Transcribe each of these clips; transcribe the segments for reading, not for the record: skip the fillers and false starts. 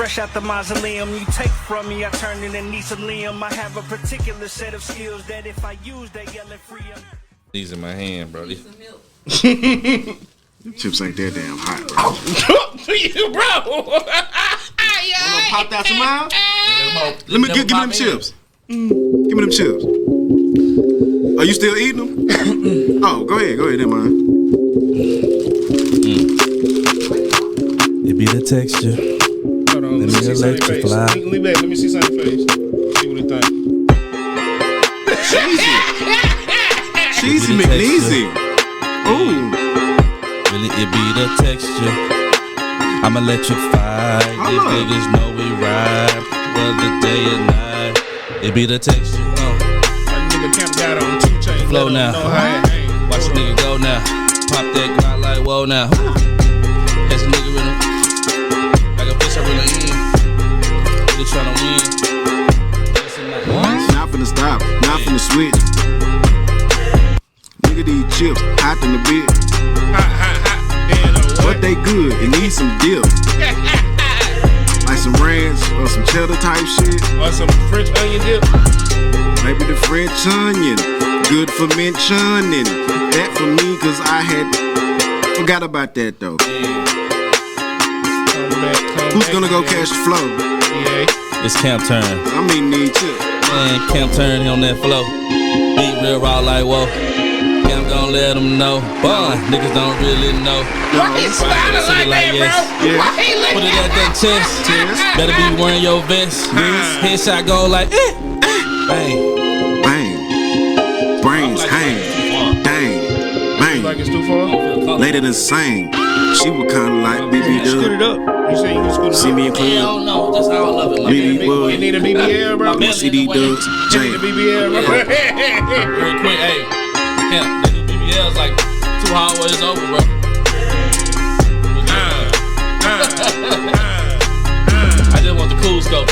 Fresh out the mausoleum, you take from me, I turn into Liam. I have a particular set of skills that if I use, they yell at free. These in my hand, bro. Chips ain't that damn hot, bro. for you, bro. Pop that some out. Let me give me them chips. Give me them chips. Are you still eating them? Oh, go ahead, never mind. It be the texture. Hold on, let me see something face. Leave that. Let me see something face. See what he think. Cheesy McNeasy. Ooh. Really, it be the texture. I'm electrified. These niggas know we ride. Whether day or night. It be the texture. That nigga camped out on 2 chains. Flow now. Watch the nigga go now. Pop that Glock like whoa now. Catch a nigga with him. Like a fish I really in. Really tryna win. Not finna stop. Not finna switch. Nigga, these chips hot in the bit. But they good. It needs some dip. Like some ranch or some cheddar type shit. Or some French onion dip. Maybe the French onion. Good for mentioning. That for me, cause I had forgot about that though. Who's gonna go catch the flow? It's Camp turn. I mean, need chips. Man, Camp turn on that flow. Beat real raw like whoa. Camp gon' let them know. Boy, niggas don't really know. Why he smiling like that, bro? Why he looking Put it at that chest. Better be wearing your vest. Headshot go like bang. Bang. Brains hang. Dang. Bang. Like it's too far? Later than sing. She was kinda like BB Scoot it Dub. up. You say you can scoot it See up? me in club. Hell no, that's how I love it. BB Wood. You need a BBL, bro? CD Dubs. You need a Jam. BBL, bro? Real quick, hey. Camp, they do BBLs like 2 hallways over, bro. I just want the cool scope.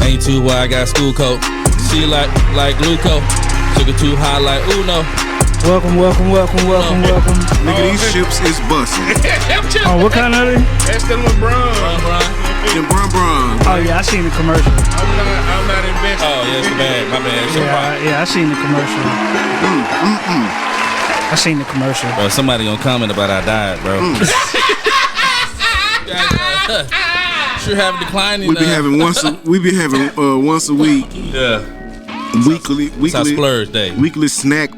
Ain't too wide, I got school coat. See like glucose. Took it too high like Uno. Welcome. Nigga, these chips is bustin'. Oh, what kind are they? That's them LeBron. Them brum. Oh yeah, I seen the commercial. I'm not invested. Oh yeah, it's the bag. My bad. Yeah, I seen the commercial. I seen the commercial. Bro, somebody gonna comment about our diet, bro. Sure have declining. We be having once a week. Yeah. Weekly It's our splurge day. weekly snack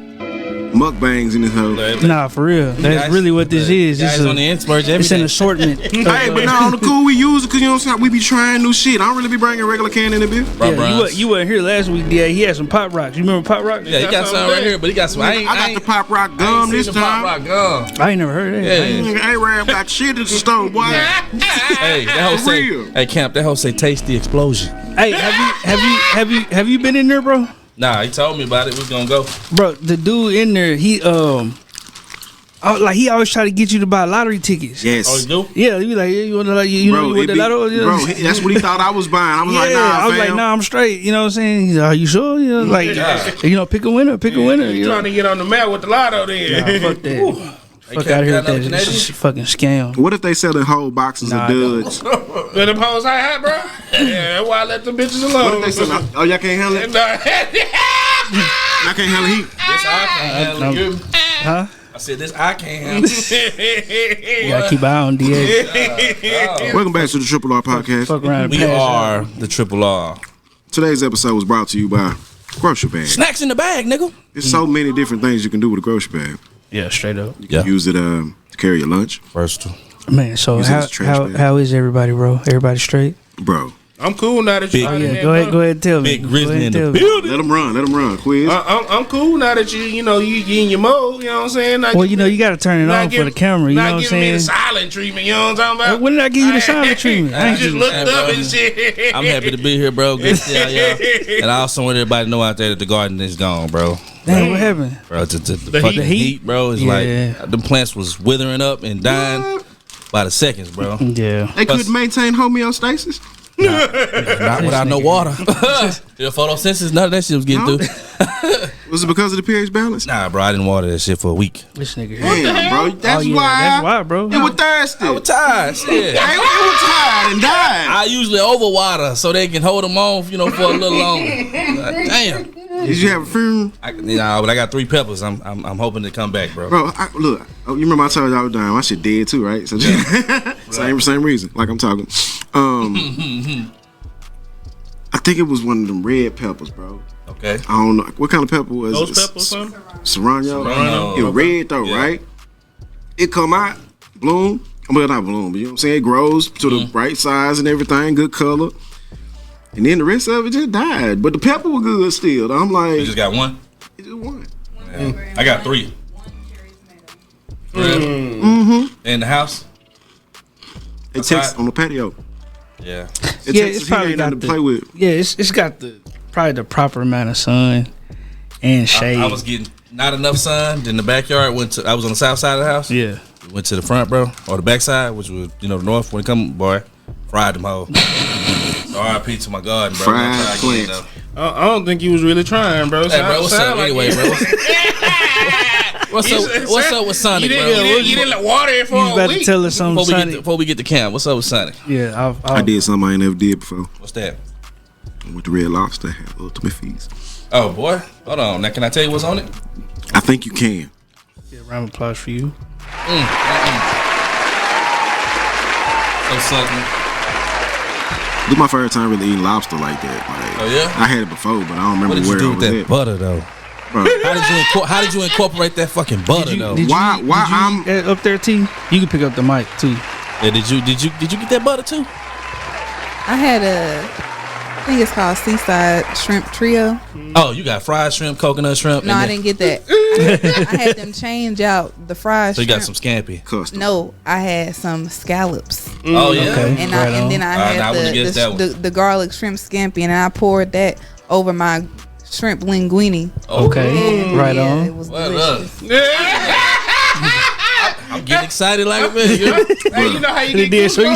mukbangs in this hoe. Nah, for real. That's really what this is. Guys on the end splurge every It's an day. assortment. Hey, but now on the cool we use it, cause you know what I'm saying, we be trying new shit. I don't really be bringing regular can in the beer. You weren't here last week, DA. He had some Pop Rocks. You remember Pop Rocks? Yeah, he got some right here, but he got some. I got the Pop Rock gum this time. Pop Rock gum. I ain't never heard of that. Yeah. Nigga, A-Rab got shit in the store, boy. Hey, that hoe For say, real. hey Camp, that hoe say taste the explosion. Hey, have you been in there, bro? Nah, he told me about it. We was gonna go. Bro, the dude in there, he always try to get you to buy lottery tickets. Yes. Oh, you do? Yeah, he be like, you want to you Bro, want the lotto? bro, that's what he thought I was buying. I was like, Yeah, nah, I was fam. like, nah, I'm straight. You know what I'm saying? He's like, are you sure? You know, like, pick a winner. You trying to get on the map with the lotto then? Nah, fuck that. Fuck out of here with that. It's a fucking scam. What if they selling whole boxes of duds? But them hoes hot, bro. Yeah, that's why I let them bitches What alone. if they selling? Oh, y'all can't handle it? Y'all can't handle heat? This I can't handle. You? Huh? I said this I can't handle. You gotta keep an eye on DA. Welcome back to the Triple R Podcast. Fuck around and We pass are out. the Triple R. Today's episode was brought to you by Grocery Bag. Snacks in the bag, nigga. There's so many different things you can do with a grocery bag. Yeah, straight up. You can use it to carry your lunch. Versatile. Man, so Use it as a trash bag. how is everybody, bro? Everybody straight? Bro, I'm cool now that you. Oh yeah, go ahead and tell me. Big Grizzly in the tell me. building. let them run, Quiz. I'm cool now that you in your mode. You know what I'm saying? Well, you know, you gotta turn it on for the camera. You know what I'm Not giving me the saying? silent treatment. You know what I'm talking about? When did I give you the silent treatment? I I ain't just give- looked Hey, up bro. and shit. I'm happy to be here, bro. Good to see y'all. And I also want everybody to know out there that the garden is gone, bro. Damn, what happened? Bro, the The fucking heat? heat, bro, is Yeah. like them plants was withering up and dying by the seconds, bro. Yeah. They couldn't maintain homeostasis. Not without no water. The photosynthesis, none of that shit was getting through. Was it because of the pH balance? Nah, bro, I didn't water that shit for a week. This nigga here. Damn, bro. That's yeah, why. that's why, bro. You were thirsty. I was tired, shit. Hey, you were tired and died. I usually overwater so they can hold them on, for a little longer. Damn. Did you have a funeral? But I got 3 peppers. I'm hoping to come back, bro. Bro, look. You remember I told you I was dying. My shit dead too, right? So same reason. Like I'm talking. I think it was one of them red peppers, bro. Okay. I don't know what kind of pepper was Those it. peppers, son? Serrano. Serrano. It was red though, Yeah. right? It come out, bloom. Well, not bloom, but you know what I'm saying? It grows to the right size and everything, good color. And then the rest of it just died. But the pepper was good still. I'm like, You just got one? it just one. Yeah. I got 3. In the house? It takes on the patio. Yeah. It Yeah, takes it's probably ain't got nothing to play with. Yeah, it's got probably the proper amount of sun and shade. I was getting not enough sun. Then the backyard I was on the south side of the house. Yeah. Went to the front, bro, or the back side, which was the north. When it come, boy, fried them hoes. So RIP to my garden, bro. Fried Try again, plants. though. I don't think you was really trying, bro. Hey, bro, what's up? Anyway, bro. What's up with Sonic, bro? You didn't water it for a week. You about to tell us something, Sonic. Before we get to camp, what's up with Sonic? Yeah, I did something I ain't never did before. What's that? I went to Red Lobster, had ultimate feast. Oh, boy. Hold on. Now, can I tell you what's on it? I think you can. Yeah, round of applause for you. So sucking. This is my first time really eating lobster like that. Like, Oh, yeah? I had it before, but I don't remember What did where you do I with was that at. butter, though? Bro, How did you incorporate that fucking butter, though? why I'm Up there, T? You can pick up the mic, too. Yeah, did you get that butter, too? I had I think it's called Seaside Shrimp Trio. Oh, you got fried shrimp, coconut shrimp. No, and I then- didn't get that. I had them change out the fried So you shrimp. got some scampi. custard. No, I had some scallops. Oh, yeah? Okay. And Right on. then I Nah, I had wouldn't guess that one. the garlic shrimp scampi, and I poured that over my shrimp linguine. Okay, And, right yeah, on. It was Well, delicious. I'm getting excited like a man. You know? Hey, you know how you get did, so you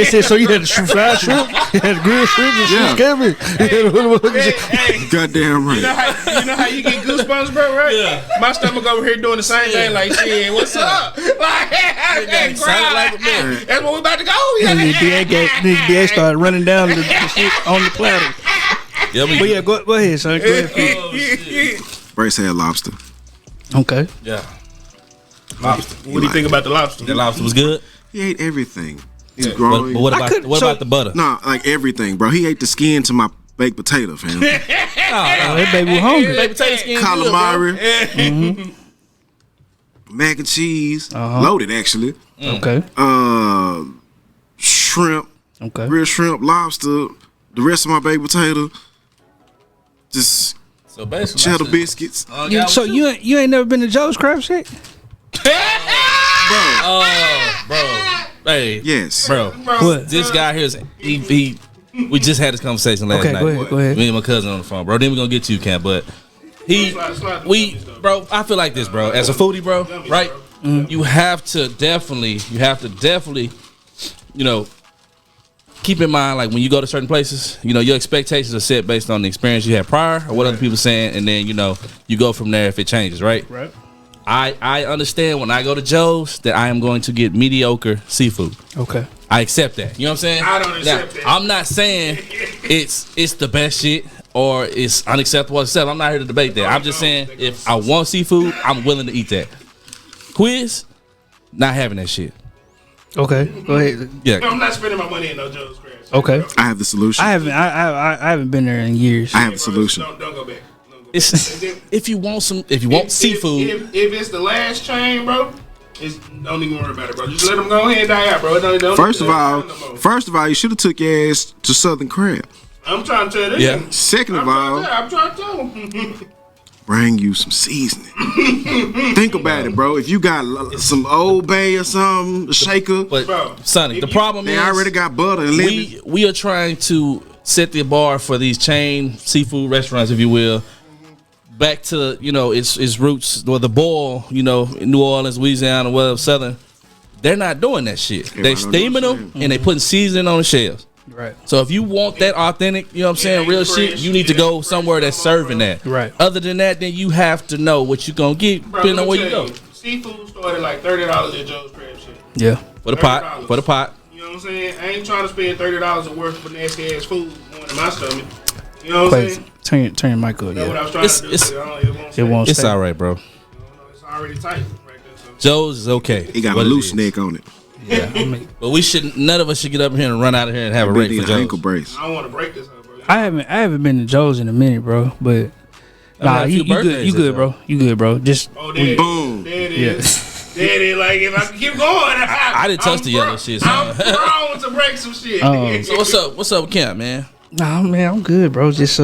said, so you had the fried shrimp, you had the grilled shrimp, and shrimp scampi. Goddamn right. You know how you get goosebumps, bro, right? Yeah. My stomach over here doing the same thing, like, shit, what's up? Like, excited like a man. that's where we about to go. DA started running down the shit on the platter. Yeah, But yeah, go ahead, son. Go ahead. Oh, shit. Brace had lobster. Okay. Yeah. Lobster. What do you think about the lobster? That lobster was good. He ate everything. He's But growing. what I about could- what so- about the butter? No, like everything, bro. He ate the skin to my baked potato, fam. Oh, That baby was hungry. Baby potato skin. Calamari, mac and cheese, loaded actually. Okay. Shrimp, Okay. real shrimp, lobster. The rest of my baked potato, just So basically, cheddar biscuits. So you ain't never been to Joe's Crab Shack? Oh, bro. Hey. Yes, Bro. What? This guy here is he we just had this conversation last Okay, night. go ahead. Me and my cousin on the phone, bro. Then we're gonna get to you, Cam, but bro, I feel like this, bro. As a foodie, bro, right? You have to definitely, keep in mind, like when you go to certain places, your expectations are set based on the experience you had prior or what other people saying, and then you go from there if it changes, right? Right. I understand when I go to Joe's that I am going to get mediocre seafood. Okay. I accept that. You know what I'm saying? I don't accept that. I'm not saying it's the best shit or it's unacceptable. I'm not here to debate that. I'm just saying if I want seafood, I'm willing to eat that. Kwizz, not having that shit. Okay. Go ahead. Yeah. I'm not spending my money in no Joe's Crab Shack. Okay. I have the solution. I haven't been there in years. I have the solution. Don't go back. It's if you want seafood. If it's the last chain, bro, don't even worry about it, bro. Just let them go ahead and die out, bro. Don't First of all, you should have took your ass to Southern Crab. I'm trying to tell this. Yeah. Second of all, I'm trying to. bring you some seasoning. Think about it, bro. If you got some Old Bay or something, a shaker, But Bro, Sonny, the problem they is already got butter and lemon. we are trying to set the bar for these chain seafood restaurants, if you will, back to its roots or the boil, in New Orleans, Louisiana, whatever Southern. They're not doing that shit. They steaming them and they putting seasoning on the shells. Right. So if you want that authentic, you know what I'm saying, real shit, you need to go somewhere that's serving that. Right. Other than that, then you have to know what you gonna get, depending on where you go. Seafood started like $30 at Joe's Crab Shack. Yeah. For the pot. For the pot. You know what I'm saying? I ain't trying to spend $30 worth of nasty ass food going in my stomach. You know what I'm saying? Turn your mic up. That's what I Yeah. was trying to do. It won't. It's stay. all right, bro. It's already tight right there. So. Joe's is okay. He got a What it loose is. neck on it. Yeah. I mean, But we shouldn't. None of us should get up here and run out of here and have a rate He for got an ankle Joe's. brace. I don't want to break this up, bro. I haven't been to Joe's in a minute, bro. But nah, had a you few good. birthdays You good, this bro. You good, bro. Just Oh, there it is. Boom. There it yeah. is. There it is. Like, if I can keep going, I didn't touch the yellow shit, son. I'm prone to break some shit. So what's up? What's up with Camp, man? Nah, man, I'm good, bro. Just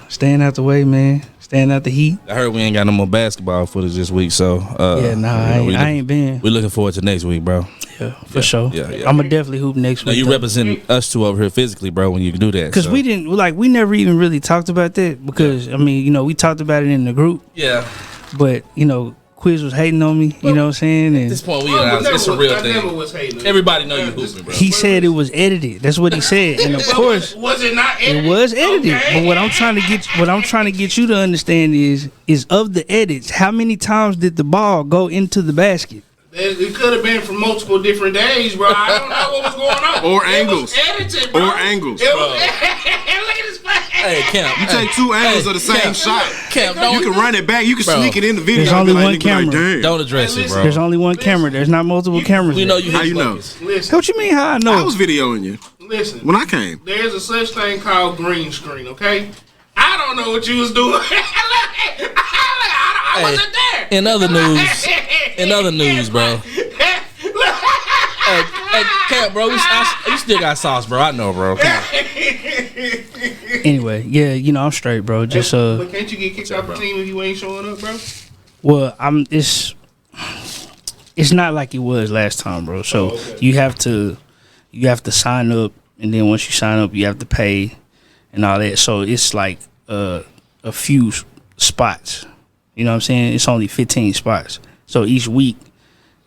staying out the way, man. Staying out the heat. I heard we ain't got no more basketball footage this week, so Yeah, nah, I ain't been. We're looking forward to next week, bro. Yeah, for sure. yeah. I'ma definitely hoop next No, week. you though. represent us two over here physically, bro, when you do that. Because so. we didn't we never even really talked about that because I mean, you know, we talked about it in the group, Yeah. but you know, Kwizz was hating on me, you know what I'm saying? At this And point, we I it's a real never thing. was hating. Everybody know you hooping, bro. he said it was edited. That's what he said. And of course was it not edited? it was edited. Okay. But what I'm trying to get you to understand is of the edits, how many times did the ball go into the basket? It could have been from multiple different days, bro. I don't know what was going on. Or It angles. was edited, bro. Or angles. It was, look at his face. Hey, Camp. You take two angles of the same shot. Camp, You can run it back. You can Bro, sneak it in the video. there's and be only one nigga be like, camera. damn. Don't address it, bro. There's only one camera. There's not multiple cameras. We know there. you How hit you know? buckets. Listen, What you mean how I know? I was videoing you listen. when I came. There's a such thing called green screen, okay? I don't know what you was doing. I wasn't there. In other news, bro. Hey, Camp, bro, you still got sauce, bro. I know, bro. Come on. Anyway, yeah, you know I'm straight, bro. Just But can't you get kicked off the team if you ain't showing up, bro? well, it's not like it was last time, bro. So okay. you have to sign up, and then once you sign up, you have to pay and all that. So it's like a few spots. You know what I'm saying? It's only 15 spots. So each week,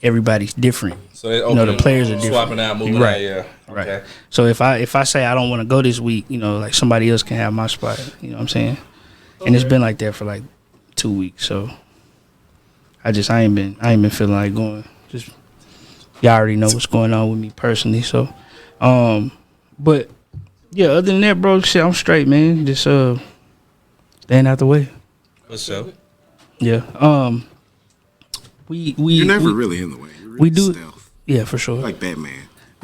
everybody's different. So they You know, the players are different. swapping out, moving Right. out, yeah. Right. Okay. So if I say I don't want to go this week, you know, like somebody else can have my spot. You know what I'm saying? And it's been like that for like 2 weeks. So I ain't been feeling like going. Just y'all already know what's going on with me personally. So, but yeah, other than that, bro, shit, I'm straight, man. Just staying out the way. What's up? Yeah. We You're never really in the way. You're really we do- stealth. Yeah, for sure. Like Batman.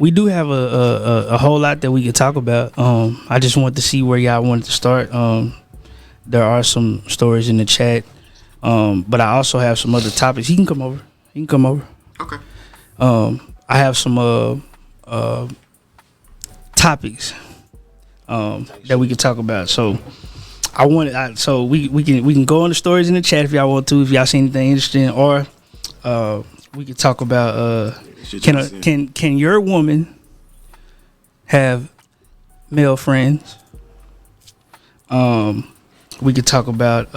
We do have a whole lot that we could talk about. I just want to see where y'all wanted to start. There are some stories in the chat, but I also have some other topics. He can come over. Okay. I have some topics that we can talk about. So so we can go on the stories in the chat if y'all want to. If y'all see anything interesting, or we can talk about can your woman have male friends? We could talk about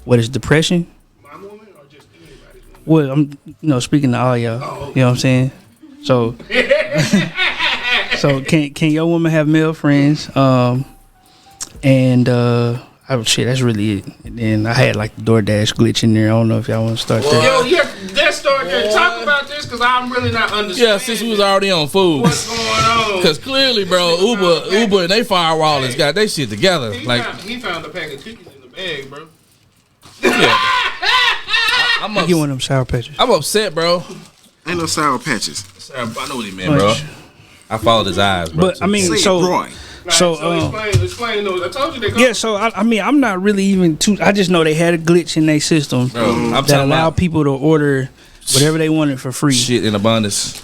what is depression. My woman or just anybody's woman? Well, I'm speaking to all y'all. You know what I'm saying? So so can your woman have male friends? Shit, that's really it. And then I had like the DoorDash glitch in there. I don't know if y'all want to start there. Yo, yeah, that story. Talk about this because I'm really not understanding. Yeah, since we was already on food. what's going on. Because clearly, bro, Uber and they firewallers got they shit together. He found a pack of cookies in the bag, bro. I'm Get one of them Sour Patches. I'm upset, bro. Ain't no sour patches. I know what he meant, bro. I followed his eyes, bro. But I mean, Say so it, Roy. so explain those. I told you they. yeah. So I mean, I'm not really even too. I just know they had a glitch in their system Bro, I'm that talking allowed about people to order whatever they wanted for free. shit in abundance.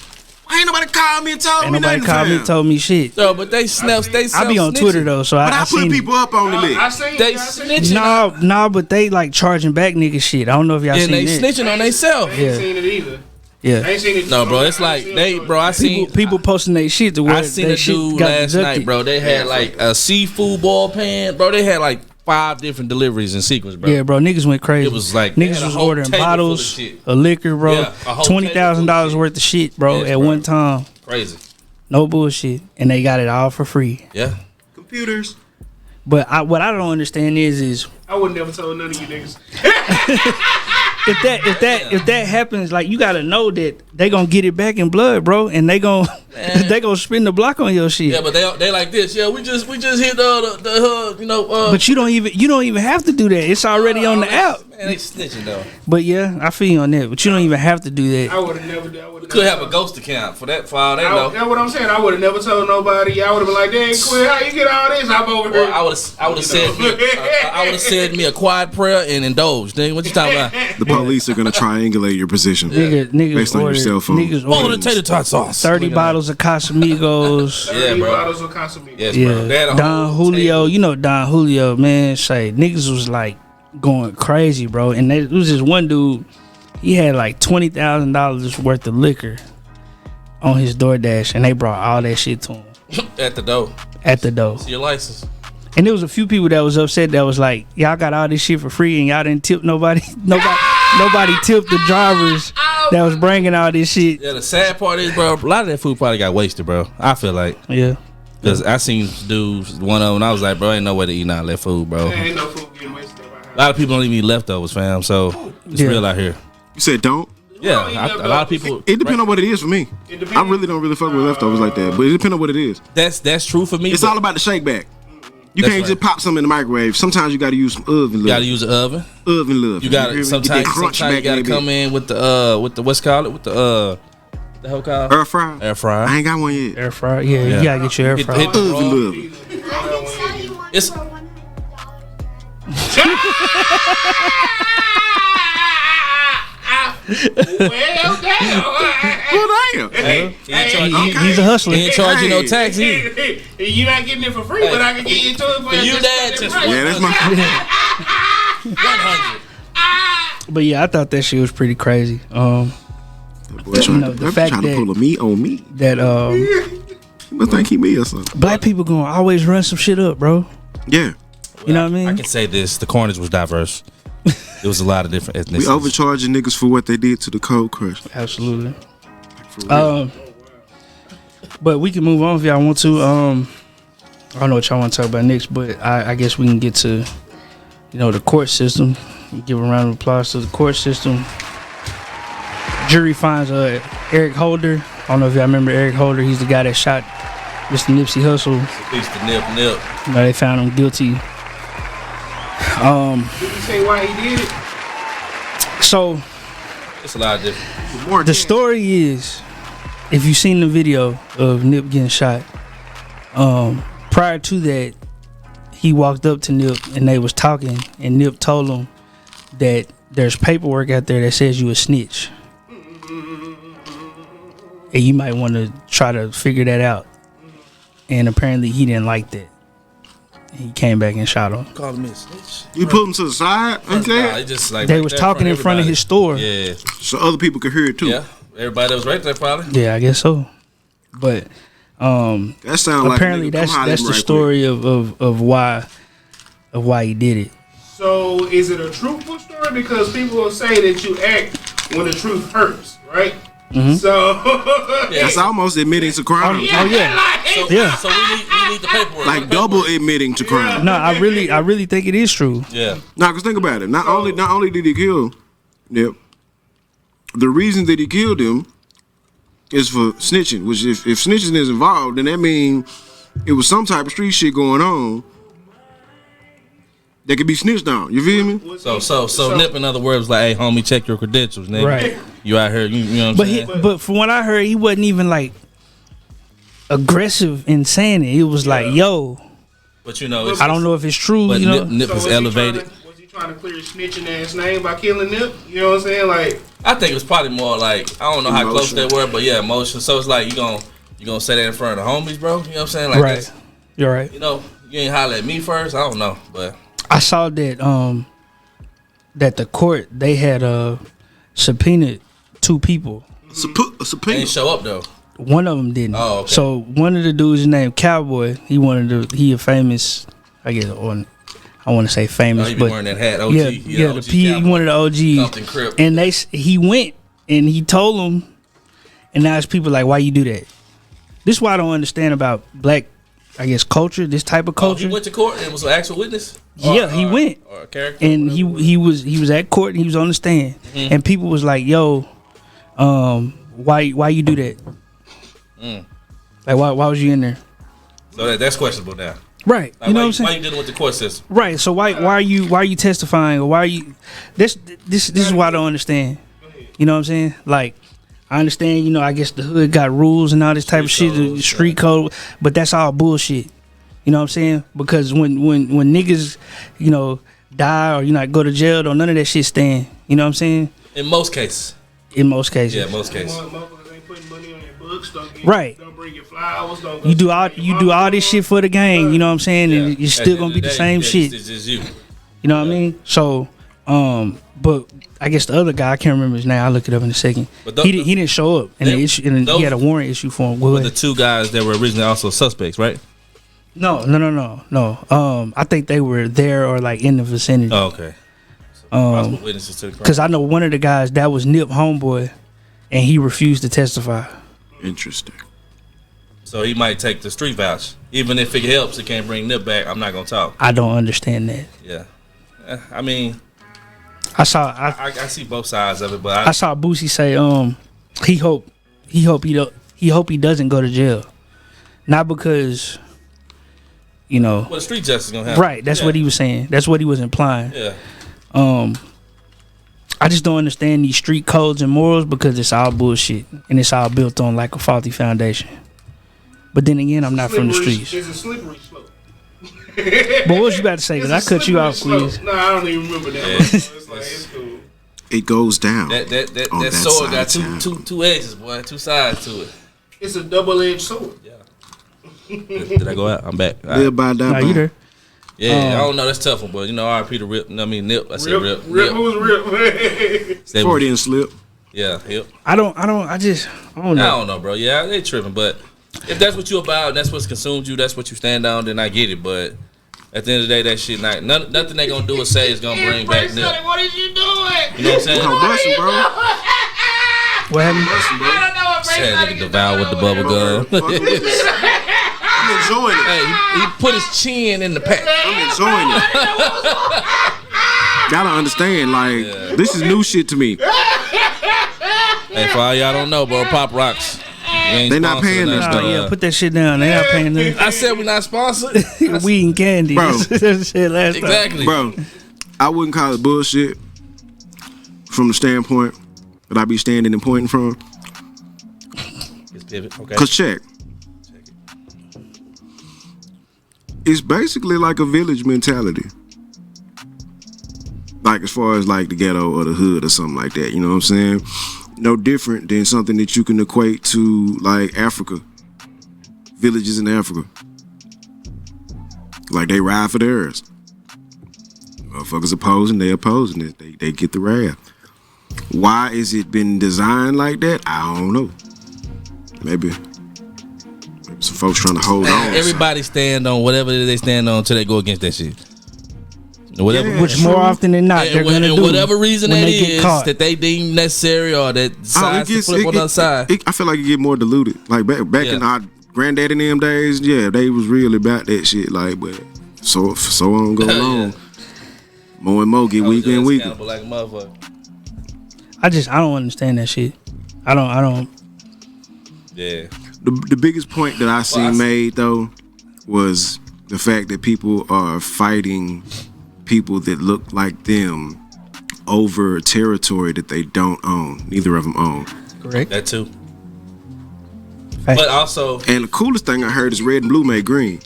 Ain't nobody called me and told Ain't me nobody nothing, called me fam. and told me shit. Yo, but they I be on Twitter though, so But I I put seen people up on the I list. seen. They I seen. snitching. Nah, but they like charging back nigga shit. I don't know if y'all And seen they that. snitching on themselves. I ain't seen it either. I Yeah, ain't seen it. No, bro, it's like I seen people posting their shit to where I seen they a shit dude got last deducted. night, bro. They had like a seafood ball pan, bro. They had like 5 different deliveries in sequence, bro. Yeah, bro, niggas went crazy. It was like they had niggas a was whole ordering table full of bottles shit. of liquor, bro. Yeah, a whole $20,000 table full of worth of shit, bro, Yes, at bro. one time. Crazy. No bullshit. And they got it all for free. Yeah. Computers. But what I don't understand is I would never tell none of you niggas. if that happens, like, you gotta know that they gonna get it back in blood, bro, and they gonna spin the block on your shit. Yeah, but they like this. Yeah, we just hit the you know. But you don't even have to do that. It's already on the app. Man, they snitching though. But yeah, I feel you on that. But you don't even have to do that. I would have never. Could have a ghost account for all they know. That's what I'm saying. I would have never told nobody. I would have been like, "Dang, Quizz, how you get all this?" I'm over here. I would have said me a quiet prayer and indulged. Nigga, what you talking about? The police are gonna triangulate your position Niggas based on your cell phone. Niggas Full of ordered tater tot sauce. 30 bottles of Casamigos. Yeah, bro. Bottles of Cashapp. Yes, bro. They had a Don whole Julio, table. you know Don Julio, man. Say niggas was like going crazy, bro. And it was this one dude. He had like $20,000 worth of liquor on his DoorDash, and they brought all that shit to him At the door. at the door. See your license. And there was a few people that was upset. That was like, y'all got all this shit for free, and y'all didn't tip nobody. Nobody tipped the drivers that was bringing all this shit. Yeah, the sad part is, bro, a lot of that food probably got wasted, bro. I feel like. Yeah. Because I seen dudes, one of them, I was like, bro, ain't no way to eat all that food, bro. Ain't no food getting wasted. A lot of people don't even eat leftovers, fam. So it's Yeah. real out here. You said don't. Yeah, a lot of people. It depends on what it is for me. I really don't fuck with leftovers like that, but it depends on what it is. That's true for me. It's all about the shake back. You That's can't just pop something in the microwave. Sometimes you got to use some oven love. You gotta use the oven. Oven love. You gotta sometimes you gotta come in with the what's called it with the hell called Air fryer. air fryer. I ain't got one yet. Air fryer. Yeah, you gotta get your air fryer. Hit the Oven roll. love. It's Well, damn. Well, damn. Hey, He's a hustler. he ain't charging no tax either. You're not getting it for free, but I can get you to it for you just dad that just- price. Yeah, that's my. 100. But yeah, I thought that shit was pretty crazy. Boy, trying know, the to fact trying to that- pull a me on me. That You must think he me or something. black people gonna always run some shit up, bro. Yeah, You know what I mean? I can say this: the Corners was diverse. It was a lot of different ethnicities. we overcharging niggas for what they did to the Cold Crush. Absolutely. For real. But we can move on if y'all want to. I don't know what y'all want to talk about next, but I guess we can get to, the court system. Give a round of applause to the court system. Jury finds Eric Holder. I don't know if y'all remember Eric Holder. He's the guy that shot Mr. Nipsey Hussle. Peace to Nip. They found him guilty. Did you say why he did it? So It's a lot of different. More the story is, if you've seen the video of Nip getting shot, prior to that, he walked up to Nip and they was talking, and Nip told him that there's paperwork out there that says you a snitch, and you might want to try to figure that out. And apparently he didn't like that. He came back and shot him. Call him a snitch. You put him to the side, okay? Nah, it's just like They right was there talking in front of everybody. his store. Yeah, So other people could hear it too. yeah. Everybody that was right there probably. Yeah, I guess so. But That sounds like apparently that's the story of why he did it. So is it a truthful story? Because people will say that you act when the truth hurts, right? Mm-hmm. So That's almost admitting to crime. Oh yeah. like, Yeah. So we need the paperwork. Like double admitting to crime. No, I really think it is true. Yeah. Now, cause think about it. Not only did he kill Nip, the reason that he killed him is for snitching. Which if snitching is involved, then that means it was some type of street shit going on that could be snitched on. You feel me? So Nip, in other words, like, hey, homie, check your credentials, nigga. Right. You out here, you know what I'm saying? But from what I heard, he wasn't even like aggressive in saying it. It was like, yo, But it's, I don't know if it's true. But Nip So was he elevated. was he trying to clear his snitching ass name by killing Nip? You know what I'm saying? Like, I think it was probably more like, I don't know how close Emotion. they were, but yeah, emotion. So it's like you gonna say that in front of the homies, bro. You know what I'm saying? Like, Right. that's- You're right. you ain't holler at me first. I don't know, but I saw that that the court, they had subpoenaed 2 people. A they subpoena. ain't show up though. One of them didn't. Oh, okay. So one of the dudes named Cowboy. He a famous, I guess, or I want to say Oh, famous, he be but wearing that hat. OG. yeah, OG the P, cowboy. one of the OGs. Compton Crip. And he went and he told them, and now it's people like, why you do that? This is why I don't understand about black, I guess, culture. This type of Oh, culture. he went to court and was an actual witness. Yeah, he went. Or a character. And he was at court and he was on the stand, and people was like, "Yo, why you do that? Like why was you in there?" So that's questionable now. Right. Like, You know what I'm why saying? you dealing with the court system? Right. So why are you testifying, or why are you this is why I don't understand. You know what I'm saying? Like, I understand, you know, I guess the hood got rules and all this type of shit, the street code, but that's all bullshit. You know what I'm saying? Because when niggas, you know, die or, you know, go to jail, don't none of that shit stand. You know what I'm saying? In most cases. In most cases. Yeah, most cases. Motherfuckers ain't putting money on your books. Right. Don't bring your flowers. Don't You do all this shit for the gang, you know what I'm saying? Yeah. And you're still gonna be the same shit. It's just you. You know what I mean? So, but I guess the other guy, I can't remember his name. I'll look it up in a second. But He didn't show up, and he had a warrant issue for him. Go With the ahead. two guys that were originally also suspects, right? No. I think they were there or like in the vicinity. Oh, okay. So possible witnesses to the crime. Because I know one of the guys that was Nip homeboy, and he refused to testify. Interesting. So he might take the street vouch. Even if it helps, it can't bring Nip back. I'm not going to talk. I don't understand that. Yeah. I mean, I saw I see both sides of it, but I saw Boosie say he hope he doesn't go to jail, not because, you know, well, the street justice is going to happen. right. That's what he was saying. That's what he was implying. Yeah. I just don't understand these street codes and morals because it's all bullshit and it's all built on like a faulty foundation. But then again, I'm not from the streets. It's a slippery slope. But what was you about to say? Because I cut you off, Kwizz. No, I don't even remember that. One, so it's like, it's cool. It goes down. That on that sword got side of town. two edges, boy. Two sides to it. It's a double-edged sword. Yeah. Did I go out? I'm back. All right. Live by, die Nah, by. you there? Yeah, I don't know. That's tough one, but you know, RP to Rip. I mean, Nip. I said Rip. Rip. Who's Rip? Said Freudian slip. Yeah, Hip. I don't know. I don't know, bro. Yeah, they tripping, but if that's what you about, that's what's consumed you, that's what you stand on, then I get it. But at the end of the day, that shit, nothing they gonna do or say is gonna bring back Nip. What is you doing? You know what I'm saying? I'm busting, bro. What happened? Busting, bro. I don't know what Sad nigga devour with the bubble gum. Fuck with this. I'm enjoying it. Hey, he put his chin in the pack. I'm enjoying it. Y'all don't understand. Like, this is new shit to me. Hey, for all y'all don't know, bro, Pop Rocks. They not paying us, though. Yeah, put that shit down. They not paying them. I said we're not sponsored. Weed and candy. Bro. That shit last time. Exactly. Bro, I wouldn't call it bullshit from the standpoint that I be standing and pointing from. Let's pivot. Okay. Cause check. It's basically like a village mentality. Like as far as like the ghetto or the hood or something like that, you know what I'm saying? No different than something that you can equate to like Africa. Villages in Africa. Like they ride for theirs. Motherfuckers opposing, they opposing it. They get the wrath. Why is it been designed like that? I don't know. Maybe some folks trying to hold on. Everybody stand on whatever they stand on until they go against that shit. Whatever, Yeah. Which more often than not, they're gonna do. whatever reason when that they get is caught. that they deem necessary or that decides to flip on the other side. I feel like it get more diluted. Like back in our granddaddy and them days, yeah, they was really about that shit. Like, but so on go along. More and more get weaker and weaker. Like a motherfucker. I don't understand that shit. I don't. Yeah. The biggest point that I seen made though was the fact that people are fighting people that look like them over territory that they don't own. Neither of them own. Correct. That too. Fact. But also, And the coolest thing I heard is red and blue made green.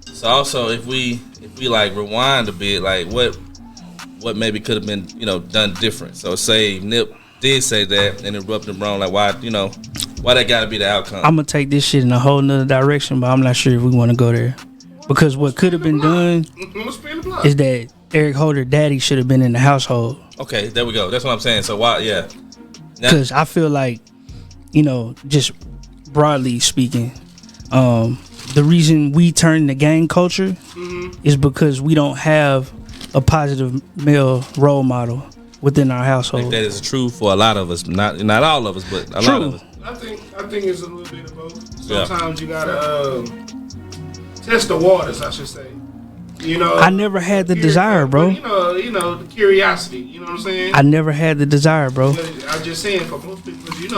so also if we like rewind a bit, like what maybe could have been, you know, done different. So say Nip did say that and it rubbed him wrong, like why that gotta be the outcome. I'm gonna take this shit in a whole nother direction, but I'm not sure if we want to go there. Because what could have been done is that Eric Holder daddy should have been in the household. Okay, there we go. That's what I'm saying. So why, yeah. Because I feel like, you know, just broadly speaking, the reason we turn to gang culture is because we don't have a positive male role model within our I household. think that is true for a lot of us. Not all of us, but a lot of us. I think it's a little bit of both. sometimes you gotta test the waters, I should say. You know, I never had the desire, bro. You know, the curiosity. You know what I'm saying? I never had the desire, bro. But I'm just saying, for most people, because we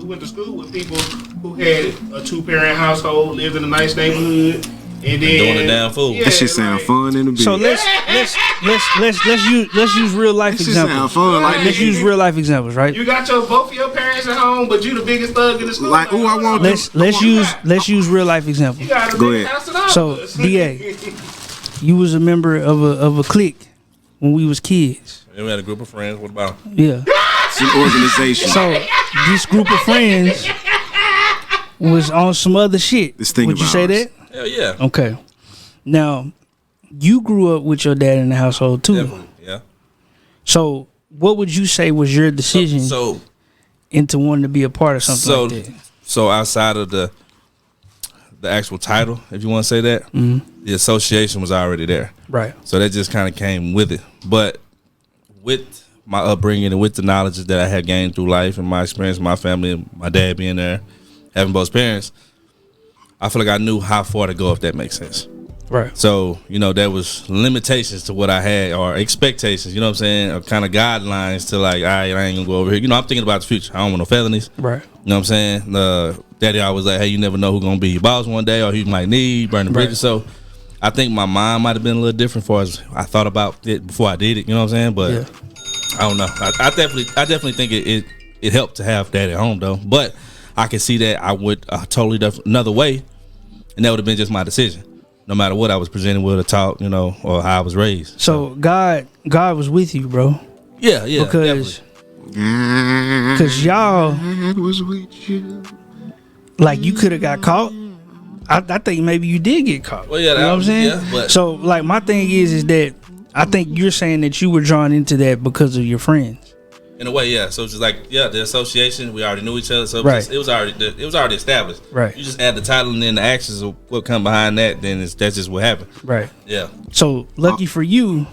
went to school with people who had a 2-parent household, lived in a nice neighborhood, and then doing the damn fool. That shit sound fun in the beginning. So let's use real life That shit examples. sound fun. Like, Let's use real life examples, right? you got both of your parents at home, but you the biggest thug in the school. Like, ooh, I want Let's use real life examples. You got a Go big ahead. house and all So, this. DA, you was a member of a clique when we was kids. And we had a group of friends. What about 'em? Yeah. It's an organization. So this group of friends was on some other shit. This thing Would you of say ours. that? Hell yeah. Okay. Now, you grew up with your dad in the household too. Definitely. Yeah. So, what would you say was your decision So into wanting to be a part of something like that? So outside of the actual title, if you want to say that, the association was already there. Right. So that just kind of came with it. But with my upbringing and with the knowledge that I had gained through life and my experience, my family, and my dad being there, having both parents, I feel like I knew how far to go, if that makes sense. Right. So, there was limitations to what I had, or expectations, you know what I'm saying, or kind of guidelines to like, all right, I ain't gonna go over here. I'm thinking about the future. I don't want no felonies. Right. You know what I'm saying? Daddy always like, hey, you never know who's gonna be your boss one day, or he might need burning bridges. So I think my mind might have been a little different for as I thought about it before I did it. You know what I'm saying? But I don't know. I definitely think it helped to have Daddy at home though. But I can see that I would totally another way, and that would have been just my decision. No matter what I was presented with or taught, or how I was raised. So God was with you, bro. Yeah, Because definitely. y'all, I was with you. like, you could have got caught. I think maybe you did get caught. Well, yeah, you know what I'm saying? yeah, but- So, like, my thing is that I think you're saying that you were drawn into that because of your friends. In a way, yeah. So it's just like, the association, we already knew each other, so Right. it was already established. Right. You just add the title and then the actions of what come behind that, then that's just what happened. Right. Yeah. So, lucky for you,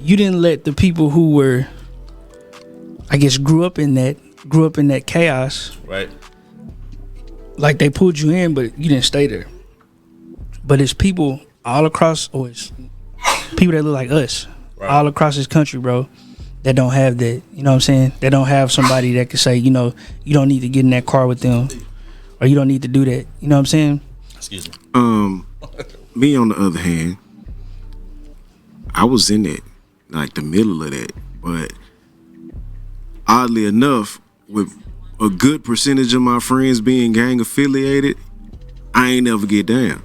you didn't let the people who were, I guess, grew up in that chaos, Right. like, they pulled you in, but you didn't stay there. But it's people all across, or it's people that look like us, all across this country, bro, that don't have that. You know what I'm saying? They don't have somebody that can say, you don't need to get in that car with them, or you don't need to do that. You know what I'm saying? Excuse me. Me on the other hand, I was in it, like the middle of that. But oddly enough, with a good percentage of my friends being gang affiliated, I ain't never get down.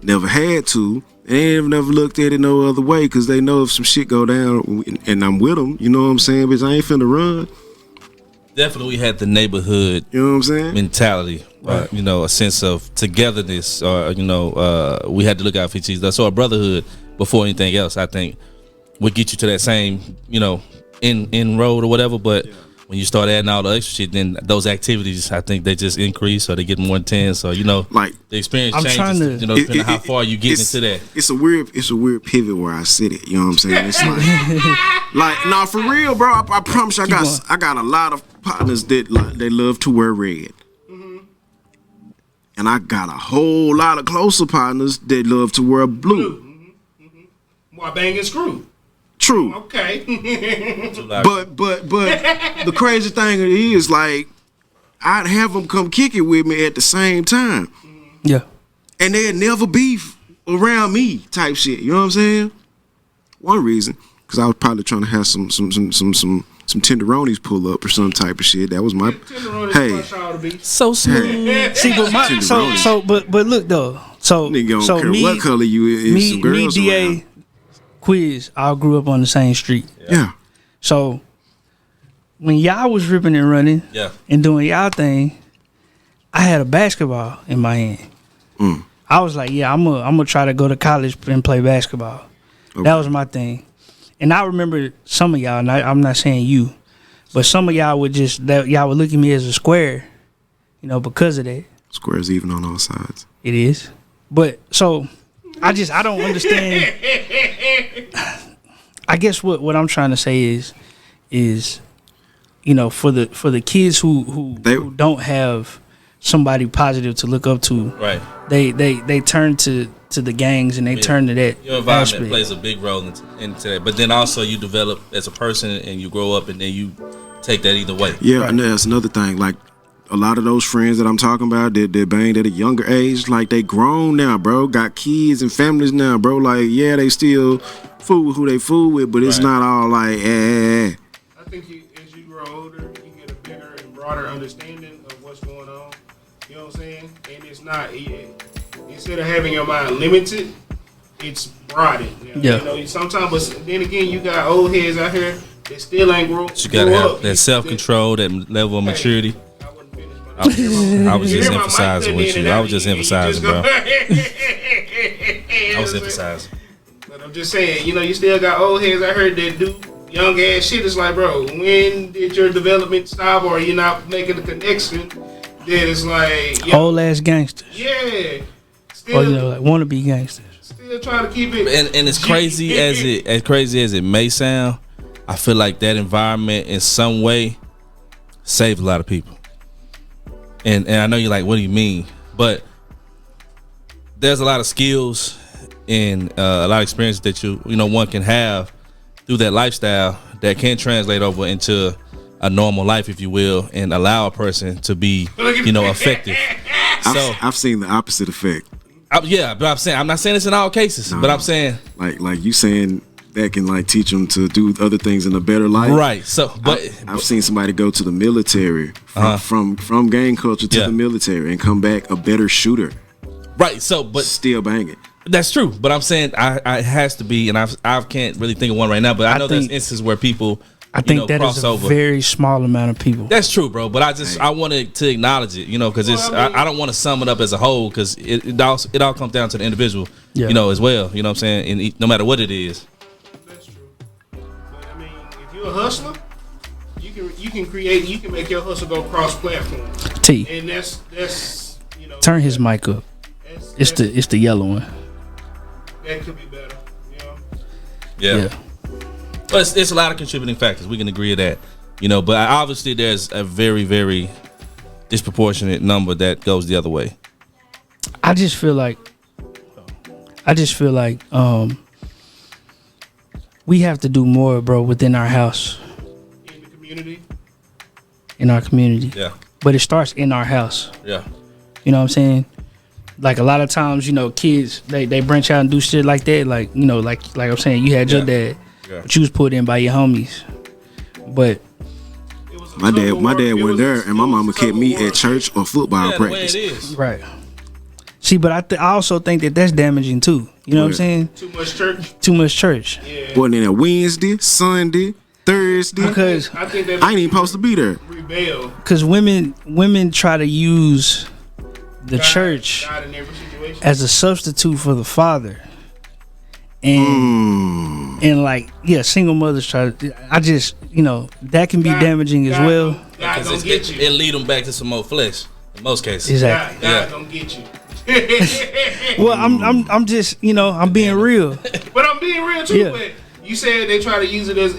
Never had to. They ain't never looked at it no other way, because they know if some shit go down and I'm with them, you know what I'm saying? Bitch, I ain't finna run. Definitely, we had the neighborhood You know what I'm saying? mentality, a sense of togetherness, or we had to look out for each other. So a brotherhood before anything else, I think, would get you to that same, in road or whatever. But when you start adding all the extra shit, then those activities, I think they just increase, or they get more intense. So like, the experience I'm changes. trying to- Depending on how far you get into that. It's a weird pivot where I sit it. You know what I'm saying? It's like nah, for real, bro. I promise you, I got a lot of partners that they love to wear red, and I got a whole lot of closer partners that love to wear blue. Why bang and screw? True, Okay. but the crazy thing is, like, I'd have them come kick it with me at the same time, Yeah. and they'd never beef around me, type shit. You know what I'm saying? One reason, because I was probably trying to have some tenderonis pull up or some type of shit. That was my So smooth. See, but but look though. So Nigga don't so care me, what color you is. Some girls DA, around. Kwizz, all grew up on the same street. Yeah. So when y'all was ripping and running, and doing y'all thing, I had a basketball in my hand. I was like, I'm gonna try to go to college and play basketball. Okay. That was my thing. And I remember some of y'all, and I'm not saying you, but some of y'all would y'all would look at me as a square, because of that. Squares even on all sides. It is. But so I don't understand. I guess what I'm trying to say is for the kids who don't have somebody positive to look up to, Right. They turn to the gangs and they turn to that Your environment aspect. plays a big role into that. But then also you develop as a person and you grow up and then you take that either way. Yeah, and that's another thing. Like a lot of those friends that I'm talking about, they banged at a younger age. Like they grown now, bro. Got kids and families now, bro. Like yeah, they still fool with who they fool with, but it's not all like I think as you grow older, you get a bigger and broader understanding of what's going on. You know what I'm saying? And it's not instead of having your mind limited, it's broadened. Yeah. You know, sometimes, but then again, you got old heads out here that still ain't grown. You gotta have that self-control, that level of maturity. I wouldn't finish my I was just You hear my mic emphasizing cutting with in you. and I out, was just you emphasizing, go- bro. I I was emphasizing. But I'm just saying, you know, you still got old heads out here that do young ass shit. It's like, bro, when did your development stop, or you're not making the connection? That it's like, Old ass gangsters, yeah, or still, like wannabe gangsters. still trying to keep it. And as crazy as it may sound, I feel like that environment in some way saved a lot of people. And I know you're like, what do you mean? But there's a lot of skills and a lot of experience that you know one can have through that lifestyle that can translate over into a normal life, if you will, and allow a person to be, you know, effective. So I've seen the opposite effect. yeah, but I'm not saying this in all cases, but I'm saying Like you saying that can like teach them to do other things in a better life. right. So, but I've seen somebody go to the military from gang culture to Yeah. the military and come back a better shooter, right. So, but still banging. that's true. But I'm saying it has to be, and I can't really think of one right now. But I know there's think- instances where people, I think that cross is a over. very small amount of people. That's true, bro. But I wanted to acknowledge it, you know, because I don't want to sum it up as a whole, because it all comes down to the individual, Yeah. you know, as well. You know what I'm saying? And no matter what it is. That's true. But I mean, if you're a hustler, you can make your hustle go cross platform, T, and that's you know. turn his mic up. It's the yellow one. that could be better. You know. Yeah. But it's a lot of contributing factors. We can agree to that, you know. But obviously, there's a very, very disproportionate number that goes the other way. I just feel like we have to do more, bro, within our house, In the community. in our community. Yeah. But it starts in our house. Yeah. You know what I'm saying? Like a lot of times, you know, kids they branch out and do shit like that. Like, you know, like I'm saying, you had your dad, but you was put in by your homies. But It was a My tug of war. dad It went was there, a- and my it was mama a tug kept of me war. at church or football Yeah, the way practice. it is. right. See, but I also think that that's damaging too. You know what I'm Right. saying? Too much church. Too much church. Yeah. Boy, then Wednesday, Sunday, Thursday, Because I think that I ain't even supposed to be there. rebel. women try to use the God- church God in every situation. as a substitute for the father. And like, yeah, single mothers try to, I just, you know, that can be God- damaging as God well. God Because gonna get you. it lead them back to some more flesh in most cases. Exactly. God Yeah. gonna get you. Well, I'm just, you know, I'm being real. But I'm being real too. Yeah. But you said they try to use it as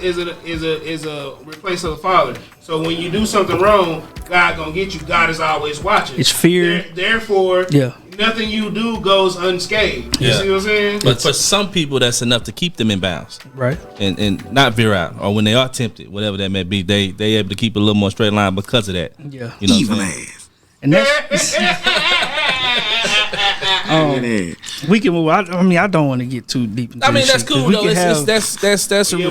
a replacement of the father. So when you do something wrong, God gonna get you. God is always watching. It's fear. Therefore, Yeah. nothing you do goes unscathed. You Yeah. see what I'm saying? But for some people, that's enough to keep them in bounds Right. and not veer out. Or when they are tempted, whatever that may be, they able to keep a little more straight line because of that. Yeah. You know what I'm Evil saying? ass. And that's, Yeah. we can move. I mean, I don't want to get too deep into I mean, this that's shit, 'cause cool we though. can It's, have-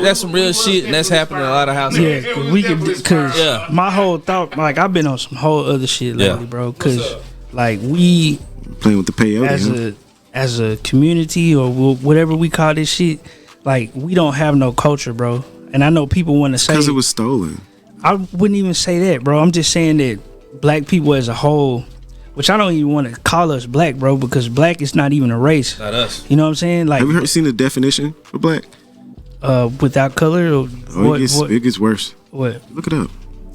that's some real shit, and that's happening in a lot of houses. Yeah, It was we could, definitely cause spiral. Yeah. my whole thought, like I've been on some whole other shit lately, Yeah. bro. What's Cause up? like we Playing with the peyote. as a community or whatever we call this shit, like we don't have no culture, bro. And I know people want to say Because it was stolen. I wouldn't even say that, bro. I'm just saying that black people as a whole, which I don't even want to call us black, bro, because black is not even a race. Not us. You know what I'm saying? Like Have you seen the definition for black? without color or Oh, what? it gets worse. What? Look it up.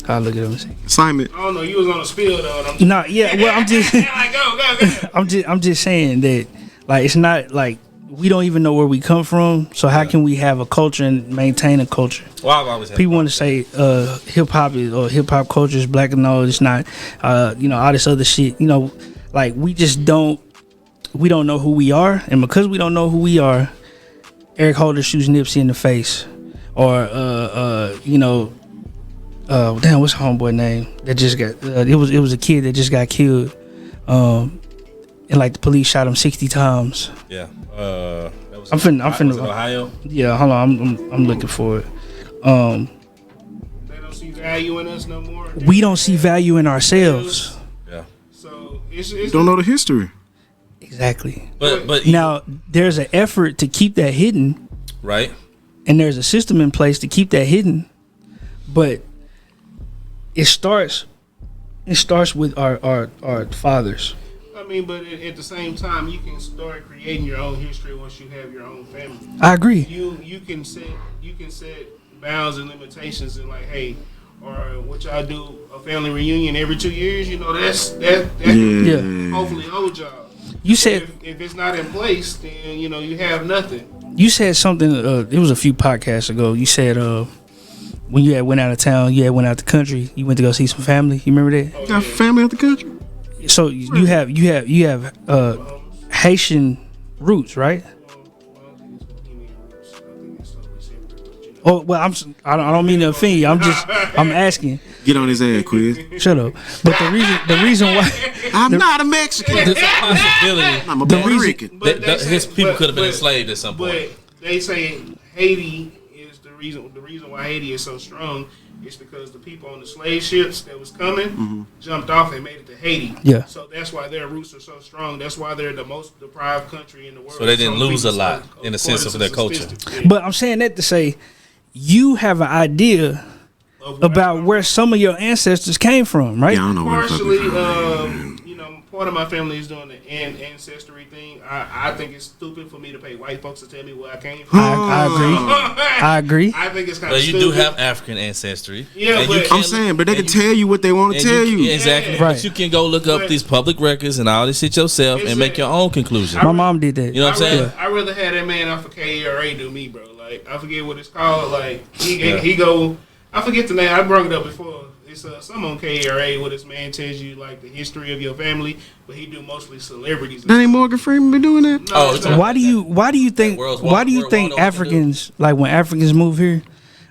I'll look at them and see. Assignment. I don't know. You was on a spill though. And I'm No, yeah. Well, I'm just. like, go. I'm just saying that, like, it's not like we don't even know where we come from. So how can we have a culture and maintain a culture? Well, I've always had People want to say hip hop is or hip hop culture is black, and no, it's not. You know, all this other shit. You know, like we don't know who we are, and because we don't know who we are, Eric Holder shoots Nipsey in the face, or you know, damn, what's homeboy name that just got? It was a kid that just got killed, and like the police shot him 60 times. Yeah. That was I'm finna. was it Ohio. Yeah, hold on. I'm looking for it. They don't see value in us no more. We don't see value in ourselves. Yeah. So it's Don't know the history. Exactly. But Now there's an effort to keep that hidden, right. and there's a system in place to keep that hidden, but it starts with our fathers. I mean, but at the same time, you can start creating your own history once you have your own family. I agree. You can set bounds and limitations, and like, hey, or what y'all do a family reunion every 2 years. You know, that Yeah. hopefully hold y'all. You said If it's not in place, then you know you have nothing. you said something. It was a few podcasts ago. You said when you had went out of town, you had went out the country. You went to go see some family. You remember that? Got family out the country. So you have Haitian roots, right? Oh well, I don't mean to offend you. I'm asking. Get on his ass, Kwizz. Shut up. But the reason why I'm not a Mexican. There's a possibility I'm a the Puerto reason- Rican. that his people could have been enslaved at some point. But they say Haiti is the reason. The reason why Haiti is so strong is because the people on the slave ships that was coming jumped off and made it to Haiti. Yeah. So that's why their roots are so strong. That's why they're the most deprived country in the world. So they didn't lose a people lot say, in the sense of according their to culture. statistics. But I'm saying that to say you have an idea about where some of your ancestors came from, right? Yeah, I don't know where the fuck partially, we from. you know, part of my family is doing the ancestry thing. I think it's stupid for me to pay white folks to tell me where I came from. I agree. I agree. I think it's kind of But you stupid. do have African ancestry. Yeah, and but- you can- I'm saying, but they can and you- tell you what they want to and tell you. Exactly. Yeah. Right. But you can go look up But- these public records and all this shit yourself and make your own conclusion. My mom did that. You know what I'm saying? I'd rather have that man off of KERA do me, bro. Like, I forget what it's called. Like, he go, I forget the name. I brought it up before. It's some on KERA where this man tells you, like, the history of your family, but he do mostly celebrities. That ain't Morgan Freeman been doing that? No, Oh, it's it's not. Why do you think World's why do you World think War One Africans, like when Africans move here,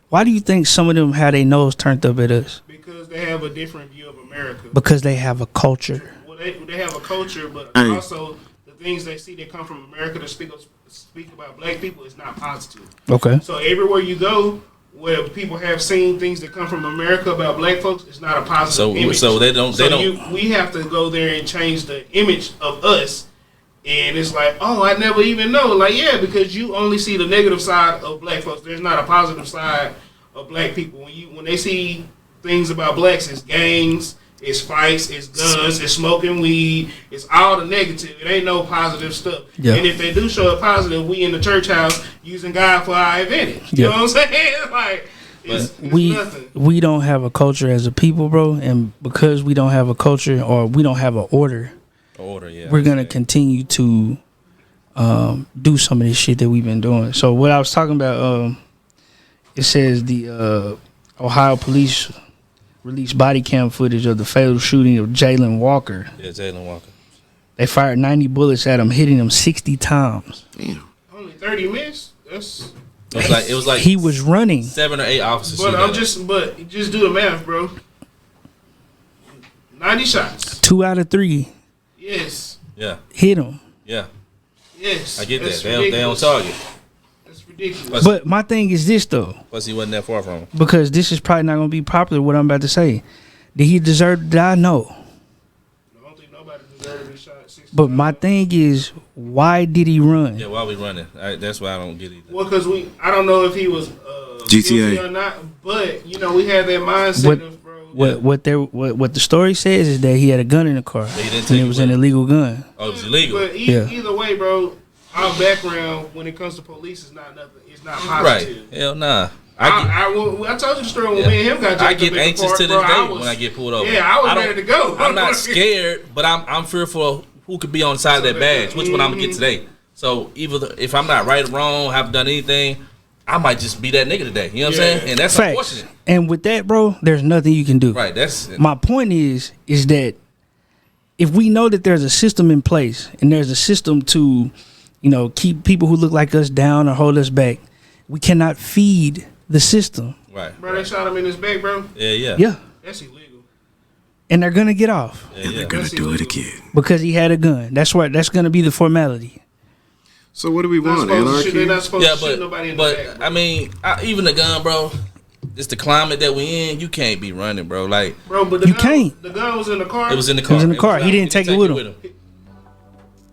why do you think some of them have their nose turned up at us? Because they have a different view of America. Because they have a culture. Well, they have a culture, but Hey. also the things they see that come from America to speak about black people is not positive. Okay. So everywhere you go, where people have seen things that come from America about black folks, it's not a positive image. So they don't. We have to go there and change the image of us. And it's like, oh, I never even know. Like, yeah, because you only see the negative side of black folks. There's not a positive side of black people. When they see things about blacks, it's gangs, it's fights, it's guns, it's smoking weed, it's all the negative. It ain't no positive stuff. Yeah. And if they do show a positive, we in the church house using God for our advantage. You Yeah. know what I'm saying? Like, it's nothing. We don't have a culture as a people, bro, and because we don't have a culture or we don't have an order, yeah. we're gonna continue to do some of this shit that we've been doing. So what I was talking about, it says the Ohio police released body cam footage of the fatal shooting of Jalen Walker. Yeah, Jalen Walker. They fired 90 bullets at him, hitting him 60 times. Damn. Only 30 missed. That's. It was like He was running. 7 or 8 officers. But shooting at him. just do the math, bro. 90 shots. 2 out of 3 Yes. Yeah, hit him. yeah. Yes. I get That's that. They on ridiculous. target. That's ridiculous. But my thing is this though, Plus, he wasn't that far from him. because this is probably not gonna be popular. What I'm about to say, did he deserve to die? No. I don't think nobody deserved to be shot 60 But my thing is, why did he run? Yeah, while we running, that's why I don't get either. Well, because I don't know if he was GTA. guilty or not, but you know we had that mindset What- of bro. What the story says is that he had a gun in the car, He didn't and take it it was with an him. illegal gun. Oh, it was illegal. But Yeah. either way, bro, our background when it comes to police is not nothing. It's not Right? positive. Hell nah. I told you the story when Yeah. me and him got jacked I up get in the anxious park, to this bro. day when I get pulled over. Yeah, I was don't- ready to go. I'm not scared, but I'm fearful of who could be on the side of that badge. Which one I'm gonna get today? So if I'm not right or wrong, haven't done anything, I might just be that nigga today. You know what I'm saying? And that's unfortunate. And with that, bro, there's nothing you can do. Right. That's my point is that if we know that there's a system in place and there's a system to, keep people who look like us down or hold us back, we cannot feed the system. Right. Bro, they shot him in his back, bro. Yeah. That's illegal. And they're gonna get off. And they're gonna do it again because he had a gun. That's gonna be the formality. So what do we want? They're not supposed to shoot nobody in the back, bro. I mean, even the gun, bro. It's the climate that we in. You can't be running, bro. Like, bro, but you can't. The gun was in the car. It was in the car. It was in the car. He didn't take it with him.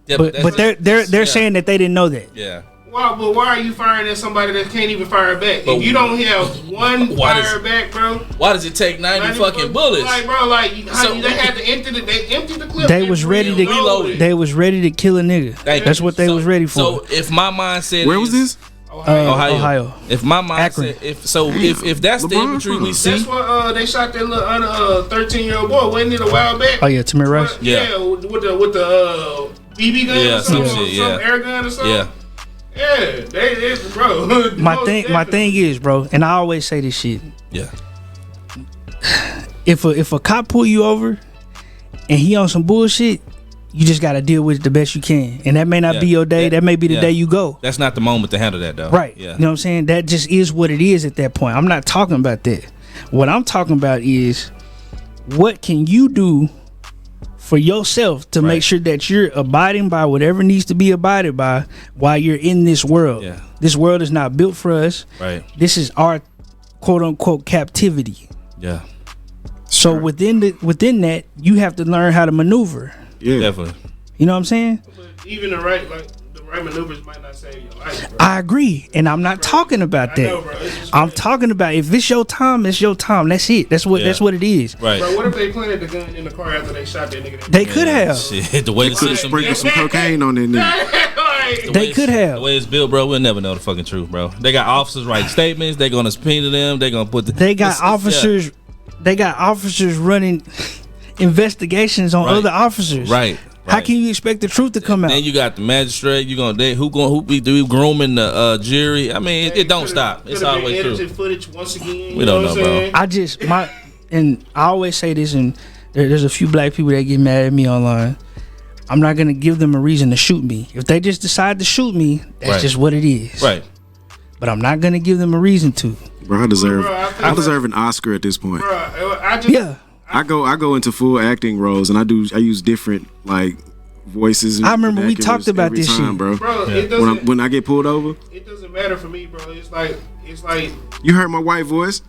Yeah, but they're saying that they didn't know that. Yeah. But why are you firing at somebody that can't even fire back? If you don't have one fire back, bro. Why does it take 90 fucking bullets? Like, bro, they had to empty the clip. They was ready to reload it. They was ready to kill a nigga. That's what they was ready for. So if my mindset where was this? Ohio. If my mindset, if that's the infantry we see, that's what they shot that little 13-year-old boy. Wasn't it a while back? Oh yeah, Tamir Rice. Yeah, with the BB gun or something, some air gun or something. Yeah. Yeah, they bro. My thing is, bro, and I always say this shit. Yeah. If a cop pull you over and he on some bullshit, you just gotta deal with it the best you can. And that may not be your day. That may be the day you go. That's not the moment to handle that, though. Right. Yeah. You know what I'm saying? That just is what it is at that point. I'm not talking about that. What I'm talking about is what can you do for yourself to make sure that you're abiding by whatever needs to be abided by while you're in this world. Yeah. This world is not built for us. Right. This is our quote unquote captivity. Yeah. So within that, you have to learn how to maneuver. Yeah. Definitely. You know what I'm saying? But even the right maneuvers might not save your life, bro. I agree, and I'm not talking about that. Know, bro. I'm talking about if it's your time, it's your time. That's it. That's what it is. Right. Bro, what if they planted the gun in the car after they shot that nigga? They could have. Shit, the way the Could have system, sprinkled some cocaine on that nigga. They could have. The way it's built, bro, we'll never know the fucking truth, bro. They got officers writing statements. They're gonna subpoena them. They're gonna put the. They got officers. Yeah. They got officers running investigations on other officers. Right. How can you expect the truth to come out? Then you got the magistrate. Who be grooming the jury? I mean, it don't stop. It's always true. Footage once again. We don't know, bro. I always say this, and there's a few black people that get mad at me online. I'm not gonna give them a reason to shoot me. If they just decide to shoot me, that's just what it is. Right. But I'm not gonna give them a reason to. Bro, I deserve an Oscar at this point. Bro, I go into full acting roles and I use different voices. And I remember we talked about this shit, bro. It doesn't, when I get pulled over, it doesn't matter for me, bro. It's like you heard my white voice.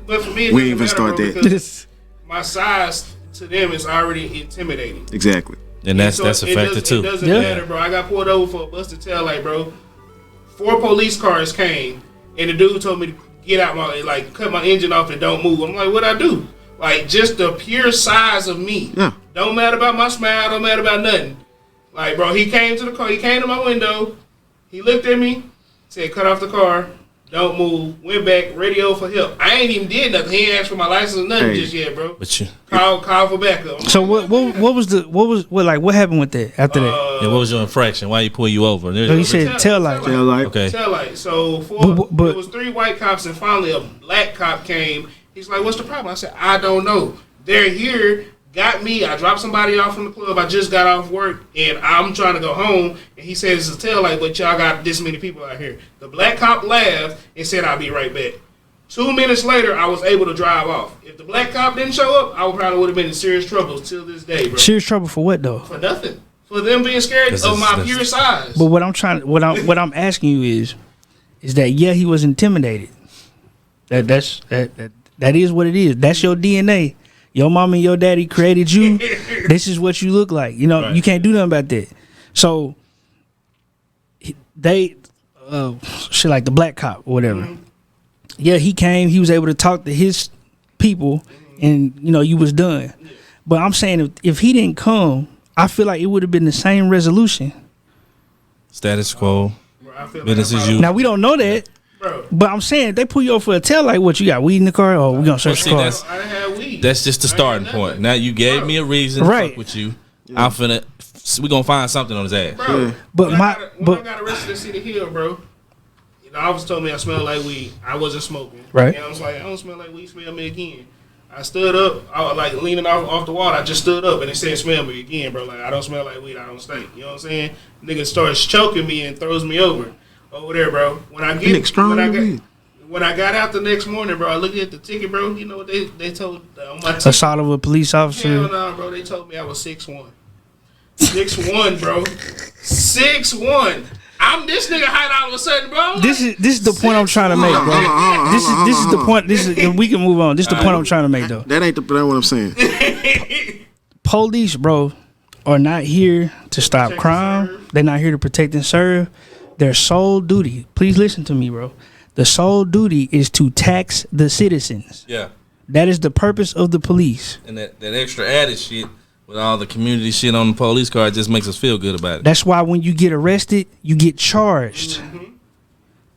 But for me, it we ain't even matter, start bro, that. My size to them is already intimidating. Exactly. And that's a factor too. It doesn't matter, bro. I got pulled over for a busted taillight, bro. 4 police cars came, and the dude told me to get out cut my engine off and don't move. I'm like, what'd I do? Just the pure size of me. Yeah. Don't matter about my smile. Don't matter about nothing. Bro, he came to the car. He came to my window. He looked at me, said, cut off the car. Don't move. Went back. Radio for help. I ain't even did nothing. He ain't asked for my license or nothing just yet, bro. But you call for backup. So what happened with that after that? Yeah, what was your infraction? Why he pull you over? He said tail light. Okay. Tail light. So it was 3 white cops and finally a black cop came. He's like, what's the problem? I said, I don't know. They're here. Got me. I dropped somebody off from the club. I just got off work and I'm trying to go home. And he says it's a tail light, but y'all got this many people out here. The black cop laughed and said, I'll be right back. 2 minutes later, I was able to drive off. If the black cop didn't show up, I probably would have been in serious trouble till this day, bro. Serious trouble for what though? For nothing. For them being scared of my pure size. But what I'm asking you is that he was intimidated. That is what it is. That's your DNA. Your mom and your daddy created you. This is what you look like. You know, you can't do nothing about that. So they shit like the black cop or whatever. Mm-hmm. Yeah, he came, he was able to talk to his people and you was done. But I'm saying if he didn't come, I feel like it would have been the same resolution. Status quo. Business as usual. Now we don't know that. Bro. But I'm saying if they pull you over for a tail light, what you got? Weed in the car? Or we gonna search the car? I didn't have weed. That's just the starting point. Now you gave me a reason to fuck with you. Yeah. I'm finna we gonna find something on his ass. Bro, But when my- I got arrested in City Hill, bro, the officer told me I smelled like weed. I wasn't smoking. Right. And I was like, I don't smell like weed. Smell me again. I stood up. I was like leaning off the wall. I just stood up and it said, smell me again, bro. Like, I don't smell like weed. I don't stink. You know what I'm saying? Nigga starts choking me and throws me over there, bro. When I got out the next morning, bro, I looked at the ticket, bro. You know what they told on my ticket? Assault of a police officer. Hell no, bro. They told me I was 6'1". 6'1", bro. 6'1". I'm this nigga height all of a sudden, bro. This is the point I'm trying to make, bro. This is the point. And we can move on. This is the point I'm trying to make, though. That ain't what I'm saying. Police, bro, are not here to stop Protect crime. and serve. They're not here to protect and serve. Their sole duty, please listen to me, bro. The sole duty is to tax the citizens. Yeah. That is the purpose of the police. And that extra added shit with all the community shit on the police car just makes us feel good about it. That's why when you get arrested, you get charged.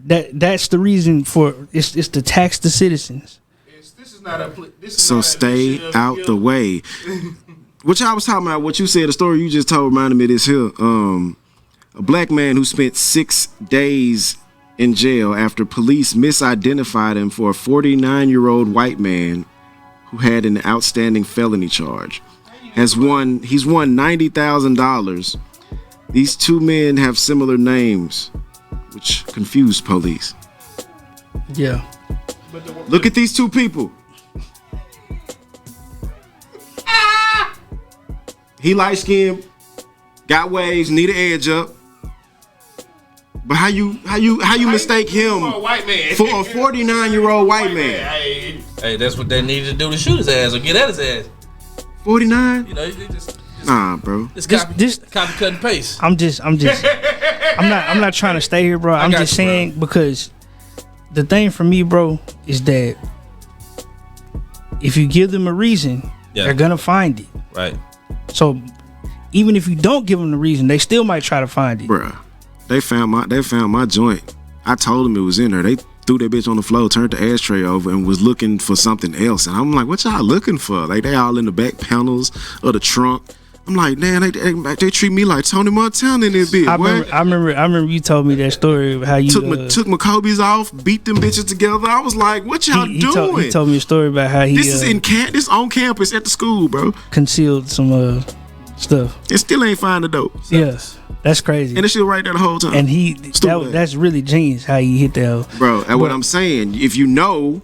That's the reason for it's to tax the citizens. This is not a. This is So not a stay initiative out to the kill. way. Which I was talking about, what you said, the story you just told reminded me of this here. A black man who spent 6 days in jail after police misidentified him for a 49-year-old white man who had an outstanding felony charge. He's won $90,000. These two men have similar names, which confused police. Yeah. Look at these two people. He light skinned, got waves, need an edge up. But how you mistake him For a white man. for a 49-year-old white man? Hey, Hey, that's what they needed to do to shoot his ass or get at his ass. 49? You know, they just Nah, bro. copy cut and paste. I'm not trying to stay here, bro. I'm got just you, saying because the thing for me, bro, is that if you give them a reason, Yeah. they're gonna find it. Right. So even if you don't give them the reason, they still might try to find it. Bruh, they found my joint. I told them it was in there. They threw that bitch on the floor, turned the ashtray over, and was looking for something else. And I'm like, what y'all looking for? Like, they all in the back panels of the trunk. I'm like, man, they treat me like Tony Montana in this bitch. I remember you told me that story of how you took my Kobe's off, beat them bitches together. I was like, what y'all doing? he told me a story about how he This is this on campus at the school, bro. concealed some stuff. And still ain't find the dope. Yes, that's crazy. And it's still right there the whole time. And Stupid. that's really genius how he hit that. Bro, that's what I'm saying. If you know,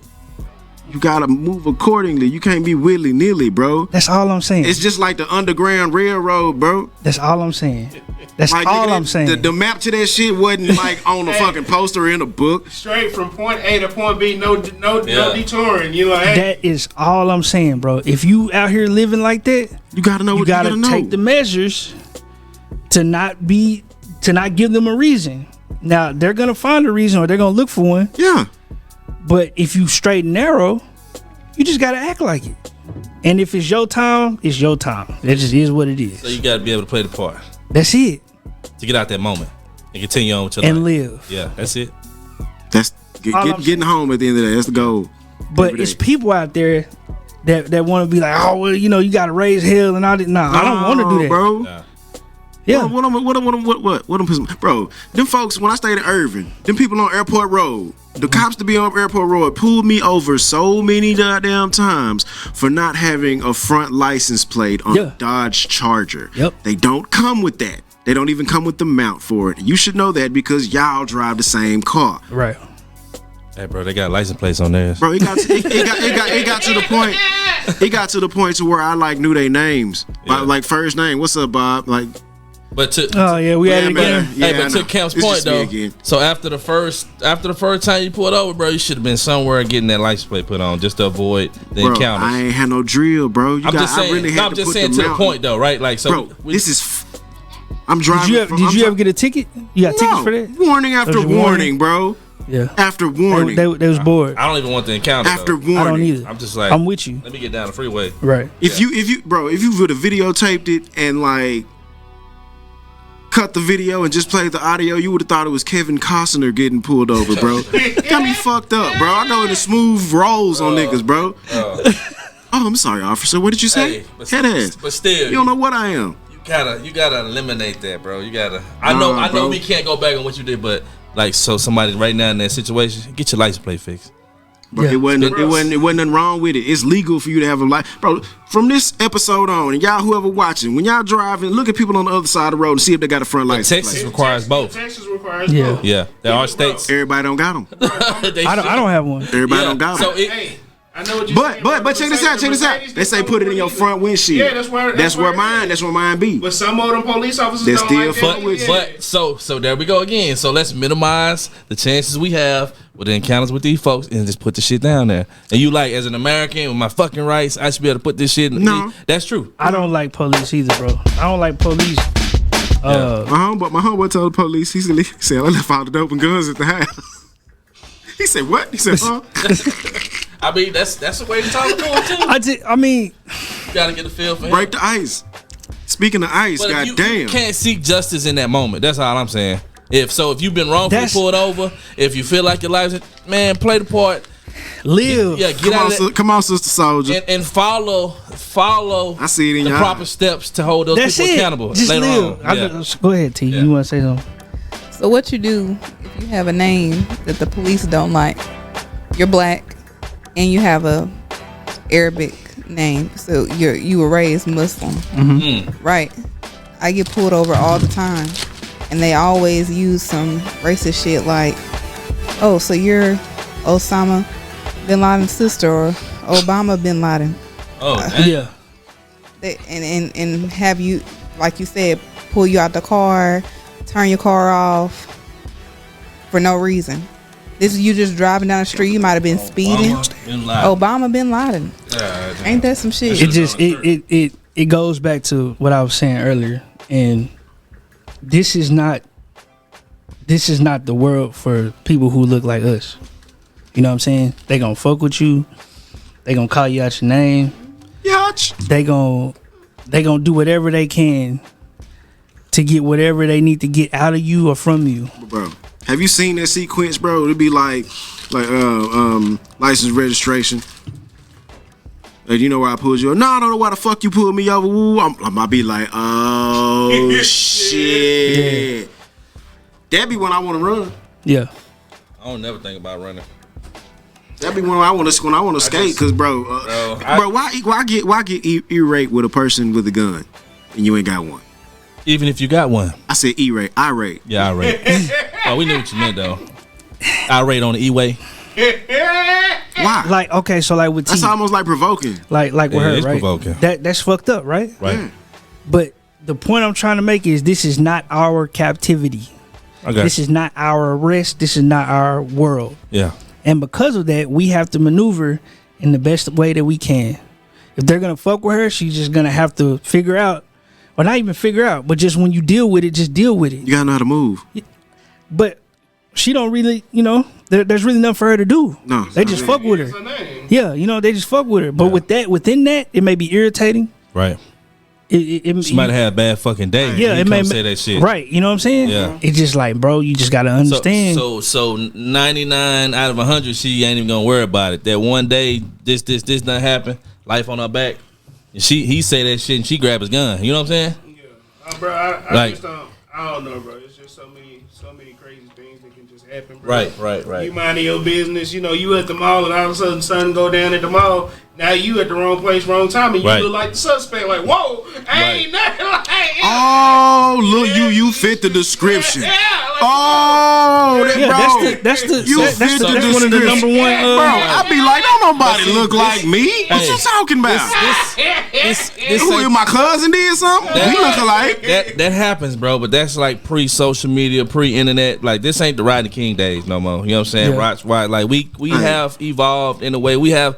you gotta move accordingly. You can't be willy-nilly, bro. That's all I'm saying. It's just like the Underground Railroad, bro. That's all I'm saying. That's Like, all nigga, I'm saying. The map to that shit wasn't like on the fucking poster in a book. straight from point A to point B, no Yeah. detouring. You know, hey, That is all I'm saying, bro. If you out here living like that, You gotta know you what you gotta gotta know. take the measures to not give them a reason. Now they're gonna find a reason or they're gonna look for one. Yeah. But if you straight and narrow, you just gotta act like it. And if it's your time, it's your time. It just is what it So is. you got to be able to play the part That's it. to get out that moment and continue on with your And life. live. Yeah, that's it. That's All I'm getting home at the end of the day. That's the goal. But Every it's day. people out there that want to be like, oh well, you gotta raise hell and all that. Nah, I don't want to do that, bro. Nah. Yeah. What, bro? Them folks, when I stayed in Irving, them people on Airport Road, the cops to be on Airport Road pulled me over so many goddamn times for not having a front license plate on a Dodge Charger. Yep. They don't come with that. They don't even come with the mount for it. You should know that because y'all drive the same car. Right. Hey, bro, they got license plates on theirs. Bro, it got to the point. It got to the point to where I like knew their names. Yeah. Like first name, what's up, Bob? Like, But to Oh yeah, we had it man. again. Yeah, hey, I but know. to Camp's It's point just me though, again. so after the first time you pulled over, bro, you should have been somewhere getting that license plate put on just to avoid the bro, encounters. I ain't had no drill, bro. I'm just saying, I'm just saying to the point though, right? Like, so Bro, this is. I'm driving. Did you ever get a ticket? You got tickets for that? Warning after Was you warning, bro. Yeah. After warning. They was bored. I don't even want the encounter. After though. warning. I don't either. I'm just like, I'm with you. Let me get down the freeway. Right. If you would have videotaped it and like cut the video and just played the audio, you would have thought it was Kevin Costner getting pulled over, bro. Got me fucked up, bro. I know the smooth rolls on niggas, bro. Oh, I'm sorry, officer. What did you say? Hey, but Head ass. But still, You don't know what I am. gotta eliminate that, bro. You gotta. I know bro. we can't go back on what you did, but like, so somebody right now in that situation, get your license plate fixed. But it wasn't nothing wrong with it. It's legal for you to have a life, bro. From this episode on, and y'all whoever watching, when y'all driving, look at people on the other side of the road and see if they got a front license. Texas requires both. Texas requires both. Yeah, there are states. Everybody don't got them. I don't have one. Everybody don't got them. So Hey, I know what you're saying. But check this out. They say put it in your front windshield. Yeah, that's where mine be. But some of them police officers They don't still like fuck that. with you. But so there we go again. So let's minimize the chances we have with the encounters with these folks and just put the shit down there. And you like, as an American with my fucking rights, I should be able to put this shit in. No. That's true. I don't like police either, bro. I don't like police. My homeboy told the police, he said, I left all the dope and guns at the house. He said, what? He said, huh? I mean, that's a way to talk to them too. I mean, You gotta get a feel for him. Break the ice. Speaking of ice, But if you goddamn. can't seek justice in that moment. That's all I'm saying. If you've been wrongfully pulled over, if you feel like your life's, man, play the part. live. Yeah, get out of that. Come on, Sister Soldier. And follow. I see it in the your proper eyes. steps to hold those That's people it. accountable Just later live. on. Yeah. Go ahead, T. Yeah. You want to say something? So what you do if you have a name that the police don't like? You're black, and you have a Arabic name, so you were raised Muslim, right? I get pulled over all the time, and they always use some racist shit like, "Oh, so you're Osama bin Laden's sister or Obama bin Laden?" Oh, dang. Yeah. They, and have you, like you said, pull you out the car, turn your car off for no reason. This is you just driving down the street. You might have been speeding. Obama bin Laden. Ain't that some shit? It just it goes back to what I was saying earlier, and this is not the world for people who look like us. You know what I'm saying? They gonna fuck with you. They gonna call you out your name. Yatch. They gonna do whatever they can to get whatever they need to get out of you or from you. Bro, have you seen that sequence, bro? It'd be like license registration. Like, you know why I pulled you over? No, I don't know why the fuck you pulled me over. Ooh, I might be like, oh shit. That be when I want to run. Yeah. I don't never think about running. That be when I want to skate, cause bro, why get irate with a person with a gun and you ain't got one? Even if you got one. I said irate. Yeah, irate. Oh, we knew what you meant though. Irate on the E-way. Why? Like, okay, so like with T, That's almost like provoking. like with Yeah, her, it's right? provoking. That's fucked up, right? Right. Yeah. But the point I'm trying to make is this is not our captivity. Okay. This is not our arrest. This is not our world. Yeah. And because of that, we have to maneuver in the best way that we can. If they're gonna fuck with her, she's just gonna have to figure out, or not even figure out, but just when you deal with it, just deal with it. You gotta know how to move. But she don't really, there's really nothing for her to do. No. They just fuck with It's her. a name. Yeah, they just fuck with her. But within that, it may be irritating. Right. It She might have had a bad fucking day. Yeah, You it may come say that shit. Right, you know what I'm saying? Yeah. It's just like, bro, you just gotta understand. So 99 out of 100, she ain't even gonna worry about it. That one day, this done happen, life on her back, and he say that shit, and she grab his gun. You know what I'm saying? Yeah. Bro, I Like- just don't. I don't know, bro. It's just so many crazy things that can just happen, bro. Right. You minding your business, you at the mall, and all of a sudden, son go down at the mall. Now you at the wrong place, wrong time, and you Right. look like the suspect. Like, whoa, ain't nothing like. Oh, look, you fit the description. Yeah, like, Oh, yeah, bro. that's the You that's fit the one of the description. number one. Bro, I be like, don't nobody But see, look like me. What hey, you talking about? This Who, if my cousin did something? We look alike. that happens, bro. But that's like pre-social media, pre-internet. Like this ain't the Rodney King days no more. You know what I'm saying? Yeah. Right. Like we have evolved in a way. We have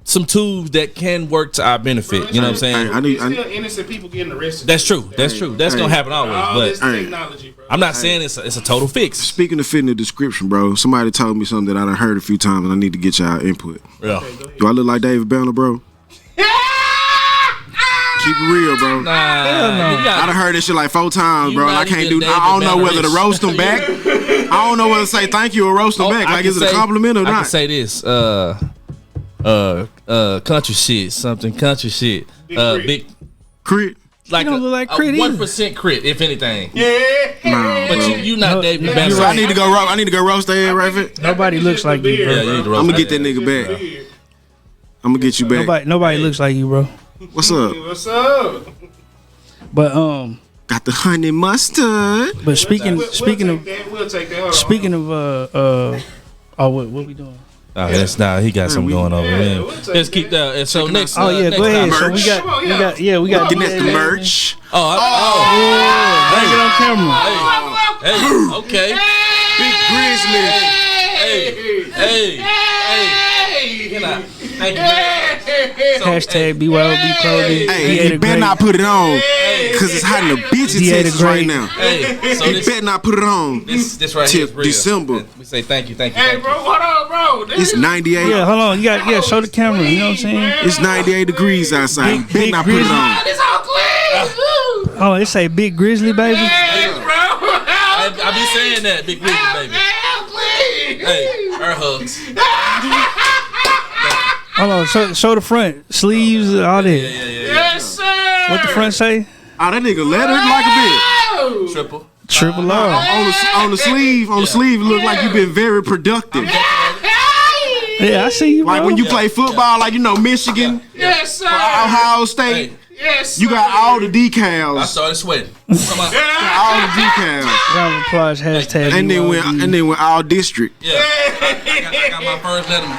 some tools that can work to our benefit. You know what I'm saying? I need- There's still innocent people getting arrested. That's true. That's true. That's gonna happen all always. this But technology, bro. I'm not saying it's a total fix. Speaking of fitting the description, bro, somebody told me something that I done heard a few times, and I need to get y'all input. Yeah. Do I look like David Banner, bro? Keep it real, bro. Nah, I done heard this shit like 4 times, You bro, and I not can't even do. I don't David know whether to Banner-ish. roast them back. I don't know whether to say thank you or roast them back. Like, is it a compliment or I can not? say this. Country shit. Something country shit. Big Big. Crit. like don't look like crit a either. 1% crit, if anything. Nah, But bro. you not David you're Banner. right. I need to go roast that head, right? Nobody looks like you, bro. Yeah, you need to roast I'm gonna that get that ass. nigga back. I'm gonna get you back. Nobody looks like you, bro. What's up? What's up? But Got the honey mustard. but speaking We'll of take that. Hold on, speaking of what we doing? Oh, that's not. He got something going over Yeah, there. we'll take Let's keep that. And so next. Oh yeah, next go ahead. time. So Merch. Come on, yeah. we got Getting at the DJ, merch. Oh, Bring it on camera. hey, okay. Big Grizzly. Hey. Can I? Thank you. So, Hashtag BYOB clothing. Hey, He ate you a better great- not put it on. Cause it's hot in the bitch in He ate a Texas right great- now. Hey, so You this better not put it on. this right till here is real. December. We say thank you. Hey, Thank bro, you. hold on, bro. This It's 98. Yeah, hold on. You got show the camera. You know what I'm saying? It's 98 degrees outside. You better big not put it Grizzly. on. It's all clean. Oh, it say Big Grizzly, baby. Yes, bro. I be saying that, big Grizzly, baby. Hey, her hugs. Hold on. Show the front sleeves, all that. Yes, sir. What the front say? Oh, that nigga lettered like a bitch. Triple. Triple R. On the sleeve, it look like you've been very productive. Yeah, I see you, bro. Like when you play football, like Michigan, Yes, sir. Ohio State, Hey, Yes, you got sir. all the I decals, started sweating. Come on. all the decals, Round of applause. Hashtag. and then BYOB. when all district. Yeah. I got my first letterman.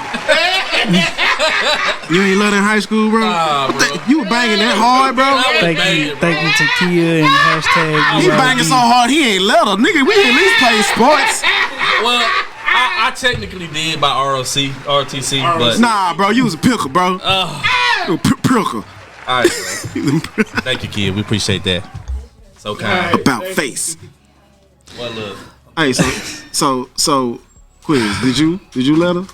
You ain't let in high school, bro. Nah, bro. You were banging that hard, bro. Thank you to Kia and hashtag. He banging so hard he ain't let her. Nigga, we at least play sports. Well, I technically did by RTC, but Nah, bro, you was a pickle, bro. You a pickle. all right, bro. Thank you, kid. We appreciate that. So kind. About face. What love? Hey, so Kwizz, did you let her?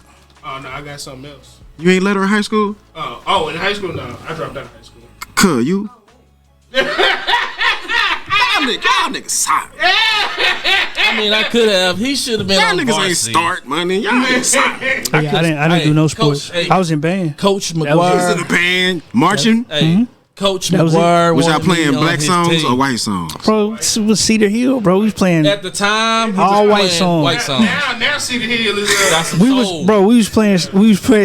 Oh, no, I got something else. You ain't let her in high school? In high school, no. I dropped out of high school. Cuh, you? Y'all niggas sorry. I mean, I could have. He should have been Y'all on niggas ain't varsity. start money. Y'all niggas sorry. Yeah, I didn't do no sports. Coach, hey. I was in band. Coach was You was in McGuire. the band, marching. Hey, Coach That was it. McGuire. Was y'all wanted me playing on black his songs team. or white songs? Bro, this was Cedar Hill, bro. We was playing. At the time, he All was white playing songs. White songs. Now Cedar Hill is Got some We soul. was playing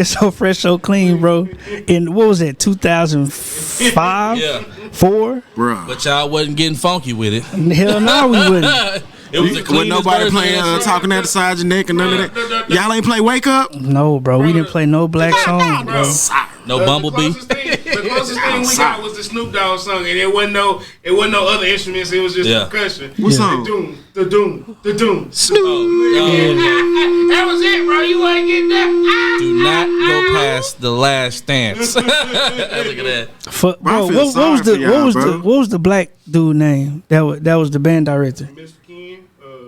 So Fresh So Clean, bro. In what was that, 2005? Yeah, 4? Bruh. but y'all wasn't getting funky with it. Hell no, we wouldn't. It was the Wasn't cleanest nobody version playing of that shit. talking at the side of your neck and none of that. Y'all ain't play Wake Up? No, bro. We didn't play no black songs, bro. Sorry. No Bumblebee. The closest thing we got was the Snoop Dogg song, and it wasn't no other instruments. It was just Yeah. percussion. What song? The doom. Snoop. That was it, bro. You ain't getting that. Do not go past the last dance. Look at that. Bro, I feel sorry for y'all, bro. what was the black dude name? That was the band director. Mr. Ken,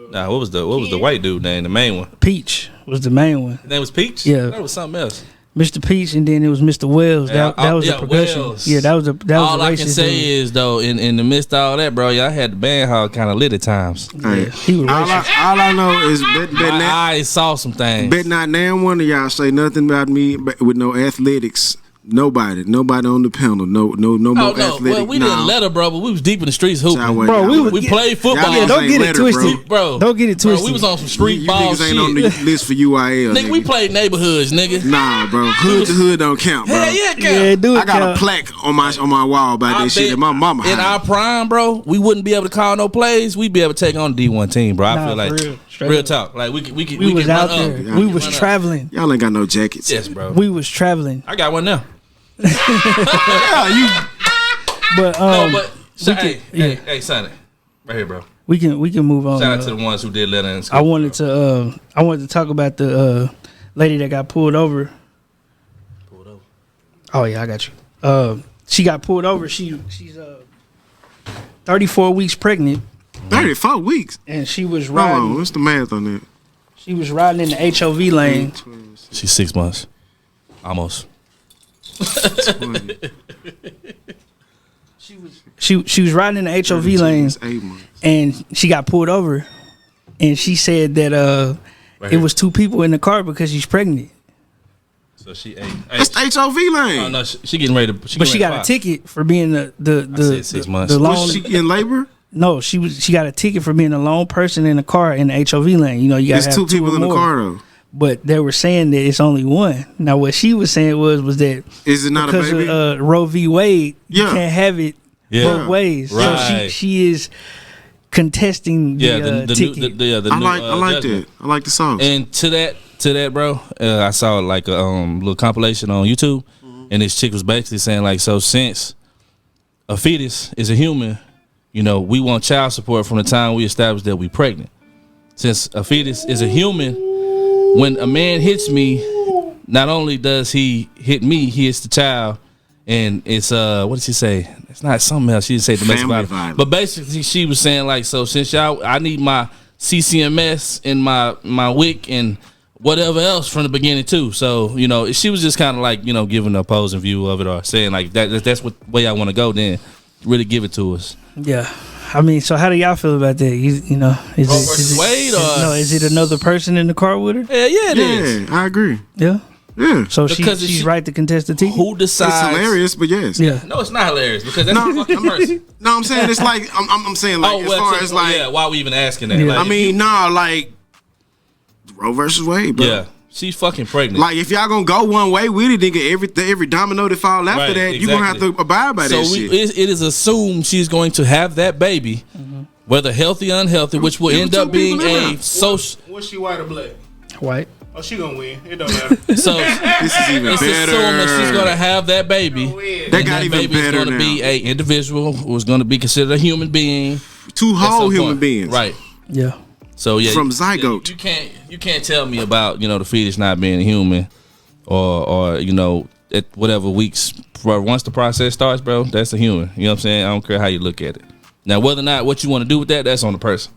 Nah, what was the white dude name? The main one. Peach was the main one. His name was Peach. Yeah. That was something else. Mr. Peach, and then it was Mr. Wells. Yeah, That was the progression. Wells. Yeah, that was the All I racist can say dude. is though, in the midst of all that, bro, y'all had the band hall kind of lit at times. Hey, He was racist. all I know is My eyes saw some things. bet not now one of y'all say nothing about me with no athletics. Nobody on the panel. No more Oh no! athletic. Well, we didn't let her, bro, but we was deep in the streets hooping. Bro, We played football. Y'all Don't ain't get let it her, twisted, bro. Don't get it Bro, twisted. we was on some street You ball niggas shit. ain't on the list for UIL. Nigga, we played neighborhoods, nigga. Nah, bro. Hood to hood don't count, bro. Hell yeah, count. Yeah, do it. I got Cal. a plaque on my wall about I this shit bet that my mama in had. our prime, bro, we wouldn't be able to call no plays. We'd be able to take on the D1 team, bro. I Nah, feel like for real. Straight real up. talk. Like we could We was could out run there. up. We was Run up. traveling. Y'all ain't got no jackets. Yes, bro. We was traveling. I got one now. Yeah, you. But No, but we can- hey, Sonny, right here, bro. we can move on. Shout out to the ones who did let in. I wanted to talk about the lady that got pulled over. Pulled over. Oh yeah, I got you. She got pulled over. She's 34 weeks pregnant, 34 weeks. and she was Hold on, riding. what's the math on that? She was riding in the HOV lane. She's 6 months, almost. She was riding in the HOV lane, It's 8 months. and she got pulled over. And she said that Right it here. was two people in the car because she's pregnant. So So she That's the HOV lane. Oh no, she getting ready to. But she got a ticket for being said 6 months. the Was lone. she in labor? No, she got a ticket for being a lone person in the car in the HOV lane. You know, you got There's two people in the car though. But they were saying that it's only one. Now, what she was saying was that Is it not a because baby? of Roe v. Wade, you Yeah. can't have it both ways. So Right. she is contesting the ticket. the I new, like judgment. that. I like the sauce. And to that, bro, I saw like a little compilation on YouTube, and this chick was basically saying like, so since a fetus is a human, you know, we want child support from the time we establish that we pregnant. Since a fetus is a human, when a man hits me, not only does he hit me, he hits the child, and it's what did she say? It's not something else. She didn't say domestic Family violence, violence. but basically she was saying like, so since I need my CCMS and my WIC and whatever else from the beginning too. So you know, she was just kind of like, you know, giving the opposing view of it, or saying like that's what way I want to go. Then really give it to us. Yeah. I mean, so how do y'all feel about that? You know, is it Wade or no? Is it another person in the car with her? yeah, it is. Yeah, I agree. Yeah. Yeah. So Because she's she- right to contest the ticket. Who It's decides? hilarious, but yes. Yeah. No, it's not hilarious because that's a fucking person. No, I'm saying it's like I'm saying like as far as like yeah, why are we even asking that? Yeah. Like, I mean, nah, like Roe versus Wade, bro. yeah, she's fucking pregnant. Like if y'all gonna go one way with it, nigga, every domino that fall after Right, that, you gonna have to abide by so that shit. it is assumed she's going to have that baby, whether healthy or unhealthy, which will There end were up two being people in a there. social. Was she white or black? White. Oh, she gonna win. It don't matter. So This is even it's better. assumed that she's gonna have that baby. Win. That And got even baby is better going to now. be a individual who's going to be considered a human being. Two at whole some human point. beings. Right. Yeah. So yeah, From zygote. You can't tell me about, you know, the fetus not being a human, or you know, at whatever weeks. Once the process starts, bro, that's a human. You know what I'm saying? I don't care how you look at it. Now, whether or not what you want to do with that, that's on the person.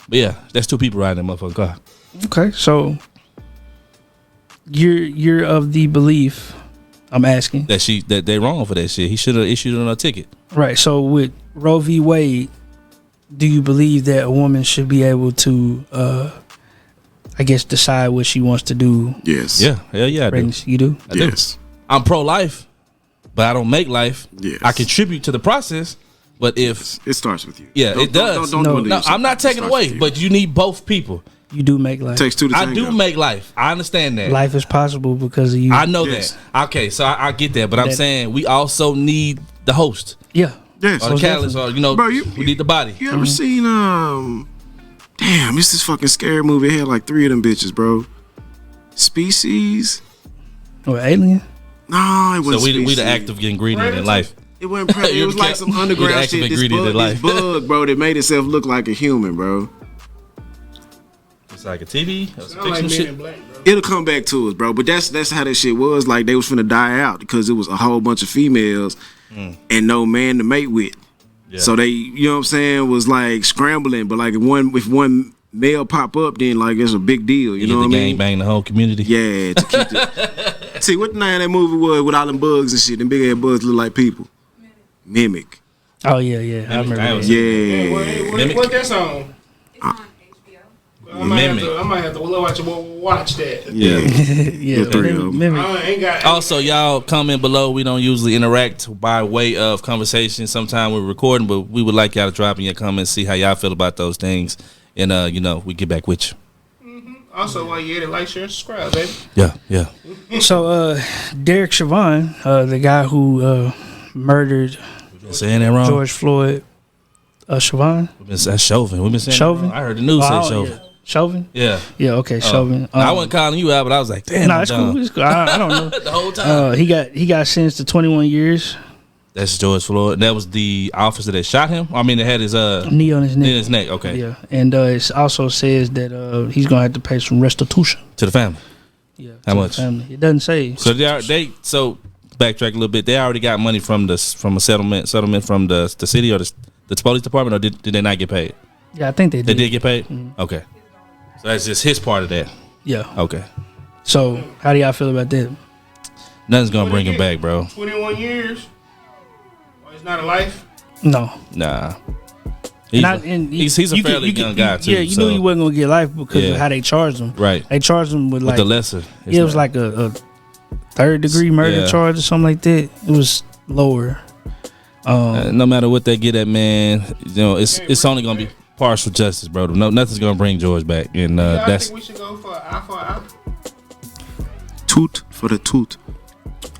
But yeah, that's two people riding that motherfucking car. Okay. So you're of the belief. I'm asking. That they wrong for that shit. He should have issued another ticket. Right. So with Roe v. Wade, do you believe that a woman should be able to, I guess, decide what she wants to do? Yes. Yeah, hell yeah, I do. Pregnancy? You do? I do. Yes. I'm pro-life, but I don't make life. Yes. I contribute to the process, but if It starts with you. yeah, Don't- it does. Don't No, do it to No, yourself. I'm not It taking starts away, with you. but you need both people. You do make life. Takes two to I tango. do make life. I understand that. Life is possible because of you. I know Yes. that. Okay, so I get that, but I'm That- saying we also need the host Yeah. Yes. or the catalyst, or you know, Bro, we need the body. You ever seen damn, it's this fucking scary movie. It had like 3 of them bitches, bro. Species? Or alien? No, it So wasn't we Species. the active ingredient in life. It wasn't predator. It You're was the like cat- some you're the underground active shit. This ingredient in bug, life. bro, that made itself look like a human, bro. It's like a TV, or some Sound like fiction Men shit. in Black, bro. It'll come back to us, bro. But that's how that shit was. Like they was finna die out because it was a whole bunch of females and no man to mate with. Yeah. So they, you know what I'm saying, was like scrambling. But like if one male pop up, then like it's a big deal. You know what I the mean? gang bang the whole community. Yeah, to keep the. See what the name of that movie was with all them bugs and shit. Them big ass bugs look like people. Mimic. Oh yeah, yeah. I remember. I that. was- Hey, Yeah. Mimic. what that's on? It's on HBO. I might have to watch that. Yeah. yeah. three of 'em. Mimic. I ain't got. Also, y'all comment below. We don't usually interact by way of conversation. Sometimes we're recording, but we would like y'all to drop in your comments, see how y'all feel about those things, and you know, we get back with you. Also, while you at it, like, share, and subscribe, baby. Yeah, yeah. So Derek Chauvin, the guy who murdered Been saying that wrong. George Floyd, Chauvin. That's Chauvin. We've been saying Chauvin? that wrong. I heard the news say Oh, Chauvin. yeah. Chauvin. Yeah. Yeah. Okay. Chauvin. I wasn't calling you out, but I was like, damn. No, I'm it's dumb. cool. It's cool. I don't know. The whole time. He got sentenced to 21 years. That's George Floyd. That was the officer that shot him. I mean, it had his Knee on his neck. in his neck. Okay. Yeah, and it also says that he's gonna have to pay some restitution. To the family. Yeah, How to the much? family. It doesn't say. So so backtrack a little bit. They already got money from a settlement from the city or the police department, or did they not get paid? Yeah, I think they did. They did get paid. Okay. So that's just his part of that. Yeah. Okay. So how do y'all feel about that? Nothing's gonna bring him back, bro. 21 years. Oh, it's not a life. No. Nah. He's He's a fairly young guy too. Yeah, you so- knew he wasn't gonna get life because Yeah. of how they charged him. Right. They charged him with With like the lesser. it was like a third degree murder Yeah. charge or something like that. It was lower. No matter what they get at, man, you know, it's only gonna be partial justice, bro. No, nothing's gonna bring George back, and I that's. think we should go for an eye for an eye. Toot for the toot.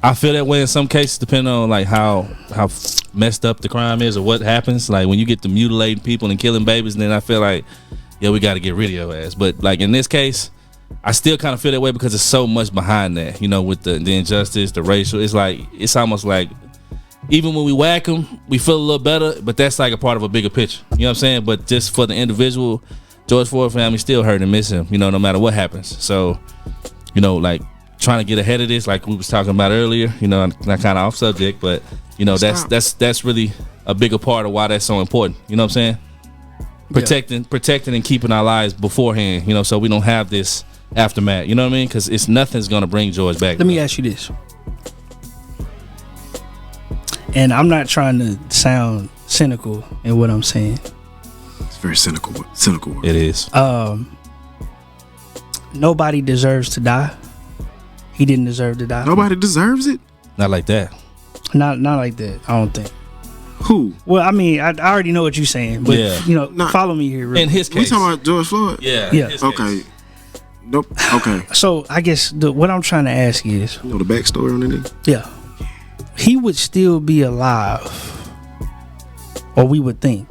I feel that way in some cases, depending on like how messed up the crime is or what happens. Like when you get to mutilating people and killing babies, then I feel like, yeah, we got to get rid of your ass. But like in this case, I still kind of feel that way because there's so much behind that. You know, with the injustice, the racial. It's almost like even when we whack them, we feel a little better. But that's like a part of a bigger picture. You know what I'm saying? But just for the individual, George Floyd family still hurt and miss him. You know, no matter what happens. So, you know, like. Trying to get ahead of this, like we was talking about earlier, you know, not kind of off subject, but you know, that's really a bigger part of why that's so important. You know what I'm saying? Protecting and keeping our lives beforehand, you know, so we don't have this aftermath. You know what I mean? Because nothing's gonna bring George back. Let me ask you this, and I'm not trying to sound cynical in what I'm saying. It's very cynical. Word. It is. Nobody deserves to die. He didn't deserve to die. Nobody deserves it. Not like that. Not like that. I don't think. Who? Well, I mean, I already know what you're saying, but Yeah. you know, follow me here. In his We case, talking about George Floyd? yeah. Yeah. in his Okay. case. Nope. Okay. So I guess what I'm trying to ask is, You know the backstory on that nigga? yeah, he would still be alive, or we would think.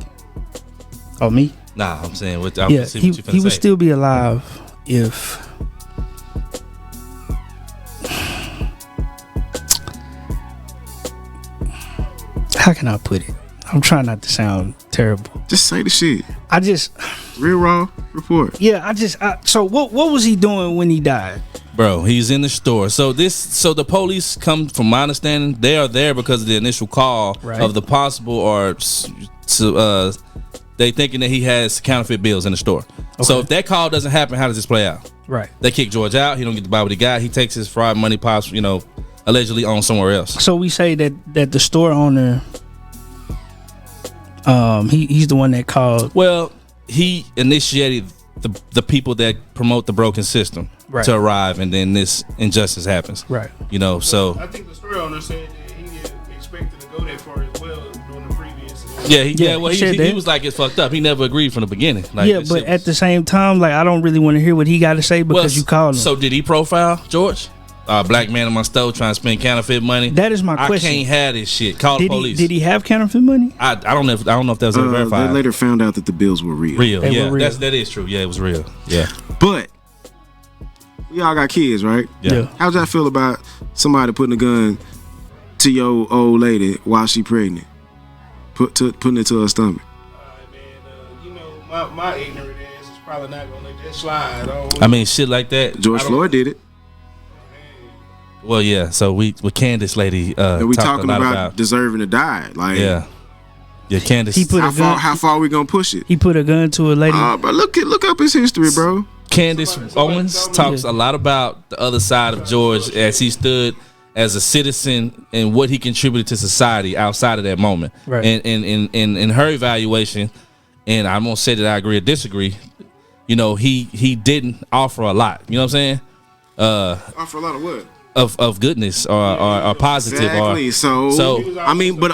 Oh, me? Nah, I'm saying what. Yeah, See he what you finna would say. still be alive if. How can I put it? I'm trying not to sound terrible. Just say the shit. I just, Real raw report. yeah, so what was he doing when he died? Bro, he's in the store. So the police come, from my understanding, they are there because of the initial call Right. of the possible they thinking that he has counterfeit bills in the store. So if that call doesn't happen, how does this play out? Right. They kick George out. He don't get to buy what he got. He takes his fraud money, pops, you know, allegedly on somewhere else. So we say that the store owner, he's the one that called. Well, he initiated the people that promote the broken system Right. to arrive, and then this injustice happens. Right. You know, so I think the store owner said that he didn't expect to go that far as well during the previous. well, he said he that. was like, it's fucked up. He never agreed from the beginning. Like, Yeah, this but shit at was- the same time, like I don't really want to hear what he got to say because you called him. So did he profile George? Black man in my store trying to spend counterfeit money. That is my question. I can't have this shit. Call the police. Did he have counterfeit money? I don't know if that was ever They verified. later found out that the bills were real. Real, They yeah, were real. that is true. Yeah, it was real. Yeah, But we all got kids, right? yeah. How'd y'all feel about somebody putting a gun to your old lady while she pregnant? Putting it to her stomach. Man, you know, my ignorant ass is probably not gonna let that slide. I mean, shit like that. George Floyd did it. Well, yeah. So with Candace lady, And we talked talking a lot about deserving to die. Like, yeah, Candace. He put a gun. how far we gonna push it? He put a gun to a lady. But look up his history, bro. Candace Somebody Owens told me. talks a lot about the other side of George as he stood as a citizen and what he contributed to society outside of that moment. Right. And in her evaluation, and I'm gonna say that I agree or disagree, you know, he didn't offer a lot. You know what I'm saying? Offer a lot of what? Of goodness or positive Exactly. or So I mean, but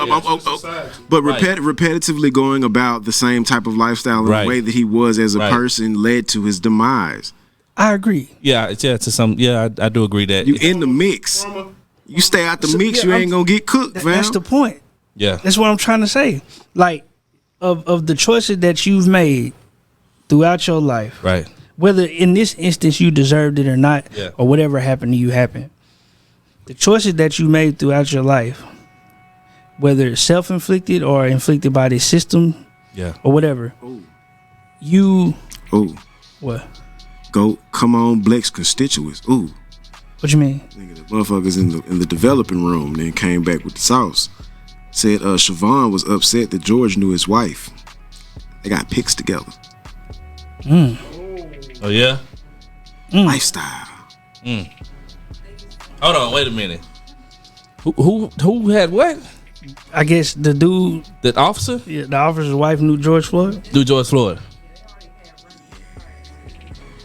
repetitively going about the same type of lifestyle in Right. the way that he was as a Right. person led to his demise. I agree. I do agree that You in the mix. You stay out the mix, you ain't gonna get cooked, fam. That's the point. yeah. That's what I'm trying to say. Like, of the choices that you've made throughout your life, Right. whether in this instance you deserved it or not, Yeah. or whatever happened to you happened. The choices that you made throughout your life, whether it's self-inflicted or inflicted by the system Yeah. or whatever, you Ooh, what? come on, Blex constituents. Ooh, What you mean? nigga, the motherfuckers in the developing room then came back with the sauce. Said Siobhan was upset that George knew his wife. They got pics together. Oh yeah. Lifestyle. Hold on. Wait a minute. Who had what? I guess the dude, The officer? the officer's wife knew George Floyd. Do George Floyd.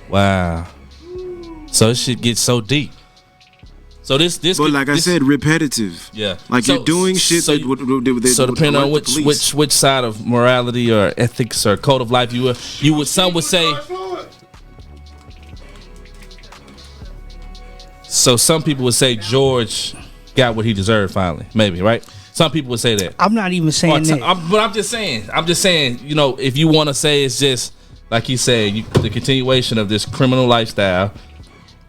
Wow. So this shit gets so deep. So this, But like I said, repetitive. yeah, Like you're doing shit So, that would so depending on alert the police. which side of morality or ethics or code of life you would some would say. So some people would say George got what he deserved finally, maybe, right? Some people would say that. I'm not even saying that. But I'm just saying, you know, if you want to say it's just like he said, the continuation of this criminal lifestyle,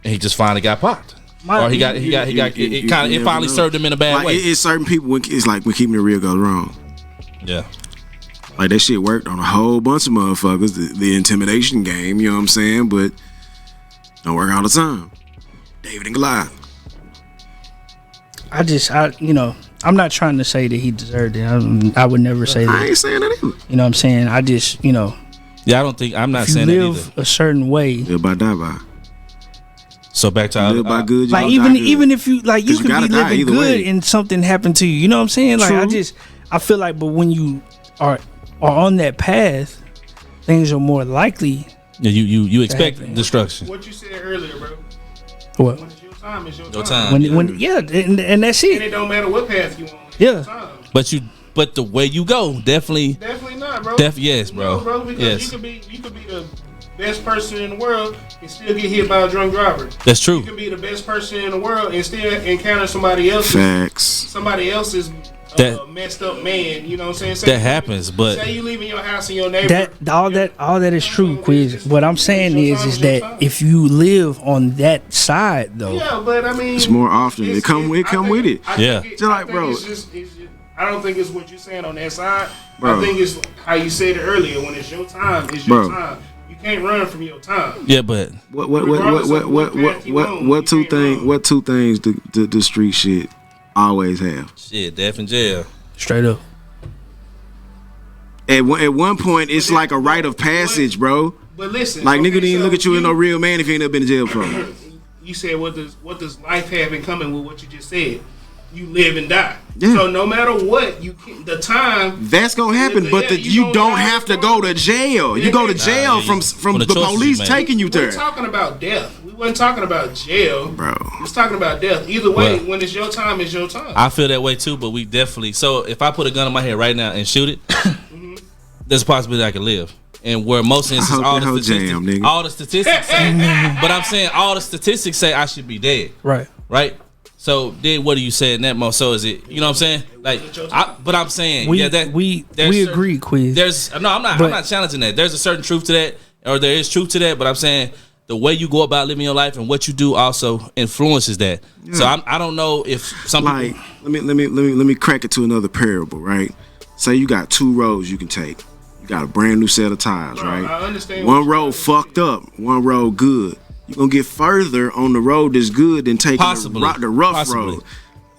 and he just finally got popped, or it finally served him in a bad way. It's certain people when it's like when keeping it real goes wrong. Yeah, like that shit worked on a whole bunch of motherfuckers. The intimidation game, you know what I'm saying? But don't work all the time. David and Goliath. I'm not trying to say that he deserved it. I would never say that. I ain't saying that either. You know what I'm saying? I just, yeah, I'm not saying that either. If you live a certain way, Live by, die by. So back to live by good. like even if you like, you could be living good and something happened to you. You know what I'm saying? Like True. I feel like, but when you are on that path, things are more likely. Yeah, you expect destruction. What you said earlier, bro. What? When it's your time, it's your Your time. time. When and that's And it it. don't matter what path you on. It's Yeah. your time. But the way you go, definitely Not, bro. yes, bro. No, bro, because Yes. you could be the best person in the world and still get hit by a drunk driver. That's true. You can be the best person in the world and still encounter somebody else's Facts. messed up man. You know what I'm saying? That happens, but say you leaving your house and your neighbor. All that is true, Kwizz. What I'm saying is that if you live on that side though, Yeah, but I mean, It's more often. It come with it. Yeah. Just like, bro. I don't think it's what you're saying on that side. Bro. I think it's how you said it earlier. When it's your time, it's Bro. your time. You can't run from your time. yeah, but What two things the street shit always have? shit, death in jail. straight up. At one point, it's like a rite of passage, bro. But listen, Like nigga okay, didn't so look at you as no real man if you ain't never been in jail before. You said what does life have in common with what you just said? You live and die. Yeah. So no matter what, the time. That's gonna happen, but you don't have to go to jail. You go to jail from When the the choices police you make. taking you We're there, talking about death. We wasn't talking about jail, bro. We was talking about death. Either way, Well, when it's your time, it's your time. I feel that way too, but we definitely. So if I put a gun in my head right now and shoot it, there's a possibility I can live. And where most instances, hope all that the hoe statistics, jam, nigga. all the statistics say, but I'm saying all the statistics say I should be dead, Right. right? So then, what do you say in that mo? So is it, you know what I'm saying? Like, but I'm saying, We there's agree, Kwizz. There's no, I'm not challenging that. There's a certain truth to that, or there is truth to that. But I'm saying the way you go about living your life and what you do also influences that. Yeah. So I don't know if some Like, people, let me crack it to another parable, right? Say you got two roads you can take. You got a brand new set of tires, Bro, right? I understand One what you're road trying to fucked up, one road good. You're gonna get further on the road that's good than taking the rough road.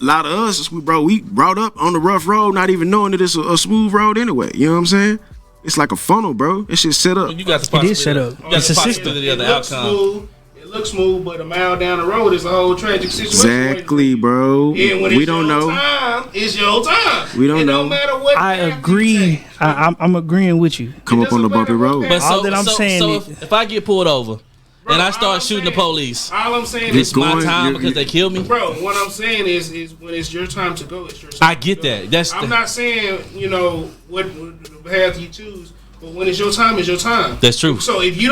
A lot of us, we brought up on the rough road, not even knowing that it's a smooth road anyway. You know what I'm saying? It's like a funnel, bro. It's just set up. you got the It is set up. You got It's the a system. possibility of the looks outcome. smooth. It looks smooth, but a mile down the road is a whole tragic situation. Exactly, bro. And when We it's don't your know. time, it's your time. We don't it know. Don't matter what. I path you agree. take. I'm agreeing with you. Come It up on the doesn't bumpy matter what road. path- But All that I'm saying so is- if I get pulled over Bro, and I all start I'm shooting the saying- police, All I'm saying it's is, my going- time you're- because they killed me. bro, what I'm saying is when it's your time to go, it's your time. I get to go. that. That's I'm not saying what path you choose, but when it's your time, it's your time. That's true. So if you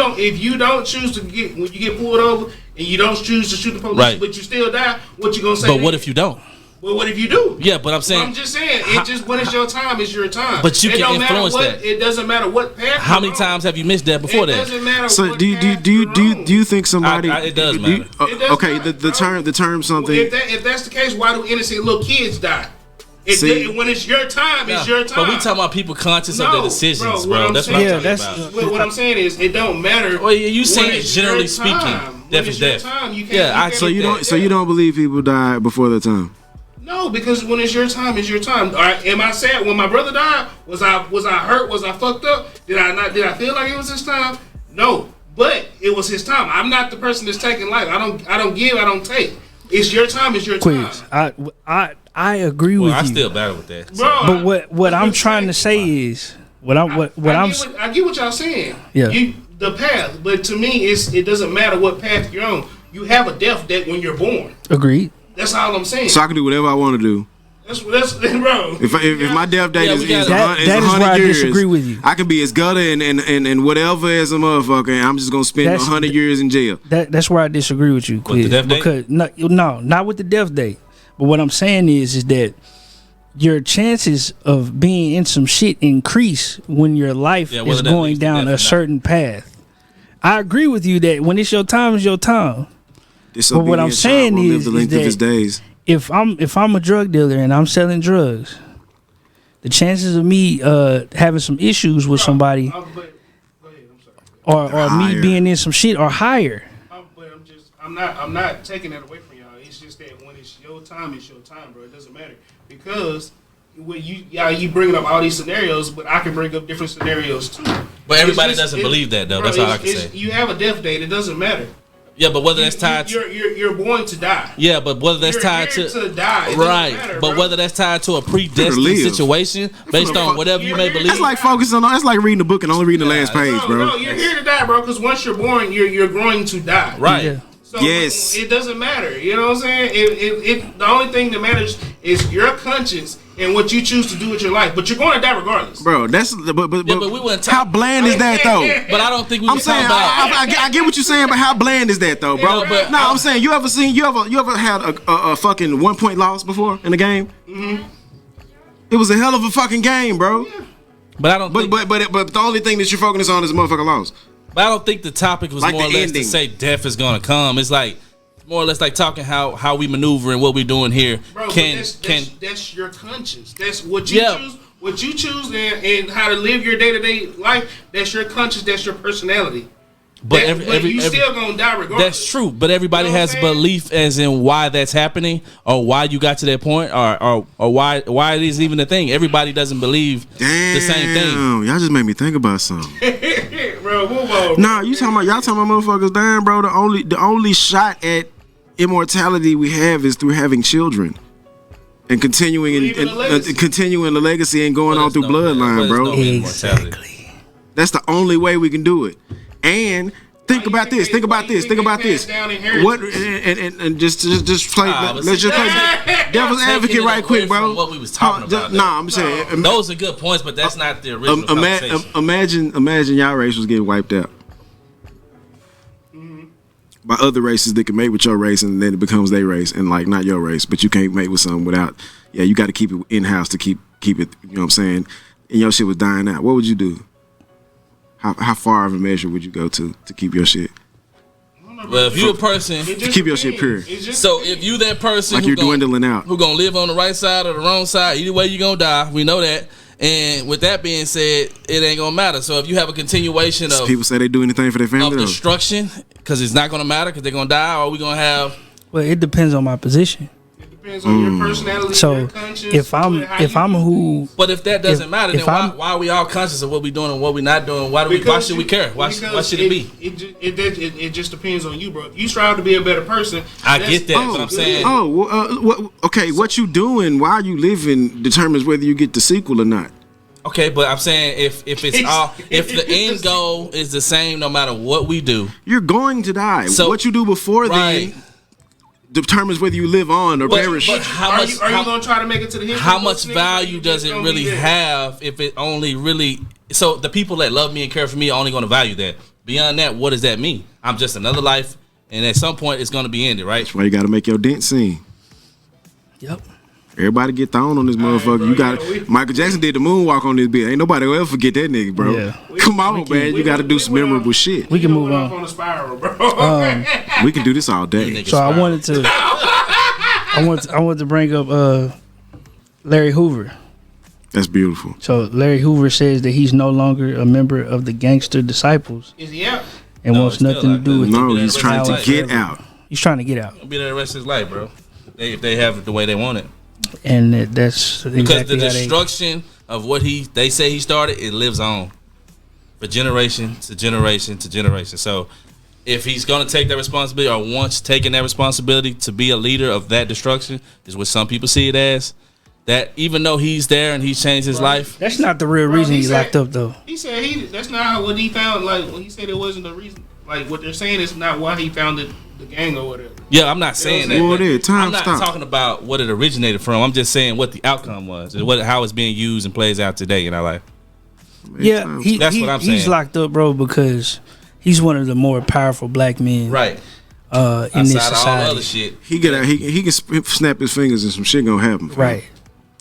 don't choose to get when you get pulled over and you don't choose to shoot the police, Right. but you still die, what you gonna say? But what if you don't? Well, what if you do? Yeah, but I'm saying, I'm just saying, when it's your time, it's your time. But you It can don't matter influence what, that. It doesn't matter what path. how you're many on. times have you missed that before It that? doesn't matter. So what do you path you're on. think somebody? It does do you- matter. It does okay, matter, the bro. term something. If that's the case, why do innocent little kids die? See- When it's your time, it's your time. But we talking about people conscious of their No, decisions, bro, bro. what I'm That's what saying- I'm Yeah, talking that's- about. What I'm saying is, it don't matter. Well, you when saying it's generally your speaking, time. death When is it's your death. time, you can't. Yeah, I- can't So you do don't. that. So you don't believe people die before their time. No, because when it's your time, it's your time. All right, am I sad when my brother died? Was I hurt? Was I fucked up? Did I feel like it was his time? No, but it was his time. I'm not the person that's taking life. I don't give. I don't take. It's your time. It's your time. Kwizz, I agree Well, with I you. still battle with that. Bro, But what I'm trying to say is I get what y'all saying. Yeah. The path, but to me, it doesn't matter what path you're on. You have a death that when you're born. agreed. That's all I'm saying. So I can do whatever I want to do. That's bro. If my death date Yeah, is we got- that is 100 where I years, disagree with you. I can be as gutter and whatever as a motherfucker, and I'm just gonna spend That's- 100 years in jail. That's where I disagree with you, Quiz. the death date? Because no, not with the death date. But what I'm saying is that your chances of being in some shit increase when your life whether is that going leads to down death or a not. certain path. I agree with you that when it's your time, it's your time. But what I'm Disobedient child saying will live is the length of his that days. if I'm a drug dealer and I'm selling drugs, the chances of me having some issues with somebody Go ahead. I'm sorry. or me Higher. being in some shit are higher. But I'm not taking that away from y'all. It's just that when it's your time, bro. It doesn't matter because when you bringing up all these scenarios, but I can bring up different scenarios too. But everybody It's just- doesn't believe that though. bro, That's all I can it's- say. You have a death date. It doesn't matter. Yeah, but whether that's tied to You're going to die. yeah, but whether that's You're tied here to die. It doesn't right, matter, but bro. whether that's tied to a predestined live. situation based on whatever you may believe. That's like focusing on. That's like reading a book and only reading the last page, No, bro. you're here to die, bro. Because once you're born, you're going to die. Right. Yeah. So Yes. it doesn't matter. You know what I'm saying? It the only thing that matters is your conscience and what you choose to do with your life. But you're going to die regardless. Bro, that's but Yeah, but we wouldn't how talk- bland is that though? But I don't think we I'm can saying talk about. I get what you're saying, but how bland is that though, bro? Yeah, but- no, I'm saying you ever had a fucking 1 point loss before in a game? Mm-hmm. It was a hell of a fucking game, bro. But I don't. But think, but the only thing that you're focusing on is a motherfucking loss. But I don't think the topic was Like more or the less ending. to say death is gonna come. It's like more or less like talking how we maneuver and what we're doing here. Bro, but Can that's your conscience. That's what you Yeah. choose. What you choose and how to live your day-to-day life. That's your conscience. That's your personality. but You still gonna die regardless. that's true. But everybody You know what has I'm saying? belief as in why that's happening or why you got to that point or why it is even a thing. Everybody doesn't believe Damn, the same thing. y'all just made me think about something. Bro, move on. Nah, y'all talking about motherfuckers dying, bro. The only shot at immortality we have is through having children and continuing Leaving a legacy. continuing the legacy and going But on there's through no- bloodline, but bro. there's no immortality. That's the only way we can do it. And think Why you about think this. they- Think why about you this. think Think they about this. pass down inheritance? What and just play. but Let's see, just play devil's taking advocate it right quick, away bro. from what we was talking about, Nah, I'm saying. Those are good points, but that's not the original conversation. Imagine y'all race was getting wiped out by other races that can mate with your race, and then it becomes their race, and like not your race, but you can't mate with some without. Yeah, you got to keep it in house to keep it. You know what I'm saying? And your shit was dying out. What would you do? How far of a measure would you go to keep your shit? Well, if you're a person, It just keep your shit depends. pure. It just so depends. if you that person Like who you're gon- dwindling out. who gonna live on the right side or the wrong side, either way you gonna die. We know that. And with that being said, it ain't gonna matter. So if you have a continuation of People say they do anything for their family. though. destruction, because it's not gonna matter because they're gonna die, or we gonna have. Well, it depends on my position. It depends on your personality, So your conscience. if I'm who But if that doesn't matter, then if why, I'm- why are we all conscious of what we doing and what we not doing? Why should we care? Why should it be? It just depends on you, bro. If you strive to be a better person, I that's- get that, but I'm saying. Okay. What you doing while you living determines whether you get the sequel or not. Okay, but I'm saying if it's all if the end goal is the same no matter what we do, You're going to die. So- what you do before right? then determines whether you live on or But- perish. but how much? Are you gonna try to make it to the history How books, much nigga? value You does just it gonna really be there. have if it only really? So the people that love me and care for me are only going to value that. Beyond that, what does that mean? I'm just another life, and at some point, it's going to be ended, right? That's why you got to make your dent seen. Yep. Everybody get thrown on this motherfucker. bro, You got yeah, we- Michael Jackson did the moonwalk on this bitch. Ain't nobody will ever forget that nigga, bro. Yeah. Come on, man. You got to do some memorable shit. We can You move went off on. on a spiral, bro. We can do this all day. Niggas So I fine. wanted to I wanted to bring up Larry Hoover. That's beautiful. So Larry Hoover says that he's no longer a member of the Gangster Disciples Is he out? and No, wants it's still nothing to like do that. with No, it. he's trying to get out. He's trying to get out, He'll be there the rest of his life, bro. If they have it the way they want it, and that's because exactly the how they. destruction of what they say he started, it lives on for generation to generation to generation. So if he's going to take that responsibility or wants taken that responsibility to be a leader of that destruction, is what some people see it as. That even though he's there and he's changed his life, That's not the real Bro, reason he he's said- locked up, though. He said that's not what he found. Like when he said it wasn't the reason. Like what they're saying is not why he found the the gang or whatever. Yeah, I'm not saying that. Well, but there, time I'm not stop. talking about what it originated from. I'm just saying what the outcome was, and how it's being used and plays out today in our life. Yeah, That's what I'm he's saying. locked up, bro, because he's one of the more powerful black men, Right. in Outside this of all the society. other shit. He get out. He can snap his fingers and some shit gonna happen. fam. Right,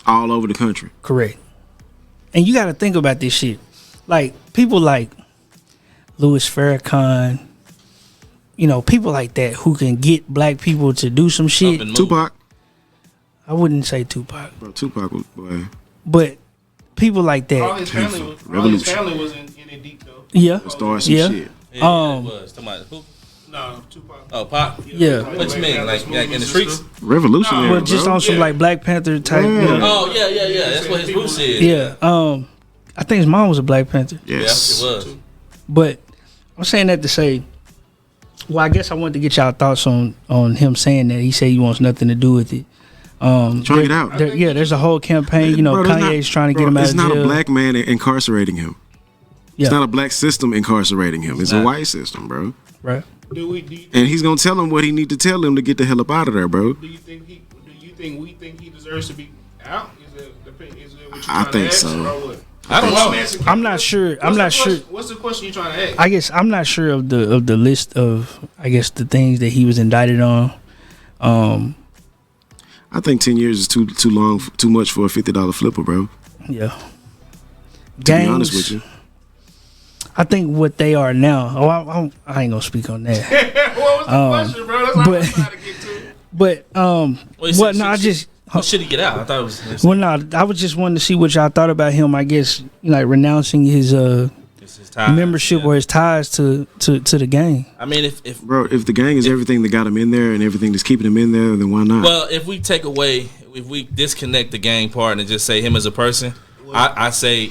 All over the country. correct. And you got to think about this shit. Like people like Louis Farrakhan, you know, people like that who can get black people to do some shit. Up and move. Tupac. I wouldn't say Tupac, Bro, Tupac was boy. but people like All that. his family was, in it deep though. Yeah, Start some Yeah. shit. Yeah, it was. Talking about who? No, Tupac. Oh, Pop. Yeah. What you mean? Like in the streets? Revolutionary. but just bro. on some like Black Panther type. You know? Oh yeah. That's what his roots is. Yeah. I think his mom was a Black Panther. Yes. Yeah, it was. But I'm saying that to say, well, I guess I wanted to get y'all thoughts on him saying that. He said he wants nothing to do with it. Trying to get out. There's a whole campaign. You know, Bro, there's Kanye's not- trying to bro, get him out It's of not jail. a black man incarcerating him. Yeah. It's not a black system incarcerating him. It's a not. white system, bro. Right. Do you And he's gonna tell him what he need to tell him to get the hell up out of there, bro. think we think he deserves to be out? Is it what you I trying to think ask, so. or what? I don't know. I'm not sure. I'm not sure. What's the question you trying to ask? I guess I'm not sure of the list of I guess the things that he was indicted on. I think 10 years is too long, too much for a $50 flipper, bro. Yeah. To Gangs. be honest with you. I think what they are now. Oh, I ain't gonna speak on that. What was the question, bro? That's what but- I'm trying to get to. But Well, what? No, I just. What should he get out? I thought it was. Well, no, I was just wanting to see what y'all thought about him. I guess like renouncing his It's his time. membership Yeah. or his ties to the gang. I mean, if Bro, if the gang is everything that got him in there and everything that's keeping him in there, then why not? well, if we take away, if we disconnect the gang part and just say him as a person, I say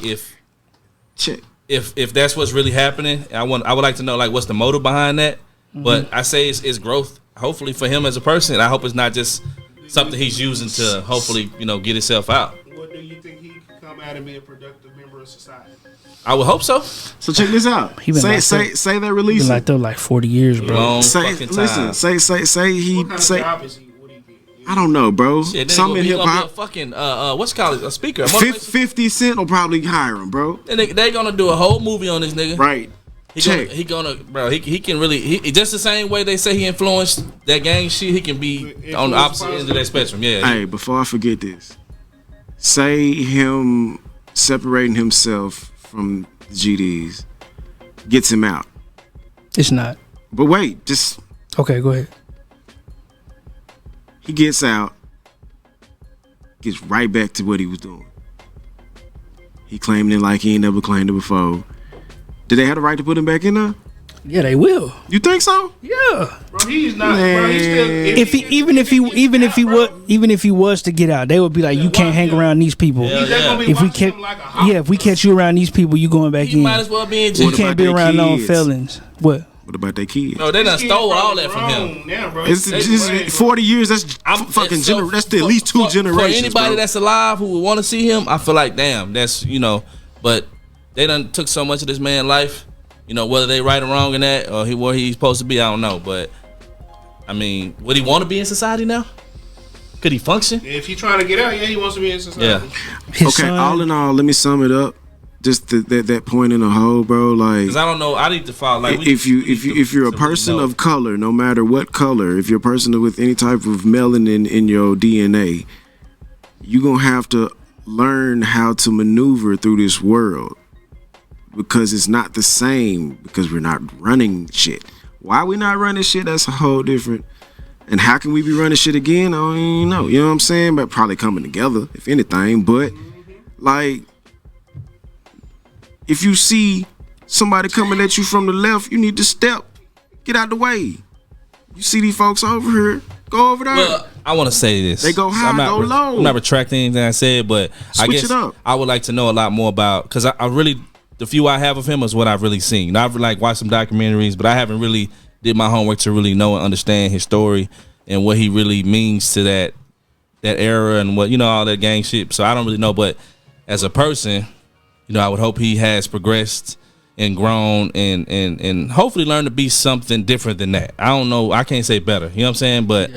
Check. if that's what's really happening, I would like to know like what's the motive behind that. But I say it's growth. Hopefully for him as a person, I hope it's not just something he's using to hopefully get himself out. What do you think he can come out and be a productive member of society? I would hope so. So check this out. He been locked Say that Been release. like that like 40 years, bro. Long Say fucking time. listen. Say he What kind of say. job is he? What do you think? I don't know, bro. Shit, then Something in he hip gonna be a hop. fucking what's it called, a speaker. A motivational- 50 Cent will probably hire him, bro. And they gonna do a whole movie on this nigga. Right. Check. He gonna bro. He can really just the same way they say he influenced that gang shit. He can be on the opposite end of that spectrum. Yeah. Hey, before I forget this, say him separating himself from the GDs gets him out. It's not. But wait, just Okay, go ahead. he gets out, gets right back to what he was doing. He claiming it like he ain't never claimed it before. Did they have the right to put him back in there? Yeah, they will. You think so? Yeah. Bro, he's not. Bro, he's still. If he even if he was to get out, they would be like, you can't hang around these people. Yeah, He's just gonna be If we watching catch, him like a hawk. if we catch you around these people, you going back He in. might as well be in You jail. What can't about be their around known kids? felons. What? What about their kids? No, they done His stole kids all probably that from him. grown Now, bro. It's They just playing, bro. 40 years. That's fucking so that's at least two generations. For anybody bro. that's alive who would want to see him, I feel like damn, that's But they done took so much of this man's life. Whether they right or wrong in that or where he's supposed to be, I don't know. But I mean, would he want to be in society now? Could he function? If he trying to get out, yeah, he wants to be in society. Yeah. His Okay, son- all in all, let me sum it up. Just that point in the whole, bro. Like, Because I don't know. I need to follow. Like, if you're a person of color, no matter what color, if you're a person with any type of melanin in your DNA, you're gonna have to learn how to maneuver through this world because it's not the same. Because we're not running shit. Why we not running shit? That's a whole different. And how can we be running shit again? I don't even know. You know what I'm saying? But probably coming together, if anything. But like, if you see somebody coming at you from the left, you need to step, get out the way. You see these folks over here, go over there. Well, I want to say this. They go high, I'm not go low. I'm not retracting anything I said, but I Switch guess it up. I would like to know a lot more about because I really the few I have of him is what I've really seen. I've like watched some documentaries, but I haven't really did my homework to really know and understand his story and what he really means to that era and what all that gang shit. So I don't really know, but as a person, I would hope he has progressed and grown and hopefully learn to be something different than that. I don't know. I can't say better. You know what I'm saying? But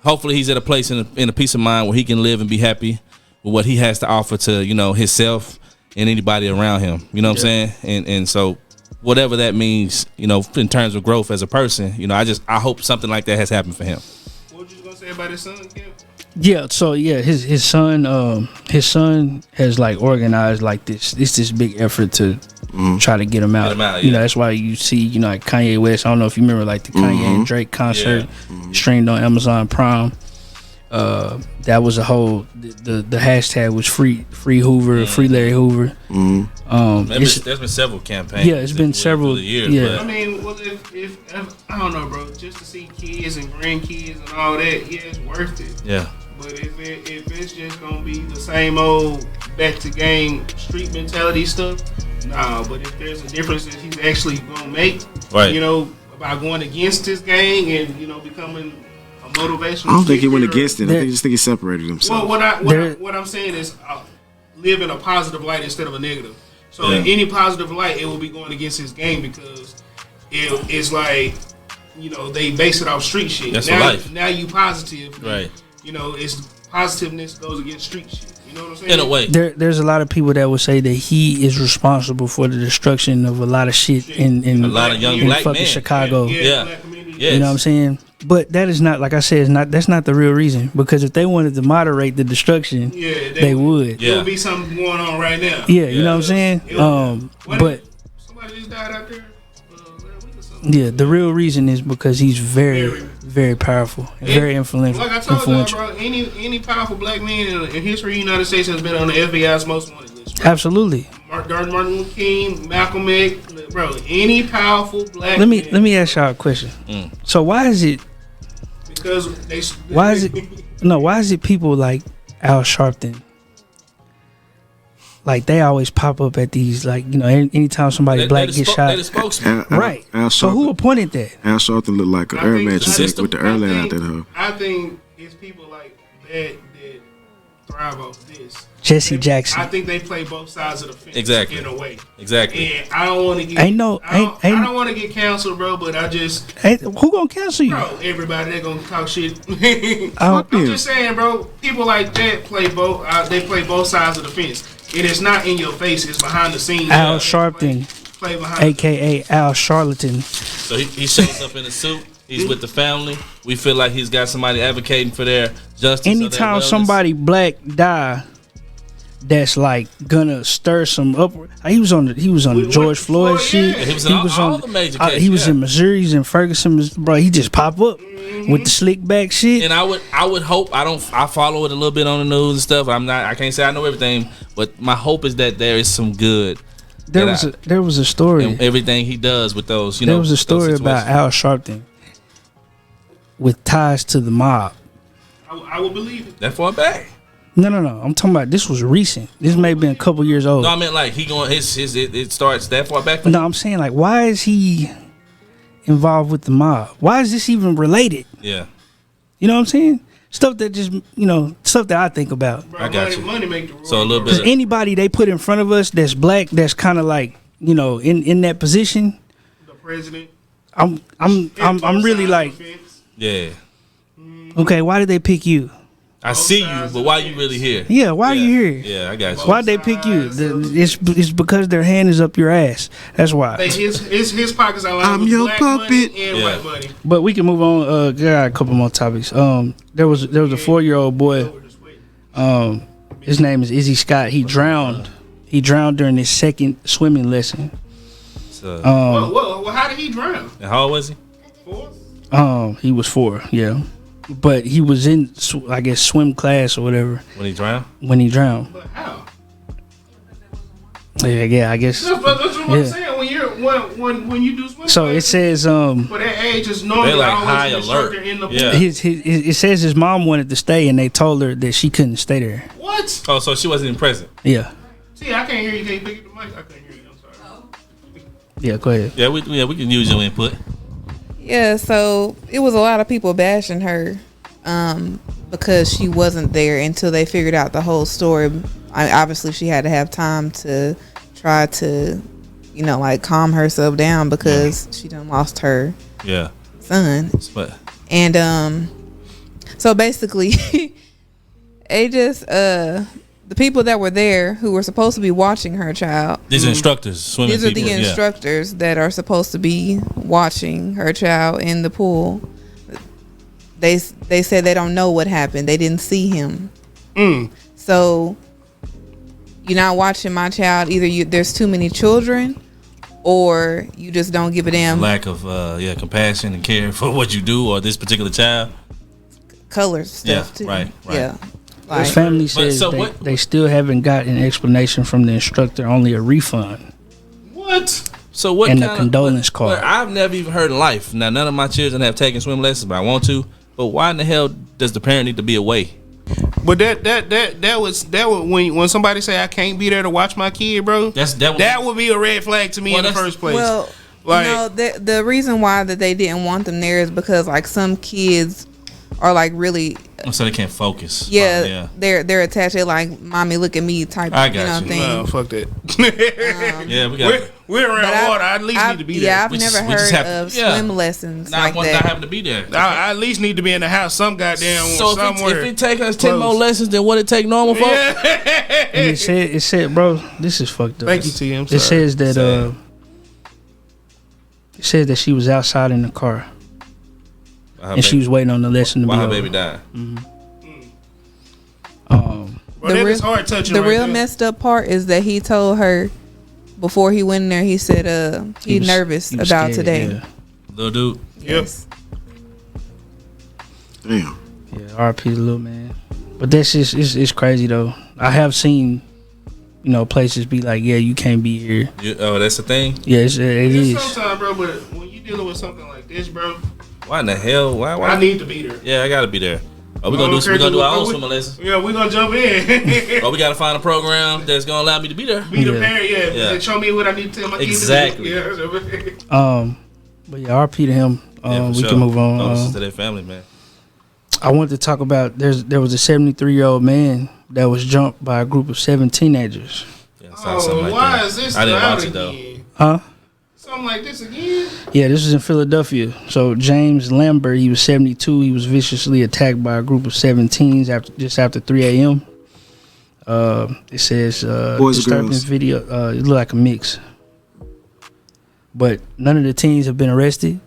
hopefully he's at a place in a peace of mind where he can live and be happy with what he has to offer to, you know, himself and anybody around him. You know what I'm saying? And so whatever that means, you know, in terms of growth as a person, you know, I hope something like that has happened for him. What you gonna say about his son, Kim? Yeah, so his son has like organized like this big effort to try to get him out. You know, that's why you see, you know, like Kanye West. I don't know if you remember like the Kanye and Drake concert streamed on Amazon Prime. That was a whole the hashtag was free Hoover, free Larry Hoover. There's been several campaigns. Yeah, it's been several years. Yeah, I mean, well, if I don't know, bro, just to see kids and grandkids and all that, yeah, it's worth it. Yeah. But if it's just gonna be the same old back to game street mentality stuff, nah. But if there's a difference that he's actually gonna make, right, you know, about going against his gang and, you know, becoming a motivational. I don't think he went against it. I just think he separated himself. Well, what I'm saying is live in a positive light instead of a negative. So in any positive light, it will be going against his gang because it's like, you know, they base it off street shit. That's life. Now you positive, right? You know, it's positiveness goes against street shit. You know what I'm saying? In a way, there's a lot of people that would say that he is responsible for the destruction of a lot of shit in a lot of young in black fucking men. Chicago. Yeah. Yes. You know what I'm saying? But that is not, like I said, that's not the real reason. Because if they wanted to moderate the destruction, they would. There would be something going on right now. Yeah, you know what I'm saying? But somebody just died out there. Yeah, the real reason is because he's very, very powerful and very influential. Like I told you, bro, any powerful black man in history of the United States has been on the FBI's most wanted list. Bro. Absolutely. Martin Luther King, Malcolm X, bro. Any powerful black. Let me ask y'all a question. So why is it? Because why is it people like Al Sharpton? Like they always pop up at these, like, you know, anytime somebody black gets shot. Right. So who appointed that? Al Sharpton looked like an airman with the airline out there. Though. I think it's people like that thrive off this. Jesse Jackson. I think they play both sides of the fence. Exactly. In a way. Exactly. And I don't want to get. I don't want to get canceled, bro. But I just. Who gonna cancel you? Bro, everybody they gonna talk shit. I'm just saying, bro. People like that play both. They play both sides of the fence. It is not in your face. It's behind the scenes. Al Sharpton, a.k.a. Al Charlatan. So he shows up in a suit. He's with the family. We feel like he's got somebody advocating for their justice. Anytime somebody black die, that's like gonna stir some upward. He was on the George Floyd shit. Yeah. He was in all the major cases. He was in Missouri. He's in Ferguson, bro. He just pop up with the slick back shit. And I would hope I follow it a little bit on the news and stuff. I can't say I know everything, but my hope is that there is some good. There was a story. And everything he does with those, there was a story about Al Sharpton with ties to the mob. I will believe it. That far back. No. I'm talking about this was recent. This may have been a couple years old. No, I mean like he going it starts that far back. No, I'm saying like why is he involved with the mob? Why is this even related? Yeah. You know what I'm saying? Stuff that just, you know, stuff that I think about. Bro, I got you. Money make the world. So a little bit. Because anybody they put in front of us that's black, that's kind of like, you know, in that position. The president. I'm really like. Yeah. Okay, why did they pick you? I see you, but why you really here? Yeah, why are you here? Yeah, I got you. Why'd they pick you? It's because their hand is up your ass. That's why. His pockets are like I'm your black puppet. money and white money. But we can move on. Got a couple more topics. There was a 4-year-old boy. His name is Izzy Scott. He drowned. He drowned during his second swimming lesson. So, well, how did he drown? and how old was he? 4? He was 4. Yeah. But he was in, I guess, swim class or whatever When he drowned? when he drowned. But how? Yeah, I guess. That's what I'm saying. When you do swim So it class, says for that age is normally They like always high an instructor alert. in the pool. Yeah. it says his mom wanted to stay and they told her that she couldn't stay there. What? Oh, so she wasn't even present. Yeah. See, I can't hear you. Can you pick up the mic? I can't hear you. I'm sorry. Yeah, go ahead. Yeah, we can use your input. Yeah, so it was a lot of people bashing her because she wasn't there until they figured out the whole story. Obviously, she had to have time to try to, you know, like calm herself down because she done lost her Yeah. son. But And so basically they just the people that were there who were supposed to be watching her child. these instructors, swimming These are people. the instructors that are supposed to be watching her child in the pool. They said they don't know what happened. They didn't see him. So you're not watching my child. Either there's too many children, or you just don't give a damn. Lack of compassion and care for what you do or this particular child. Color stuff Yeah, too. right. Yeah. The Like, family says so they, what- they still haven't got an explanation from the instructor, only a refund What? So what and a kind condolence of, card. Well, I've never even heard in life. Now none of my children have taken swim lessons, but I want to. But why in the hell does the parent need to be away? But that was when somebody say I can't be there to watch my kid, bro. That would be a red flag to me in the first place. well, Like- no, the reason why that they didn't want them there is because like some kids are like really So they can't focus. yeah. They're attached. They're like, mommy, look at me type. I got you know you. thing. No, fuck that. Yeah, we got. We're around But water. I at least need to be there. Yeah, I've We never just heard have to- of yeah. swim lessons Not like not that. having to be there. I at least need to be in the house some goddamn So somewhere. if it take us 10 more close. lessons than what it take normal folks, And it said, bro, this is fucked up. Thank you, T. I'm It sorry. says that Sad. it says that she was outside in the car Her and she was waiting on the lesson to why be her over. baby died. Well, that is hard touching. The right real there. messed up part is that he told her before he went in there. He said, he's was- nervous he was about scared, today." Yeah, Little dude. Yep. Damn. yeah RP the little man. But that's just it's crazy though. I have seen, you know, places be like, yeah, you can't be here. Oh, that's the thing. Yeah, it is. Sometimes, bro, but when you dealing with something like this, bro, Why in the hell? Why? I need to be there. Yeah, I gotta be there. Oh, we gonna do our own swimming lessons. Yeah, we gonna jump in. Oh, we gotta find a program that's gonna allow me to be there. Be the Yeah. parent, yeah. Yeah. And show me what I need to tell my kids. Exactly. Yeah. But yeah, RP to him. Yeah, for We sure. can move on. Condolences to their family, man. I wanted to talk about there was a 73-year-old man that was jumped by a group of 7 teenagers. Yeah, something like why that. is this I didn't out watch it though. again? Huh? Something like this again? Yeah, this was in Philadelphia. So James Lambert, he was 72. He was viciously attacked by a group of 17s after 3 a.m. It says Boys or disturbing girls? video. It looked like a mix, but none of the teens have been arrested.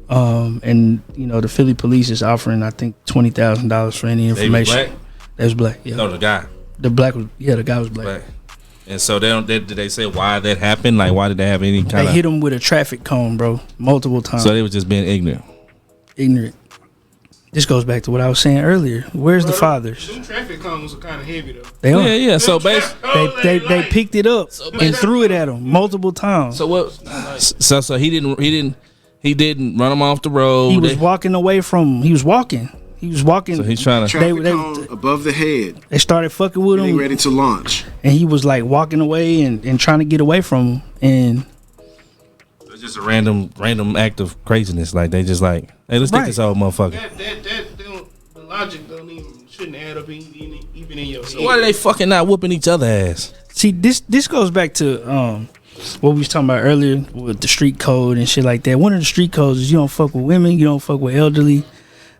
And you know the Philly police is offering, I think, $20,000 for any They was information. black? That was black. Yeah, No, the guy. the black was. Yeah, the guy was black. Black. And so did they say why that happened? Like why did they have any They kind of? hit him with a traffic cone, bro, multiple times. So they was just being ignorant. Ignorant. This goes back to what I was saying earlier. Where's the fathers? Them traffic cones are kind of heavy, though. They are. Yeah. So basically, They picked it up and threw it at him multiple times. so what? So he didn't run him off the road. He was walking away from. He was walking. So he's trying to. Traffic They- cone above the head. They started fucking with Getting him, ready to launch. and he was like walking away and trying to get away from him. And It's just a random act of craziness. Like they just like, hey, let's take Right. this old motherfucker. The logic shouldn't add up even in your head. So why are they fucking not whooping each other ass? see, this goes back to what we was talking about earlier with the street code and shit like that. One of the street codes is you don't fuck with women, you don't fuck with elderly,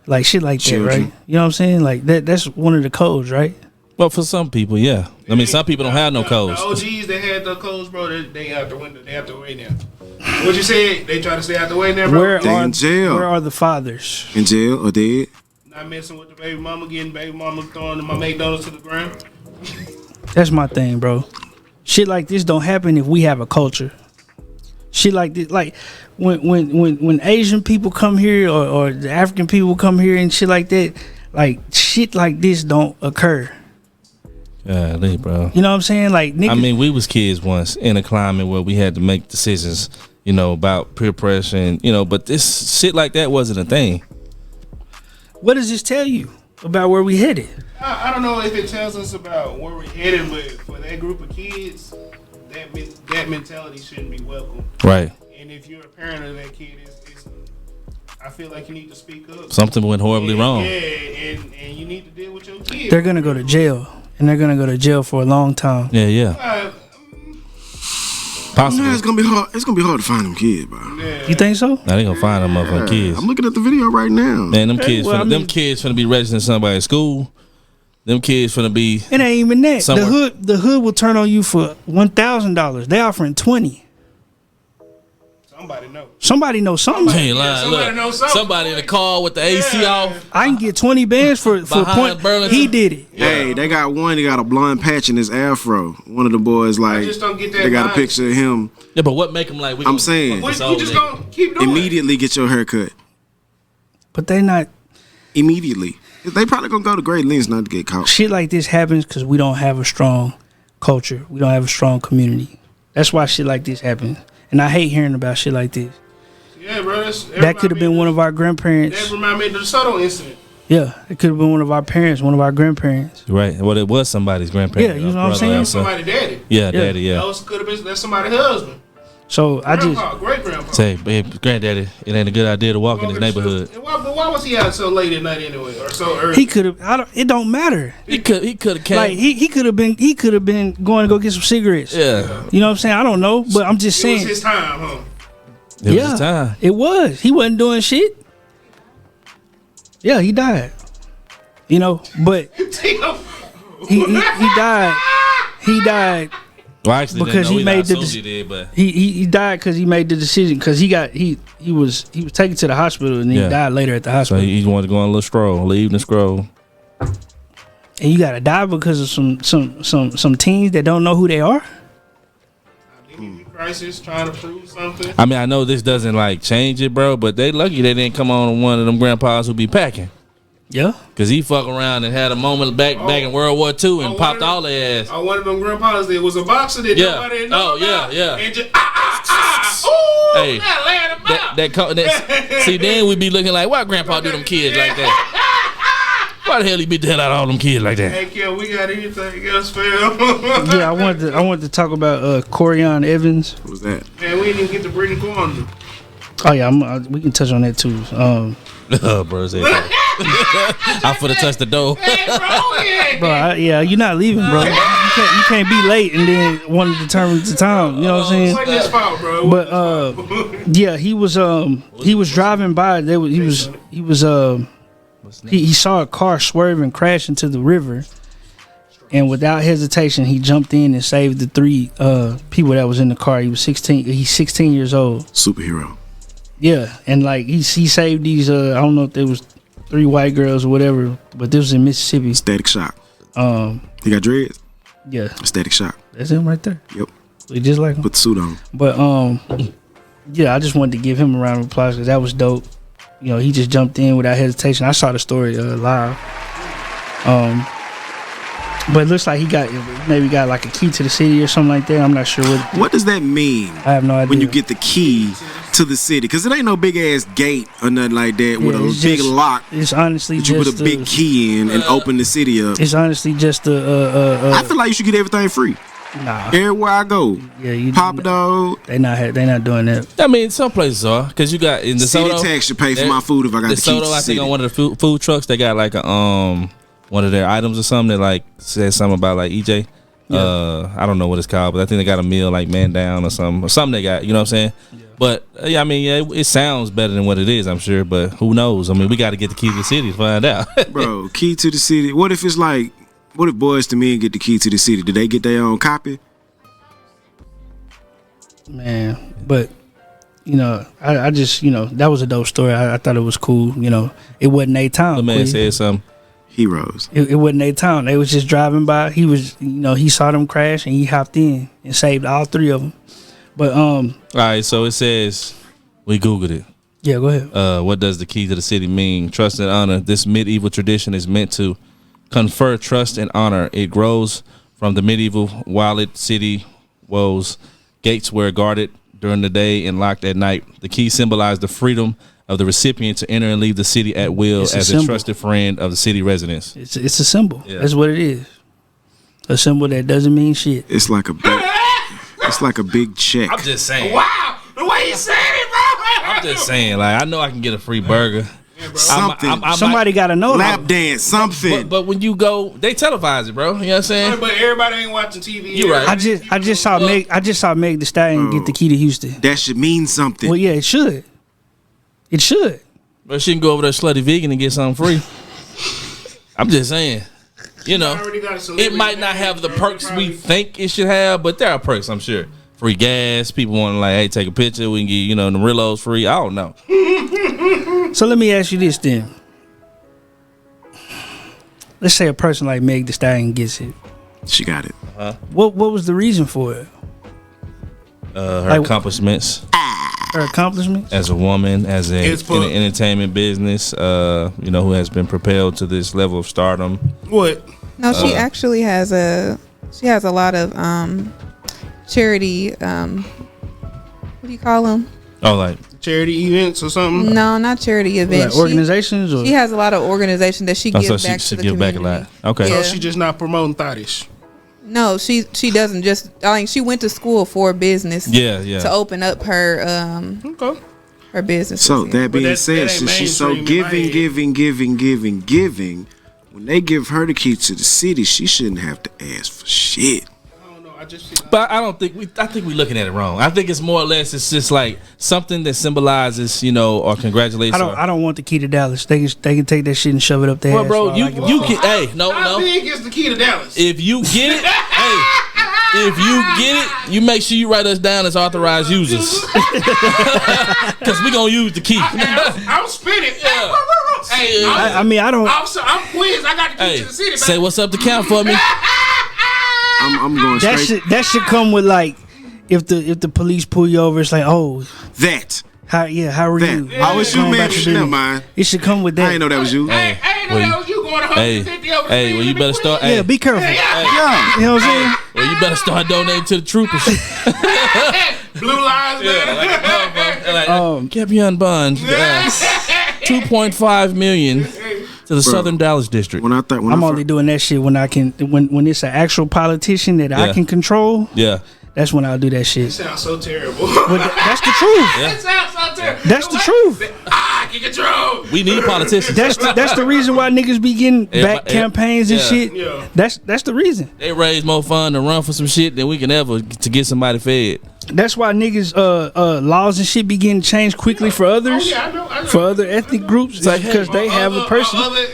like shit like Children. that, right? You know what I'm saying? Like that's one of the codes, right? Well, for some people, yeah. I mean, some people don't have no codes. The OGs that had the codes, bro, they out the window. They out the way now. What you said? They try to stay out the way now, bro. They in jail. Where are the fathers? In jail or dead. Not messing with the baby mama, getting baby mama throwing my McDonald's to the ground. That's my thing, bro. Shit like this don't happen if we have a culture. Shit like this, like when Asian people come here or the African people come here and shit like that, like shit like this don't occur. Golly, bro. You know what I'm saying? Like niggas, I mean, we was kids once in a climate where we had to make decisions, you know, about peer pressure and, you know, but this shit like that wasn't a thing. what does this tell you about where we headed? I don't know if it tells us about where we're headed, but for that group of kids, that mentality shouldn't be welcome. Right. And if you're a parent of that kid, I feel like you need to speak up. Something went horribly wrong. Yeah, and you need to deal with your kid. They're gonna go to jail, and they're gonna go to jail for a long time. Yeah. Possibly. It's gonna be hard. It's gonna be hard to find them kids, bro. You think so? Now they gonna find them motherfucking kids. I'm looking at the video right now. Man, them kids, well, them kids finna be registering somebody at school. Them kids finna be. It ain't even that. Somewhere. The hood will turn on you for $1,000. They offering 20. Somebody know. Somebody knows something. Ain't lying. somebody Look, knows something. somebody in the car with the AC off. I can get 20 bands for a Behind point. Burlington. He did it. Hey, they got one. He got a blonde patch in his afro. One of the boys like. just don't get that They got a vibe. picture of him. Yeah, but what make them like? I'm saying We It's old just nigga. gonna keep doing it. immediately get your haircut. But they not. Immediately. They probably gonna go to great lengths not to get caught. Shit like this happens because we don't have a strong culture. We don't have a strong community. That's why shit like this happens. And I hate hearing about shit like this. Yeah, bro. That could have been one of our grandparents. That remind me of the DeSoto incident. Yeah, it could have been one of our parents, one of our grandparents. Right. Well, it was somebody's grandparent. Yeah, you know what I'm brother, saying? or That's something. somebody's daddy. Yeah, daddy. Yeah. That could have been that's somebody's husband. So I just, Grandpa, great grandpa. Say, babe, granddaddy, it ain't a good idea to walk in this neighborhood. Why was he out so late at night anyway, or so early? he could have. It don't matter. He could have came. Like he could have been going to go get some cigarettes. Yeah. You know what I'm saying? I don't know, but I'm just it was saying. his time, huh? It was his time. It was. He wasn't doing shit. Yeah, he died. You know, but he died. He died. Well, I actually Because didn't know he made the I assumed he did, but he died because he made the decision because he was taken to the hospital and then Yeah. he died later at the so hospital. he wanted to go on a little stroll, leave the scroll. And you gotta die because of some teens that don't know who they are. Crisis, trying to prove something. I mean, I know this doesn't like change it, bro, but they lucky they didn't come on one of them grandpas who be packing. Yeah. Cause he fuck around and had a moment back in World War II and popped all their ass. Oh, one of them grandpas that was a boxer that Yeah. nobody didn't know Oh, yeah, about. yeah. And just ooh, Hey, that laying him out. see, then we be looking like, why grandpa do them kids like that? Why the hell he beat the hell out of all them kids like that? Hey, Kel, we got anything else, fam? Yeah, I wanted to talk about Corian Evans. What was that? Man, we didn't even get to bring the corn. Oh yeah, we can touch on that too. Bro, say that. I finna touch the door. Bro, you're not leaving, bro. You can't be late and then want to determine the time. You know what I'm saying? It's like this fault, bro. But yeah, he was driving by. He saw a car swerve and crash into the river, and without hesitation, he jumped in and saved the three people that was in the car. He was 16. He's 16 years old. Superhero. Yeah, and like he saved these. I don't know if there was 3 white girls or whatever, but this was in Mississippi. Static Shock. He got dreads. Yeah, Static Shock. that's him right there. Yep. He just like him. Put the suit on. But yeah, I just wanted to give him a round of applause because that was dope. You know, he just jumped in without hesitation. I saw the story live. But it looks like he maybe got like a key to the city or something like that. I'm not sure What does that mean? I have no idea. When you get the key to the city, because it ain't no big ass gate or nothing like that with it's a big just- lock It's honestly that you just put a big key in and open the city up. It's honestly just I feel like you should get everything free. nah. Everywhere I go, Yeah, you Papa Dog, They not doing that. I mean, some places are, because you got in the city Soto. tax should pay for my food if I got the key to Soto, the I city. think on one of the food trucks, they got like a one of their items or something that like says something about like EJ. I don't know what it's called, but I think they got a meal like man down or something they got. You know what I'm saying? Yeah. But I mean, it sounds better than what it is, I'm sure. But who knows? I mean, we got to get the key to the city to find out. Bro, key to the city. What if it's like, what if Boys to Men get the key to the city? Do they get their own copy? Man, but you know, I just, you know, that was a dope story. I thought it was cool. You know, it wasn't their town. The man Quizz. said something. Heroes. It wasn't their town. They was just driving by. He was, you know, he saw them crash and he hopped in and saved all 3 of them. But All right, so it says we Googled it. yeah, go ahead. What does the key to the city mean? Trust and honor. This medieval tradition is meant to confer trust and honor. It grows from the medieval walled city walls. Gates were guarded during the day and locked at night. The key symbolized the freedom of the recipient to enter and leave the city at will It's a as a symbol. trusted friend of the city residents. It's a symbol. Yeah. That's what it is. A symbol that doesn't mean shit. It's like a big, it's like a big check. I'm just saying. Wow, the way he said it, bro. I'm just saying. Like, I know I can get a free burger. bro. Something. Somebody got to know. Lap though. dance, something. But when you go, they televise it, bro. You know what I'm saying? But everybody ain't watching TV. You right. I just saw Meg the Stallion get the key to Houston. That should mean something. Well, yeah, it should. It should. But she can go over there slutty vegan and get something free. I'm just saying. You know, Already got a celebrity it might not name, have the bro. perks we think it should have, but there are perks, I'm sure. Free gas, people want to like, hey, take a picture, we can get, the Rillos free. I don't know. So let me ask you this then. Let's say a person like Meg the Stallion gets it. She got it. What was the reason for it? Her Like- accomplishments Her accomplishments? as a woman, as in It's for- the entertainment business, who has been propelled to this level of stardom. What? No, she actually has a lot of charity. What do you call them? Oh, like Charity events or something? No, not charity events. Like organizations or She has a lot of organizations that she gives so back she to the give back community. a lot. Okay. Yeah. So she just not promoting thottish. No, she doesn't just. I mean, she went to school for business. Yeah. To open up her Okay. her business. So that being that said, ain't since she's so mainstream in my giving, when they give her the key to the city, she shouldn't have to ask for shit. I don't know. I just feel But I think we're looking at it wrong. I think it's more or less it's just like something that symbolizes, or congratulations. I don't want the key to Dallas. They can take that shit and shove it up their Well, ass. bro, for all I give a you fuck. can. Hey, how no. big is the key to Dallas? If you get it, if you get it, you make sure you write us down as authorized users, because we gonna use the key. I'm spinning. Yeah. Hey, I mean, I don't. I'm Kwizz. I got the key Hey, to the city. say what's up to count for me. I'm going That straight. should come with like, if the police pull you over, it's like, oh, That. how are you? Oh, it's you, Going man. back to Never business. mind. It should come with I that. ain't know that was you. Hey, no, that was you going 150 over Hey, well, you better start. Hey, Yeah, be careful. Yeah. You know what I'm saying? well, you better start donating to the troopers. Blue lives matter. Kept you on bond. 2.5 million to the Southern Dallas district. When I thought, when I'm I only doing that shit when I can. When it's an actual politician that I Yeah. can control. Yeah. That's when I'll do that shit. It sounds so terrible. But that's the truth. It sounds so terrible. That's the truth. I can control. We need politicians. That's the reason why niggas be getting back campaigns and yeah. shit. Yeah. That's the reason. They raise more fund to run for some shit than we can ever to get somebody fed. That's why niggas laws and shit be getting changed quickly for others, Oh, yeah, I know. for other ethnic groups, because they have a person. Other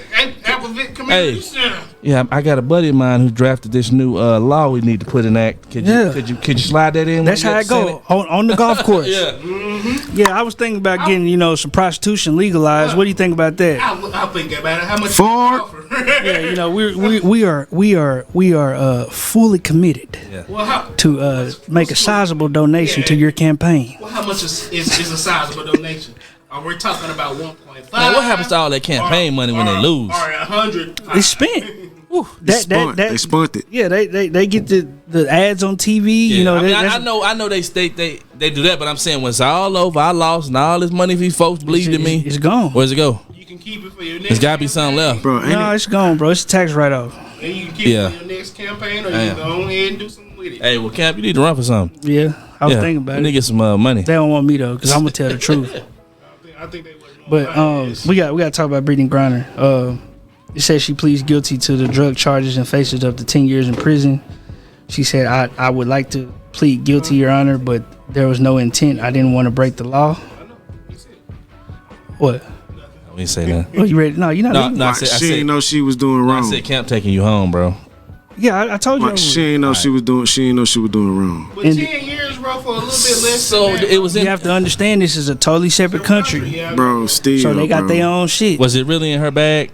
Applevic communities. Yeah, I got a buddy of mine who drafted this new law we need to put in act. Could you slide that in? That's when you how get it to go Senate? on the golf course. Yeah. Yeah, I was thinking about getting some prostitution legalized. What do you think about that? I'll think about it. How much Ford. Yeah, we are fully committed Well, how, to make a sizable donation to your campaign. well, how much is a sizable donation? Are we talking about 1.5? Man, what happens to all that campaign money when they lose? Or 100? It's spent. They spunt it. Yeah, they get the ads on TV. Yeah, You know, I know they do that, but I'm saying when it's all over, I lost and all this money these folks believed in me. It's gone. Where's it go? You can keep it for your next There's gotta be something left. Bro, ain't No, it? it's gone, bro. It's a tax write-off. And you can keep Yeah. it for your next campaign, or Damn. you can go ahead and do something with it. Hey, well, Camp, you need to run for something. Yeah, I was Yeah, thinking about we need to it. get some money. They don't want me though, because I'm gonna tell the truth. I think they would. But we got to talk about Brittany Griner. It says she pleads guilty to the drug charges and faces up to 10 years in prison. She said, I would like to plead guilty, Your Honor, but there was no intent. I didn't want to break the law. What? We didn't say that. Oh, you ready? No, you're not. No, ready? no, I She said, ain't know she was doing I wrong. said Camp taking you home, bro. Yeah, I told you. I She would. ain't know she was doing. She ain't know she was doing wrong. But And- 10 years, bro, for a little bit less. So than that, it was in. You have to understand this is a totally separate country. Yeah, Bro, still. So they got bro. their own shit. Was it really in her bag?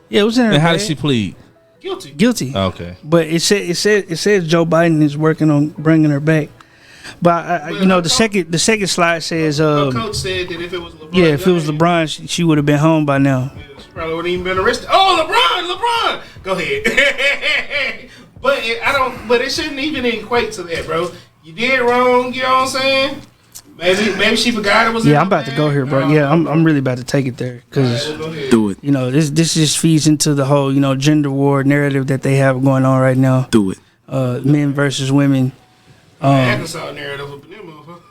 Yeah, it was in her And how bag. did she plead? guilty. Guilty. Okay. But it says Joe Biden is working on bringing her back. But the second slide says Her coach said that if it was LeBron, yeah, if it was James, LeBron, she would have been home by now. she probably wouldn't even been arrested. Oh, LeBron, go ahead. But it shouldn't even equate to that, bro. You did wrong. You know what I'm saying? Maybe she forgot it was. in Yeah, her I'm about to bag. go here, bro. Yeah, I'm really about to take it there because Well, go ahead. Do it. this just feeds into the whole gender war narrative that they have going on right now. Do it. Men versus women. Arkansas narrative up in them motherfucker.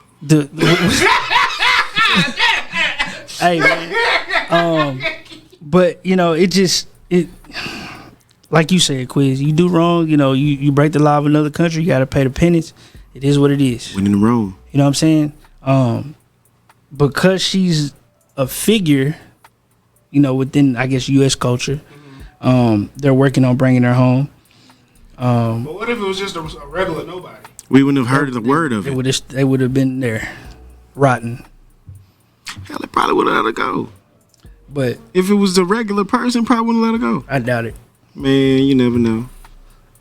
Hey man, But it like you said, Quiz, you do wrong, you break the law of another country, you got to pay the penance. It is what it is. When in the wrong. You know what I'm saying? Because she's a figure, within, I guess, U.S. culture, they're working on bringing her home. But what if it was just a regular nobody? We wouldn't have heard the word of it. They would have been there, rotten. Hell, they probably would have let her go. But if it was a regular person, probably wouldn't let her go. I doubt it. Man, you never know.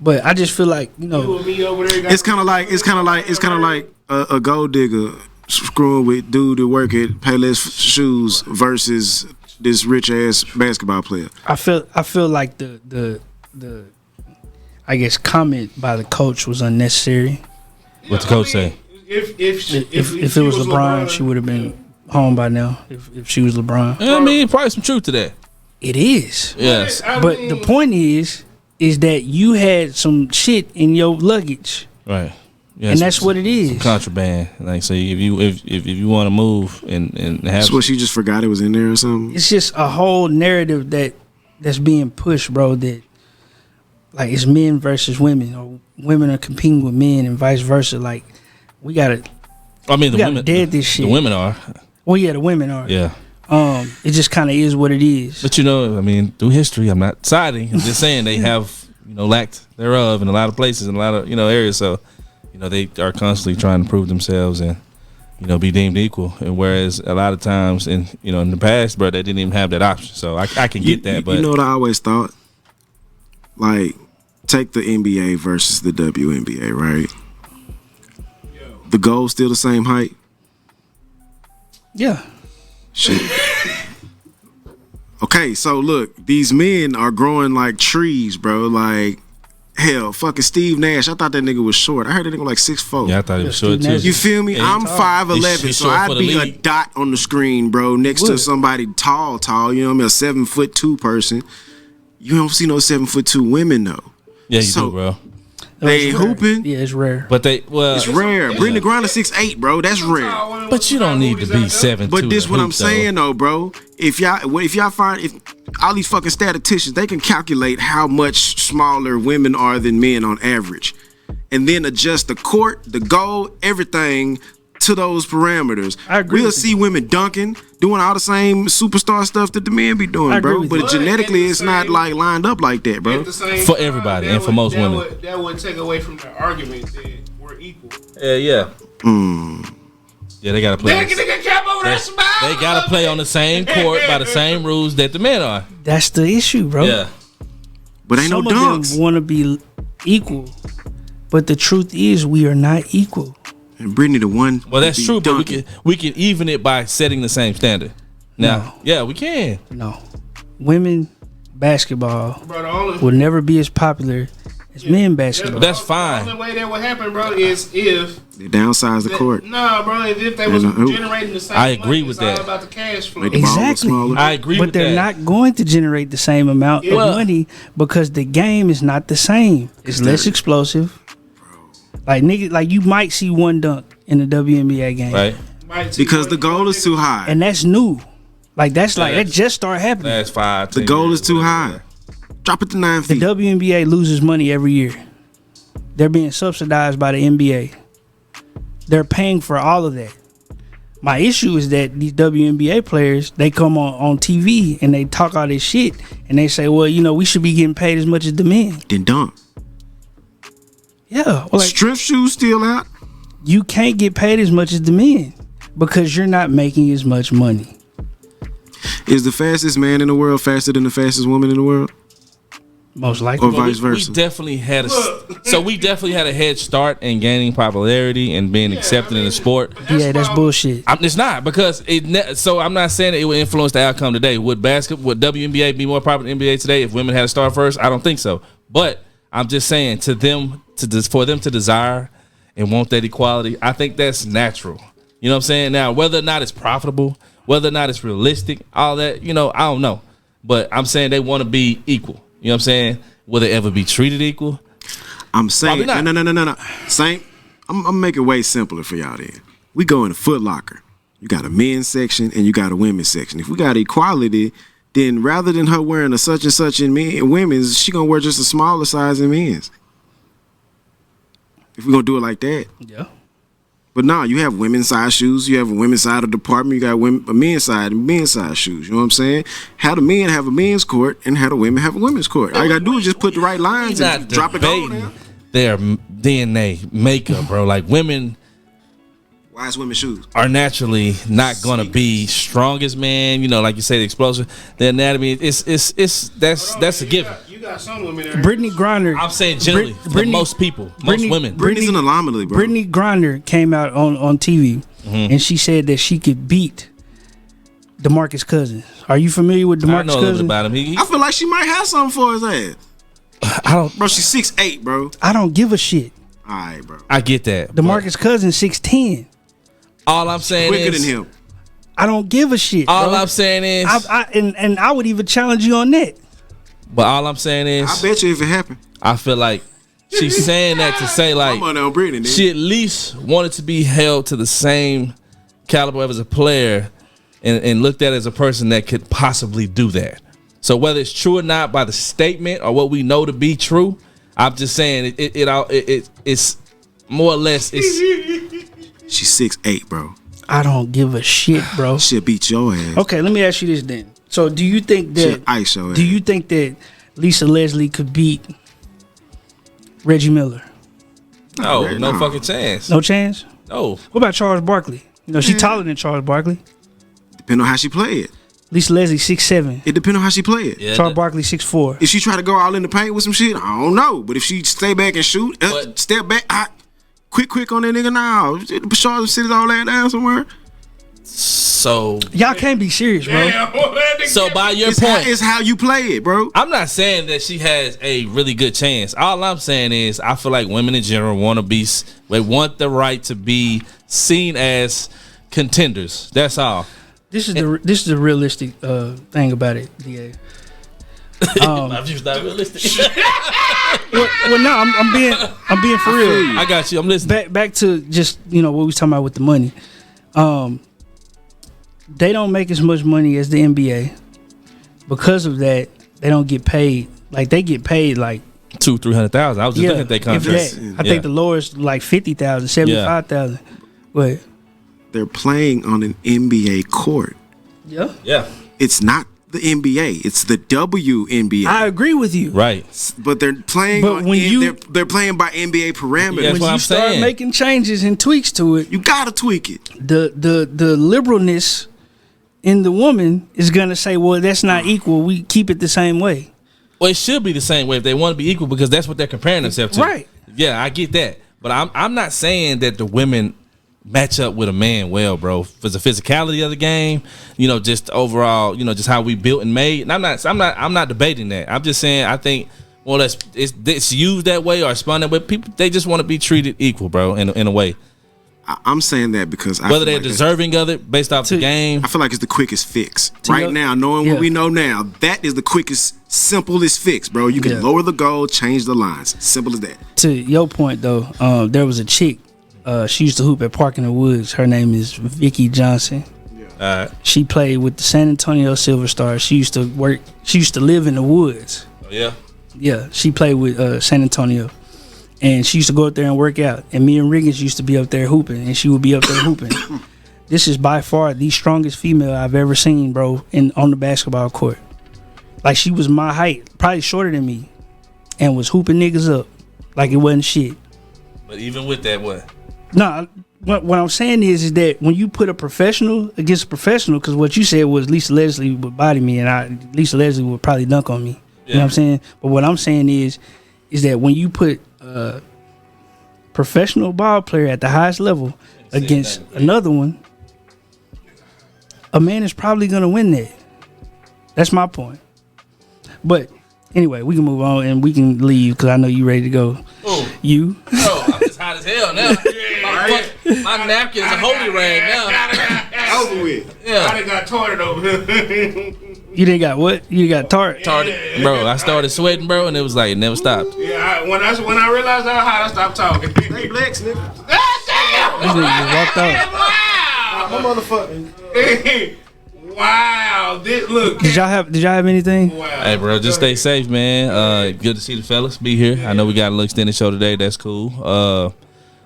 But I just feel like it's kind of like a gold digger screwing with dude that work at Payless Shoes versus this rich ass basketball player. I feel like the I guess comment by the coach was unnecessary. What the coach say? If it was LeBron, she would have been home by now. If she was LeBron, I mean, probably some truth to that. It is. Yes, but the point is that you had some shit in your luggage, right? Yeah, and that's what it is. Contraband. Like, so if you want to move and have, that's what she just forgot it was in there or something. It's just a whole narrative that's being pushed, bro. That like it's men versus women, or women are competing with men, and vice versa. Like we gotta. I mean, the women dead this shit. The women are. Well, yeah, the women are. Yeah. It just kind of is what it is. But I mean, through history, I'm not siding. I'm just saying they have, lacked thereof in a lot of places, in a lot of, areas. So, they are constantly trying to prove themselves and, be deemed equal. And whereas a lot of times in the past, bro, they didn't even have that option. So I can get that. But you know what I always thought? Like, take the NBA versus the WNBA, right? The goal's still the same height. Yeah. Shit. Okay, so look, these men are growing like trees, bro. Like, hell, fucking Steve Nash. I thought that nigga was short. I heard that nigga like 6'4". Yeah, I thought he was short too. You feel me? I'm 5'11", so I'd be a dot on the screen, bro, next to somebody tall. You know what I mean? A 7'2" person. You don't see no 7'2" women though. Yeah, you do, bro. They hooping. Yeah, it's rare. But it's rare. Brittany Griner 6'8", bro. That's rare. But you don't need to be 7'2". But this what I'm saying though, bro. If y'all find all these fucking statisticians, they can calculate how much smaller women are than men on average, and then adjust the court, the goal, everything to those parameters. I agree. We'll see women dunking, doing all the same superstar stuff that the men be doing, bro. But genetically, it's not like lined up like that, bro. For everybody and for most women. That would take away from the argument that we're equal. Yeah. Yeah, they gotta play. They gotta play on the same court by the same rules that the men are. That's the issue, bro. Yeah. But ain't Some no dunks. of them want to be equal, but the truth is we are not equal. And Brittany the one. Well, that's true, but we can even it by setting the same standard. Now, No. yeah, we can. No, women basketball will never be as popular as men basketball. That's fine. The only way that would happen, bro, is if they downsize the court. Nah, bro, if they was generating the same. I agree with it's that. all about the cash flow. Exactly. I agree but with that. they're not going to generate the same amount of money because the game is not the same. It's less explosive. Like nigga, like you might see one dunk in the WNBA game, Right. Because the goal is too high. and that's new. Like that just started happening. That's 5. The goal is too high. Drop it to 9 The feet. WNBA loses money every year. They're being subsidized by the NBA. They're paying for all of that. My issue is that these WNBA players, they come on TV and they talk all this shit and they say, well, we should be getting paid as much as the men. Then dunk. Yeah. Well, like, Strip shoes still out. you can't get paid as much as the men because you're not making as much money. Is the fastest man in the world faster than the fastest woman in the world? Most likely. Or vice versa? We definitely had a head start in gaining popularity and being accepted in the sport. Yeah, that's bullshit. It's not because so I'm not saying that it would influence the outcome today. Would WNBA be more popular than NBA today if women had to start first? I don't think so. But I'm just saying for them to desire and want that equality, I think that's natural. You know what I'm saying? Now, whether or not it's profitable, whether or not it's realistic, all that, I don't know. But I'm saying they want to be equal. You know what I'm saying? Will they ever be treated equal? I'm saying no. Same. I'm making it way simpler for y'all then. We go in a Foot Locker. You got a men's section and you got a women's section. If we got equality, then rather than her wearing a such and such in women's, she gonna wear just a smaller size in men's. If we're gonna do it like that. Yeah. But nah, you have women's size shoes. You have a women's side of the department. You got a men's side and men's size shoes. You know what I'm saying? How the men have a men's court and how the women have a women's court. All you gotta do is just put the right lines and drop it on. Their DNA makeup, bro. Like women. Why is women's shoes? Are naturally not gonna be strongest, man. You know, like you say, the explosion, the anatomy. That's a given. You got some women there. Brittany Griner. I'm saying generally, for most people, most women. Brittany's an anomaly, bro. Brittany Griner came out on TV and she said that she could beat DeMarcus Cousins. Are you familiar with DeMarcus I know a little bit Cousins? about him. I feel like she might have something for his ass. I don't. Bro, she's 6'8", bro. I don't give a shit. All right, bro. I get that. DeMarcus Cousins 6'10". All I'm saying Quicker is, than him. I don't give a shit. all bro. I'm saying is, and I would even challenge you on that. but all I'm saying is, I bet you if it happened. I feel like she's saying that to say like I'm on Brittany. she at least wanted to be held to the same caliber as a player and looked at as a person that could possibly do that. So whether it's true or not by the statement or what we know to be true, I'm just saying it's more or less it's. She's 6'8", bro. I don't give a shit, bro. She'll beat your ass. Okay, let me ask you this then. So do you think She'll that ice your ass. do you think that Lisa Leslie could beat Reggie Miller? No, no Nah. fucking chance. No chance? No. What about Charles Barkley? You know, she taller than Charles Barkley. Depending on how she play it. Lisa Leslie 6'7". It depends on how she play it. Yeah, Charles Barkley 6'4". If she try to go all in the paint with some shit, I don't know. But if she stay back and shoot, But- step back, quick on that nigga now. Charlotte sit his all that down somewhere. So Y'all can't be serious, bro. so by your It's point, how you play it, bro. I'm not saying that she has a really good chance. All I'm saying is I feel like women in general they want the right to be seen as contenders. That's all. This is the realistic thing about it, DA. I'm just not realistic. Well, no, I'm being for real. I got you. I'm listening. Back to just what we was talking about with the money. They don't make as much money as the NBA. Because of that, they don't get paid. Like they get paid like $200,000-$300,000. I was just looking at their contracts. I think the lowest like 50,000, 75,000. But They're playing on an NBA court. Yeah. It's not the NBA. It's the WNBA. I agree with you. Right. But they're playing. But when they're playing by NBA parameters. That's When what you I'm start saying. making changes and tweaks to it, You gotta tweak it. the liberalness in the woman is gonna say, well, that's not equal. We keep it the same way. Well, it should be the same way if they want to be equal because that's what they're comparing themselves to. Right. Yeah, I get that. But I'm not saying that the women match up with a man well, bro. For the physicality of the game, just overall, just how we built and made. And I'm not debating that. I'm just saying I think more or less it's used that way or spun that way. People they just want to be treated equal, bro, in a way. I'm saying that because Whether they're deserving of it based off the game. I feel like it's the quickest fix. To Right your- now, knowing yeah. what we know now, that is the quickest, simplest fix, bro. You can Yeah. lower the goal, change the lines. Simple as that. To your point though, there was a chick. She used to hoop at Park in the Woods. Her name is Vicky Johnson. She played with the San Antonio Silver Stars. She used to live in the woods. Yeah. Yeah, she played with San Antonio. And she used to go up there and work out. And me and Riggins used to be up there hooping. And she would be up there hooping. This is by far the strongest female I've ever seen, bro, on the basketball court. Like, she was my height, probably shorter than me. And was hooping niggas up like it wasn't shit. But even with that, what? No, what I'm saying is that when you put a professional against a professional, because what you said was Lisa Leslie would body me and Lisa Leslie would probably dunk on me. You know what I'm saying? But what I'm saying is that when you put a professional ball player at the highest level against another one, a man is probably going to win that. That's my point. But anyway, we can move on and we can leave because I know you ready to go. Ooh. You? Bro, I'm just hot as hell now. My napkin is a holy rag now. Over with. Yeah. I done got torted over here. You didn't got what? You got tart? Bro, I started sweating, bro, and it was like it never stopped. Yeah, when I realized how hot, I stopped talking. Hey, Blex, nigga. This nigga just walked out. My motherfucker. Wow. Look. Did y'all have anything? Wow. Hey, bro, just stay safe, man. Good to see the fellas be here. I know we got a little extended show today. That's cool.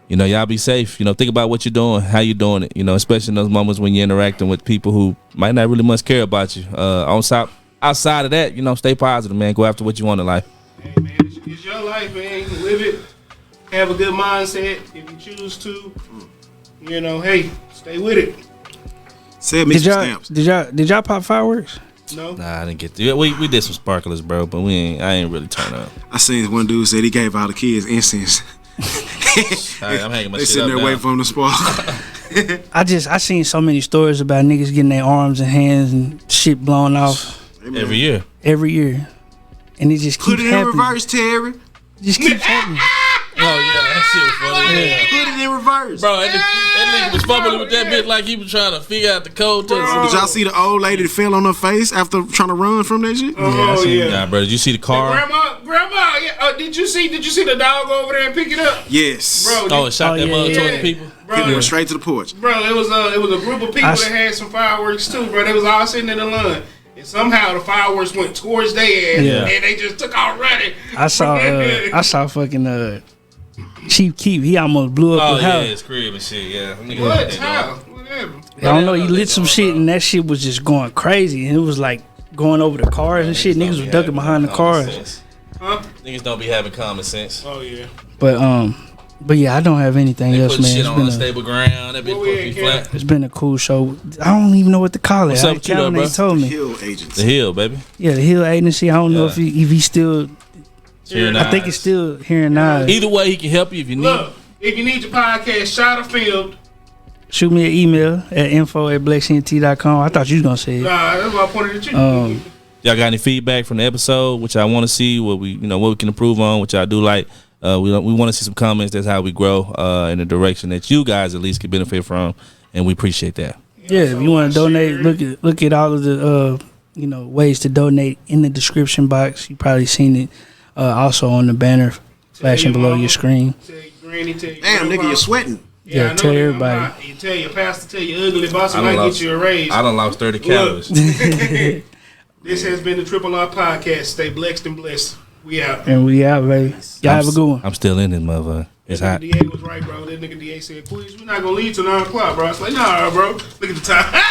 Y'all be safe. Think about what you're doing, how you're doing it. Especially in those moments when you're interacting with people who might not really much care about you. Outside of that, stay positive, man. Go after what you want in life. Hey, man, it's your life, man. Live it. Have a good mindset if you choose to. Hey, stay with it. Say Mr. Stamps. Did y'all pop fireworks? No. Nah, I didn't get to. We did some sparklers, bro, but I ain't really turn up. I seen one dude said he gave all the kids incense. I'm hanging my They shit sitting up there now. waiting for him to spark. I seen so many stories about niggas getting their arms and hands and shit blown off Every year. and it just keeps Put it in happening. reverse, Terry. Just keeps happening. Oh yeah, that shit was funny. Yeah. Put it in reverse. Bro, that nigga was fumbling with that bitch like he was trying to figure out the code to it. Did y'all see the old lady that fell on her face after trying to run from that shit? Oh, yeah. Nah, bro, did you see the car? Grandma, yeah. Did you see the dog over there and pick it up? Yes. Bro, It shot that yeah, mug yeah. towards the people. Bro, He went straight to the porch. Bro, it was a group of people that had some fireworks too, bro. They was all sitting in the lawn. And somehow the fireworks went towards their ass, Yeah. and they just took off running. I saw fucking Chief Keef. He almost blew up Oh his yeah, house. his crib and shit. Yeah. What? How? Whatever. I don't know. He lit some shit and that shit was just going crazy. And it was like going over the cars and shit. Niggas was ducking behind the cars. Huh? Niggas don't be having common sense. Oh yeah. But yeah, I don't have anything They else, put man. shit on unstable ground. That bitch Where we supposed to be at, flat. It's been a cool show. I don't even know what to call it. What's up with you, though, Calvin bro? ain't told me. Hill agents. The Hill, baby. Yeah, the Hill Agency. I don't know if he's still. Hearing I think eyes. it's still hearing eyes. Either way, he can help you if you need. Look, if you need your podcast shot or filmed, Shoot me an email at info@blexxentertainment.com. I thought you was gonna say it. that's why I pointed at you. Y'all got any feedback from the episode, which I want to see, what we can improve on, which I do like. We want to see some comments. That's how we grow in the direction that you guys at least can benefit from, and we appreciate that. Yeah, if you want to donate, look at all of the ways to donate in the description box. You probably seen it also on the banner flashing below your screen. Tell your granny, tell your Damn, grandpa. nigga, you're sweating. Yeah, I know tell that. everybody. You tell your pastor, tell your ugly boss, I might get you a raise. I done lost 30 calories. This has been the Triple R Podcast. Stay blessed and blessed. We out. And we out, baby. Y'all have a good one. I'm still in this motherfucker. It's That hot. nigga DA was right, bro. That nigga DA said, Kwizz, we're not going to leave till 9 o'clock, bro. I was like, nah, bro. Look at the time.